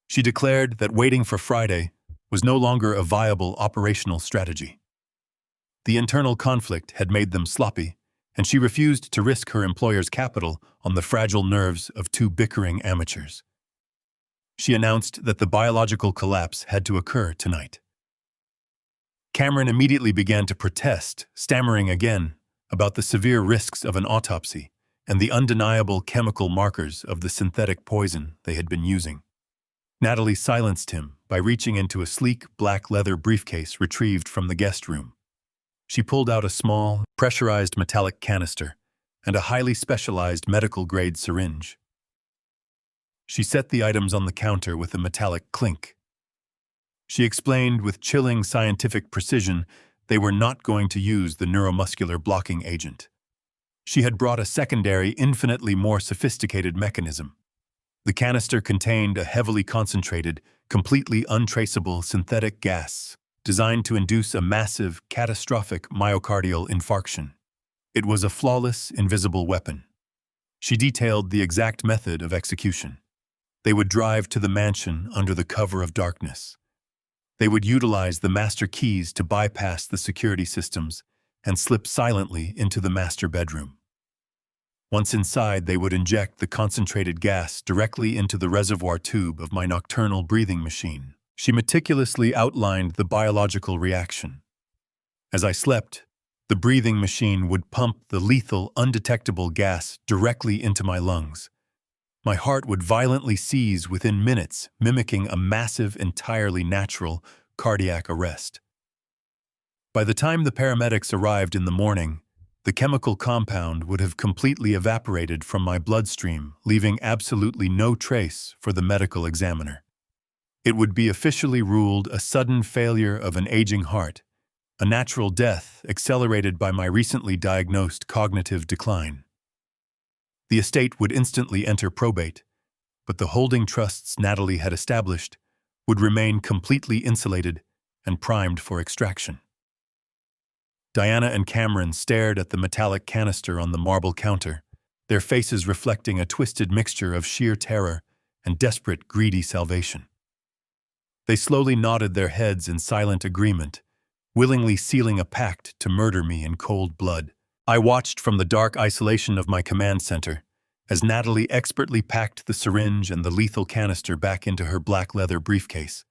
She declared that waiting for Friday was no longer a viable operational strategy. The internal conflict had made them sloppy, and she refused to risk her employer's capital on the fragile nerves of two bickering amateurs. She announced that the biological collapse had to occur tonight. Cameron immediately began to protest, stammering again about the severe risks of an autopsy and the undeniable chemical markers of the synthetic poison they had been using. Natalie silenced him by reaching into a sleek black leather briefcase retrieved from the guest room. She pulled out a small, pressurized metallic canister and a highly specialized medical-grade syringe. She set the items on the counter with a metallic clink. She explained with chilling scientific precision they were not going to use the neuromuscular blocking agent. She had brought a secondary, infinitely more sophisticated mechanism. The canister contained a heavily concentrated, completely untraceable synthetic gas designed to induce a massive, catastrophic myocardial infarction. It was a flawless, invisible weapon. She detailed the exact method of execution. They would drive to the mansion under the cover of darkness. They would utilize the master keys to bypass the security systems and slip silently into the master bedroom. Once inside, they would inject the concentrated gas directly into the reservoir tube of my nocturnal breathing machine. She meticulously outlined the biological reaction. As I slept, the breathing machine would pump the lethal, undetectable gas directly into my lungs. My heart would violently seize within minutes, mimicking a massive, entirely natural cardiac arrest. By the time the paramedics arrived in the morning, the chemical compound would have completely evaporated from my bloodstream, leaving absolutely no trace for the medical examiner. It would be officially ruled a sudden failure of an aging heart, a natural death accelerated by my recently diagnosed cognitive decline. The estate would instantly enter probate, but the holding trusts Natalie had established would remain completely insulated and primed for extraction. Diana and Cameron stared at the metallic canister on the marble counter, their faces reflecting a twisted mixture of sheer terror and desperate, greedy salvation. They slowly nodded their heads in silent agreement, willingly sealing a pact to murder me in cold blood. I watched from the dark isolation of my command center as Natalie expertly packed the syringe and the lethal canister back into her black leather briefcase.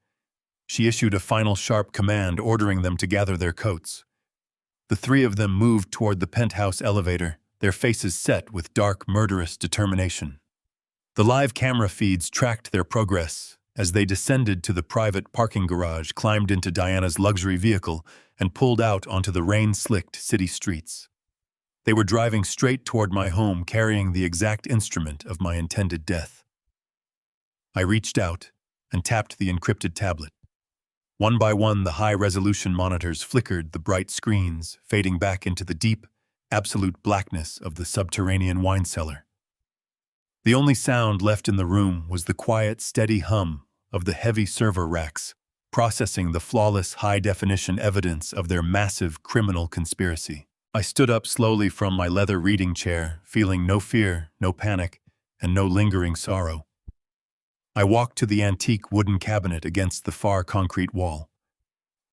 She issued a final sharp command ordering them to gather their coats. The three of them moved toward the penthouse elevator, their faces set with dark, murderous determination. The live camera feeds tracked their progress as they descended to the private parking garage, climbed into Diana's luxury vehicle, and pulled out onto the rain-slicked city streets. They were driving straight toward my home, carrying the exact instrument of my intended death. I reached out and tapped the encrypted tablet. One by one, the high-resolution monitors flickered the bright screens, fading back into the deep, absolute blackness of the subterranean wine cellar. The only sound left in the room was the quiet, steady hum of the heavy server racks, processing the flawless, high-definition evidence of their massive criminal conspiracy. I stood up slowly from my leather reading chair, feeling no fear, no panic, and no lingering sorrow. I walked to the antique wooden cabinet against the far concrete wall.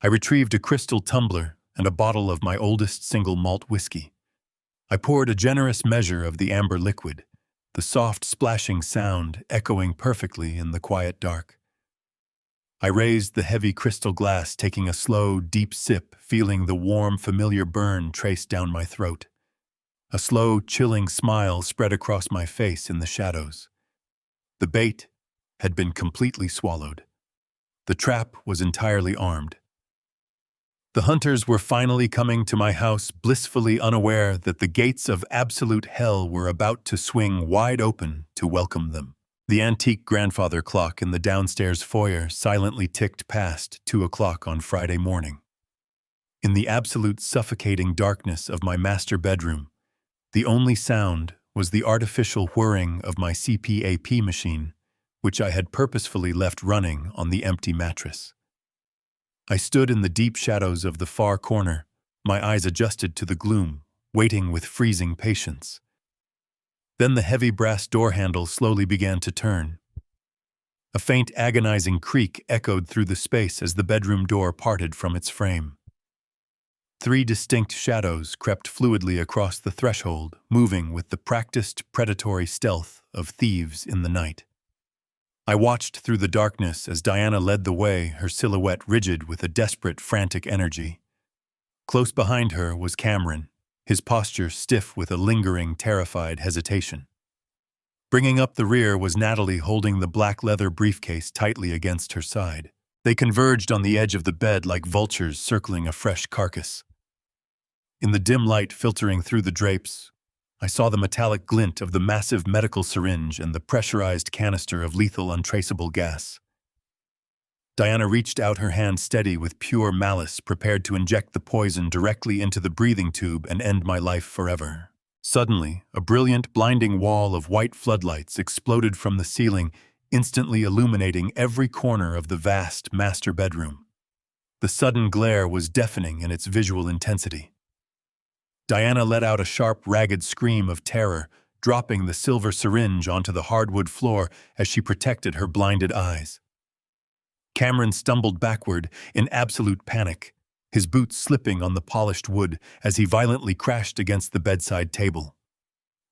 I retrieved a crystal tumbler and a bottle of my oldest single malt whiskey. I poured a generous measure of the amber liquid, the soft splashing sound echoing perfectly in the quiet dark. I raised the heavy crystal glass, taking a slow, deep sip, feeling the warm, familiar burn trace down my throat. A slow, chilling smile spread across my face in the shadows. The bait had been completely swallowed. The trap was entirely armed. The hunters were finally coming to my house, blissfully unaware that the gates of absolute hell were about to swing wide open to welcome them. The antique grandfather clock in the downstairs foyer silently ticked past 2 o'clock on Friday morning. In the absolute suffocating darkness of my master bedroom, the only sound was the artificial whirring of my CPAP machine, which I had purposefully left running on the empty mattress. I stood in the deep shadows of the far corner, my eyes adjusted to the gloom, waiting with freezing patience. Then the heavy brass door handle slowly began to turn. A faint agonizing creak echoed through the space as the bedroom door parted from its frame. 3 distinct shadows crept fluidly across the threshold, moving with the practiced predatory stealth of thieves in the night. I watched through the darkness as Diana led the way, her silhouette rigid with a desperate, frantic energy. Close behind her was Cameron, his posture stiff with a lingering, terrified hesitation. Bringing up the rear was Natalie, holding the black leather briefcase tightly against her side. They converged on the edge of the bed like vultures circling a fresh carcass. In the dim light filtering through the drapes, I saw the metallic glint of the massive medical syringe and the pressurized canister of lethal, untraceable gas. Diana reached out her hand steady with pure malice, prepared to inject the poison directly into the breathing tube and end my life forever. Suddenly, a brilliant, blinding wall of white floodlights exploded from the ceiling, instantly illuminating every corner of the vast master bedroom. The sudden glare was deafening in its visual intensity. Diana let out a sharp, ragged scream of terror, dropping the silver syringe onto the hardwood floor as she protected her blinded eyes. Cameron stumbled backward in absolute panic, his boots slipping on the polished wood as he violently crashed against the bedside table.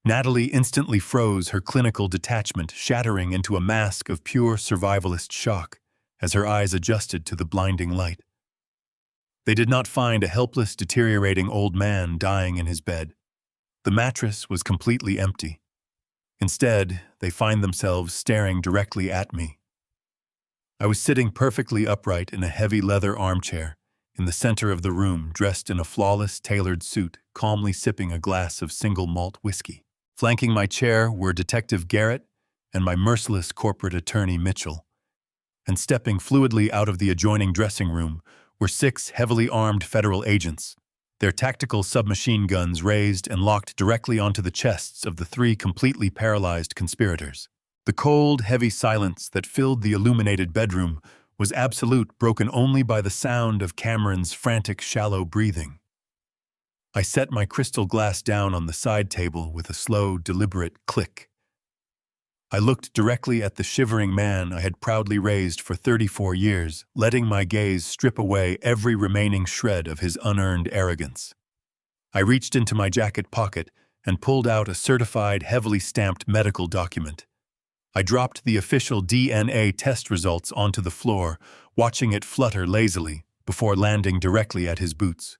Natalie instantly froze, her clinical detachment shattering into a mask of pure survivalist shock as her eyes adjusted to the blinding light. They did not find a helpless, deteriorating old man dying in his bed. The mattress was completely empty. Instead, they find themselves staring directly at me. I was sitting perfectly upright in a heavy leather armchair, in the center of the room, dressed in a flawless, tailored suit, calmly sipping a glass of single malt whiskey. Flanking my chair were Detective Garrett and my merciless corporate attorney Mitchell. And stepping fluidly out of the adjoining dressing room were 6 heavily armed federal agents, their tactical submachine guns raised and locked directly onto the chests of the 3 completely paralyzed conspirators. The cold, heavy silence that filled the illuminated bedroom was absolute, broken only by the sound of Cameron's frantic, shallow breathing. I set my crystal glass down on the side table with a slow, deliberate click. I looked directly at the shivering man I had proudly raised for 34 years, letting my gaze strip away every remaining shred of his unearned arrogance. I reached into my jacket pocket and pulled out a certified, heavily stamped medical document. I dropped the official DNA test results onto the floor, watching it flutter lazily before landing directly at his boots.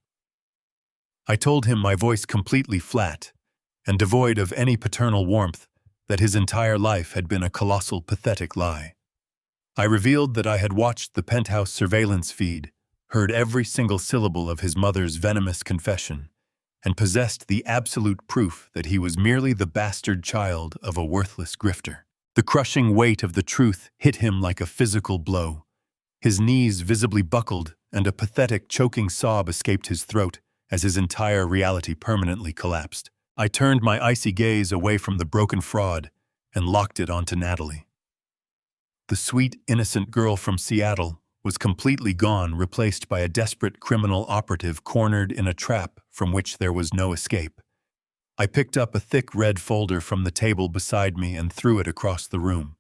I told him, my voice completely flat and devoid of any paternal warmth, that his entire life had been a colossal, pathetic lie. I revealed that I had watched the penthouse surveillance feed, heard every single syllable of his mother's venomous confession, and possessed the absolute proof that he was merely the bastard child of a worthless grifter. The crushing weight of the truth hit him like a physical blow. His knees visibly buckled, and a pathetic, choking sob escaped his throat as his entire reality permanently collapsed. I turned my icy gaze away from the broken fraud and locked it onto Natalie. The sweet, innocent girl from Seattle was completely gone, replaced by a desperate criminal operative cornered in a trap from which there was no escape. I picked up a thick red folder from the table beside me and threw it across the room.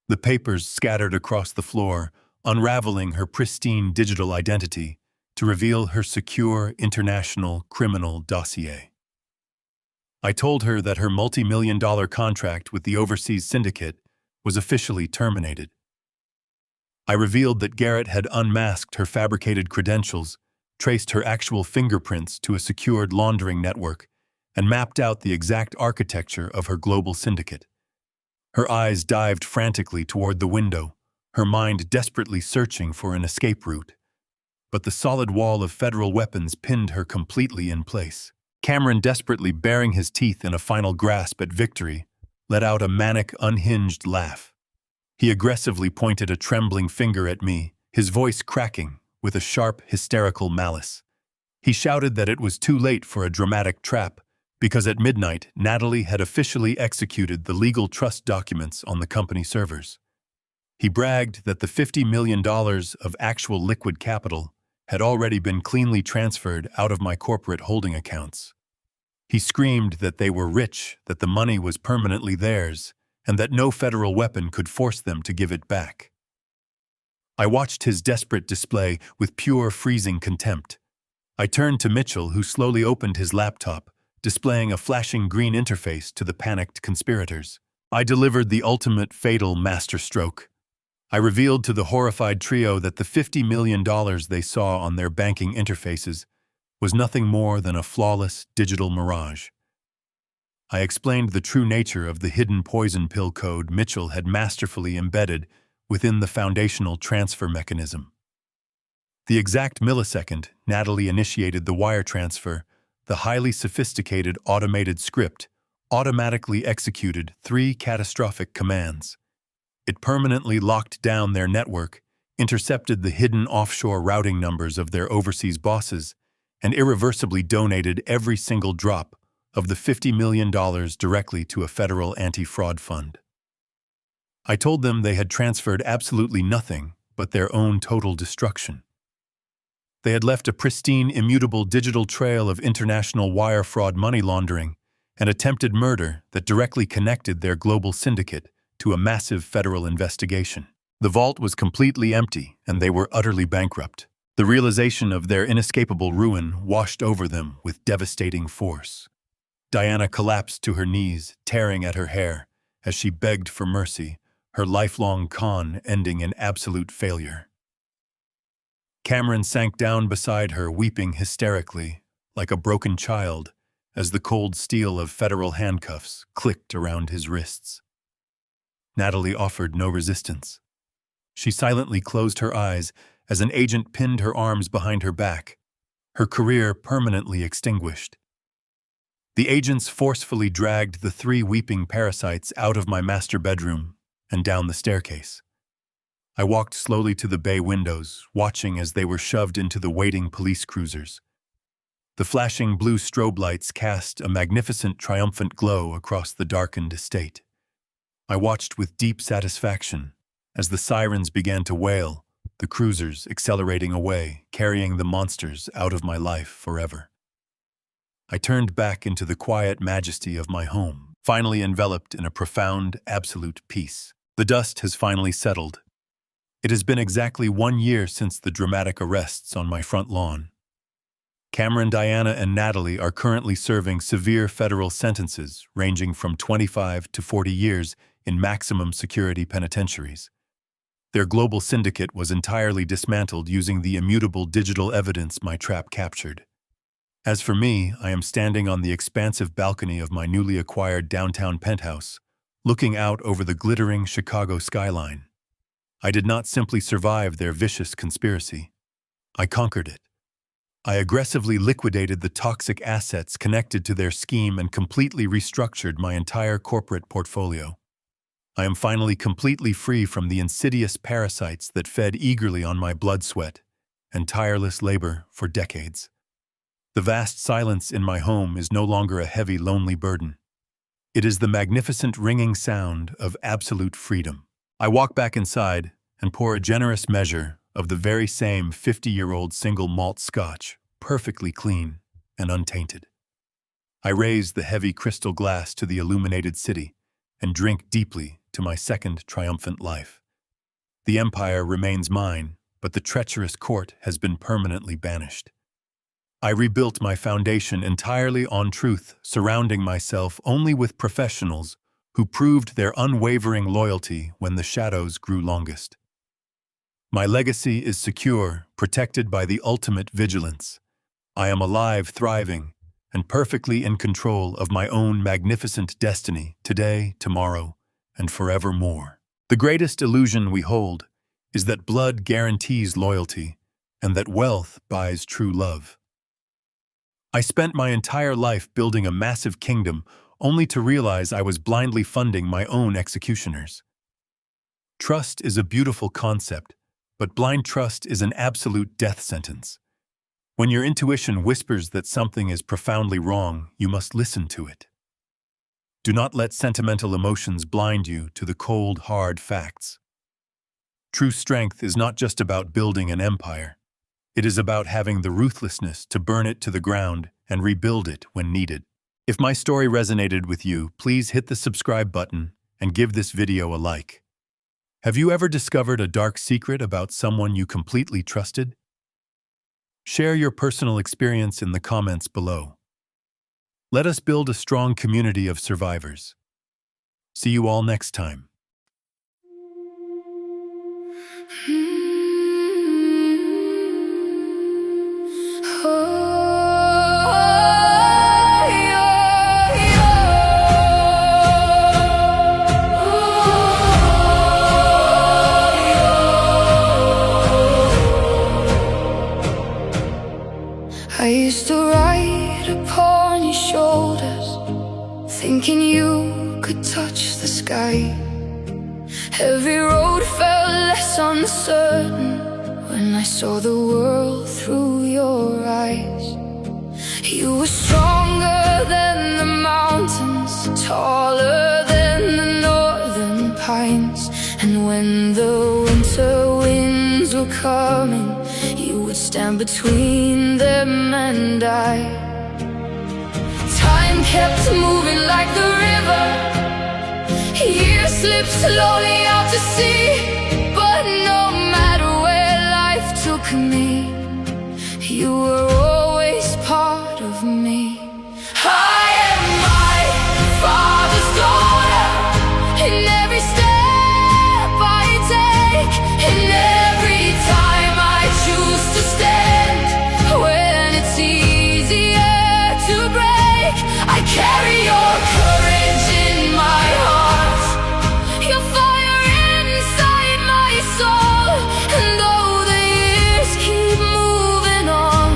The papers scattered across the floor, unraveling her pristine digital identity to reveal her secure international criminal dossier. I told her that her multi-million-dollar contract with the overseas syndicate was officially terminated. I revealed that Garrett had unmasked her fabricated credentials, traced her actual fingerprints to a secured laundering network, and mapped out the exact architecture of her global syndicate. Her eyes dived frantically toward the window, her mind desperately searching for an escape route. But the solid wall of federal weapons pinned her completely in place. Cameron, desperately baring his teeth in a final grasp at victory, let out a manic, unhinged laugh. He aggressively pointed a trembling finger at me, his voice cracking with a sharp, hysterical malice. He shouted that it was too late for a dramatic trap, because at midnight, Natalie had officially executed the legal trust documents on the company servers. He bragged that the $50 million of actual liquid capital had already been cleanly transferred out of my corporate holding accounts. He screamed that they were rich, that the money was permanently theirs, and that no federal weapon could force them to give it back. I watched his desperate display with pure, freezing contempt. I turned to Mitchell, who slowly opened his laptop, displaying a flashing green interface to the panicked conspirators. I delivered the ultimate, fatal masterstroke. I revealed to the horrified trio that the $50 million they saw on their banking interfaces was nothing more than a flawless digital mirage. I explained the true nature of the hidden poison pill code Mitchell had masterfully embedded within the foundational transfer mechanism. The exact millisecond Natalie initiated the wire transfer, the highly sophisticated automated script automatically executed 3 catastrophic commands. It permanently locked down their network, intercepted the hidden offshore routing numbers of their overseas bosses, and irreversibly donated every single drop of the $50 million directly to a federal anti-fraud fund. I told them they had transferred absolutely nothing but their own total destruction. They had left a pristine, immutable digital trail of international wire fraud money laundering, and attempted murder that directly connected their global syndicate to a massive federal investigation. The vault was completely empty, and they were utterly bankrupt. The realization of their inescapable ruin washed over them with devastating force. Diana collapsed to her knees, tearing at her hair, as she begged for mercy, her lifelong con ending in absolute failure. Cameron sank down beside her, weeping hysterically, like a broken child, as the cold steel of federal handcuffs clicked around his wrists. Natalie offered no resistance. She silently closed her eyes as an agent pinned her arms behind her back, her career permanently extinguished. The agents forcefully dragged the 3 weeping parasites out of my master bedroom and down the staircase. I walked slowly to the bay windows, watching as they were shoved into the waiting police cruisers. The flashing blue strobe lights cast a magnificent, triumphant glow across the darkened estate. I watched with deep satisfaction as the sirens began to wail, the cruisers accelerating away, carrying the monsters out of my life forever. I turned back into the quiet majesty of my home, finally enveloped in a profound, absolute peace. The dust has finally settled. It has been exactly 1 year since the dramatic arrests on my front lawn. Cameron, Diana, and Natalie are currently serving severe federal sentences ranging from 25 to 40 years in maximum security penitentiaries. Their global syndicate was entirely dismantled using the immutable digital evidence my trap captured. As for me, I am standing on the expansive balcony of my newly acquired downtown penthouse, looking out over the glittering Chicago skyline. I did not simply survive their vicious conspiracy. I conquered it. I aggressively liquidated the toxic assets connected to their scheme and completely restructured my entire corporate portfolio. I am finally completely free from the insidious parasites that fed eagerly on my blood sweat and tireless labor for decades. The vast silence in my home is no longer a heavy, lonely burden. It is the magnificent ringing sound of absolute freedom. I walk back inside and pour a generous measure of the very same 50-year-old single malt scotch, perfectly clean and untainted. I raise the heavy crystal glass to the illuminated city and drink deeply to my second triumphant life. The empire remains mine, but the treacherous court has been permanently banished. I rebuilt my foundation entirely on truth, surrounding myself only with professionals who proved their unwavering loyalty when the shadows grew longest. My legacy is secure, protected by the ultimate vigilance. I am alive, thriving, and perfectly in control of my own magnificent destiny, today, tomorrow, and forevermore. The greatest illusion we hold is that blood guarantees loyalty, and that wealth buys true love. I spent my entire life building a massive kingdom only to realize I was blindly funding my own executioners. Trust is a beautiful concept, but blind trust is an absolute death sentence. When your intuition whispers that something is profoundly wrong, you must listen to it. Do not let sentimental emotions blind you to the cold, hard facts. True strength is not just about building an empire. It is about having the ruthlessness to burn it to the ground and rebuild it when needed. If my story resonated with you, please hit the subscribe button and give this video a like. Have you ever discovered a dark secret about someone you completely trusted? Share your personal experience in the comments below. Let us build a strong community of survivors. See you all next time. I used to ride upon your shoulders, thinking you could touch the sky. Every road felt less uncertain when I saw the world through your eyes. You were stronger than the mountains, taller than the northern pines. And when the winter winds were coming, you would stand between them and I. Time kept moving like the river. Years slipped slowly out to sea, but no matter where life took me, you were always part of me. I am my Father's daughter, in every step I take, in every time I choose to stand. When it's easier to break, I carry your courage in my heart, your fire inside my soul. And though the years keep moving on,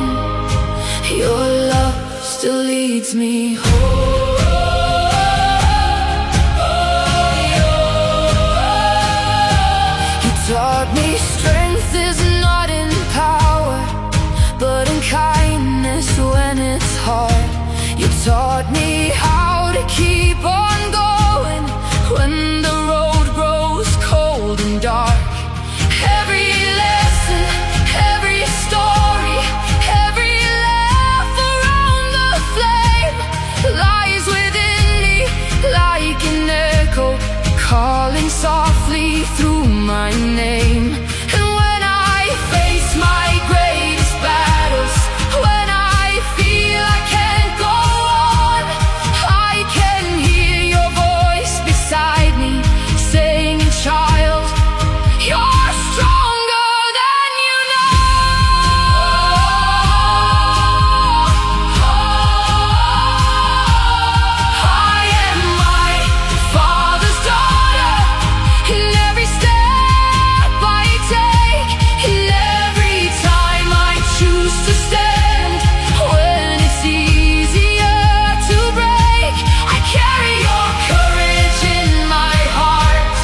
your love still leads me home. You taught me strength is not in power, but in kindness when it's hard. You taught me how to keep on going when the road grows cold and dark. Every lesson, every story, every laugh around the flame lies within me like an echo, calling softly through my name. And when I face my greatest battles, when I feel I can't go on, I can hear your voice beside me saying, child, you're stronger than you know. I am my Father's daughter, in every step I take, in every time I choose to stand. When it's easier to break, I carry your courage in my heart,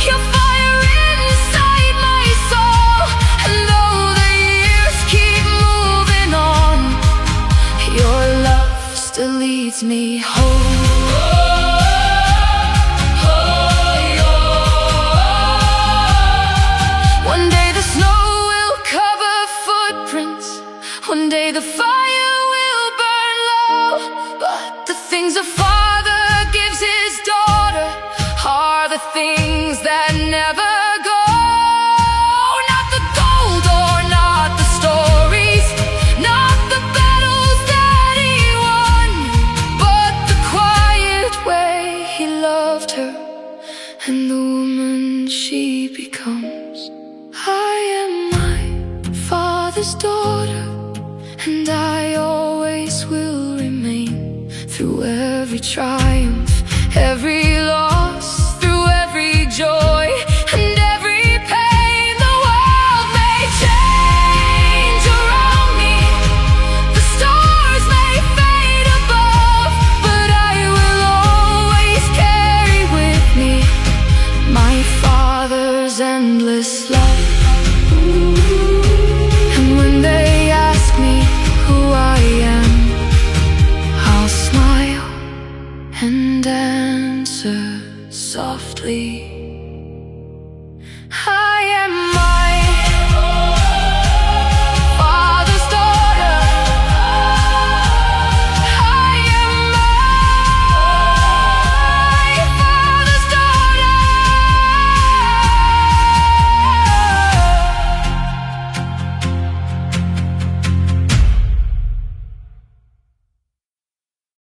your fire inside my soul. And though the years keep moving on, your love still leads me home. One day the snow will cover footprints, one day the fire will burn low, but the things a father gives his daughter are the things that never go. Not the gold or not the stories, not the battles that he won, but the quiet way he loved her and the woman she becomes. I am my Father's daughter, and I always will remain. Through every triumph, every loss, through every joy and every pain, the world may change around me, the stars may fade above, but I will always carry with me my Father's endless love. And when they ask me who I am, I'll smile and answer softly.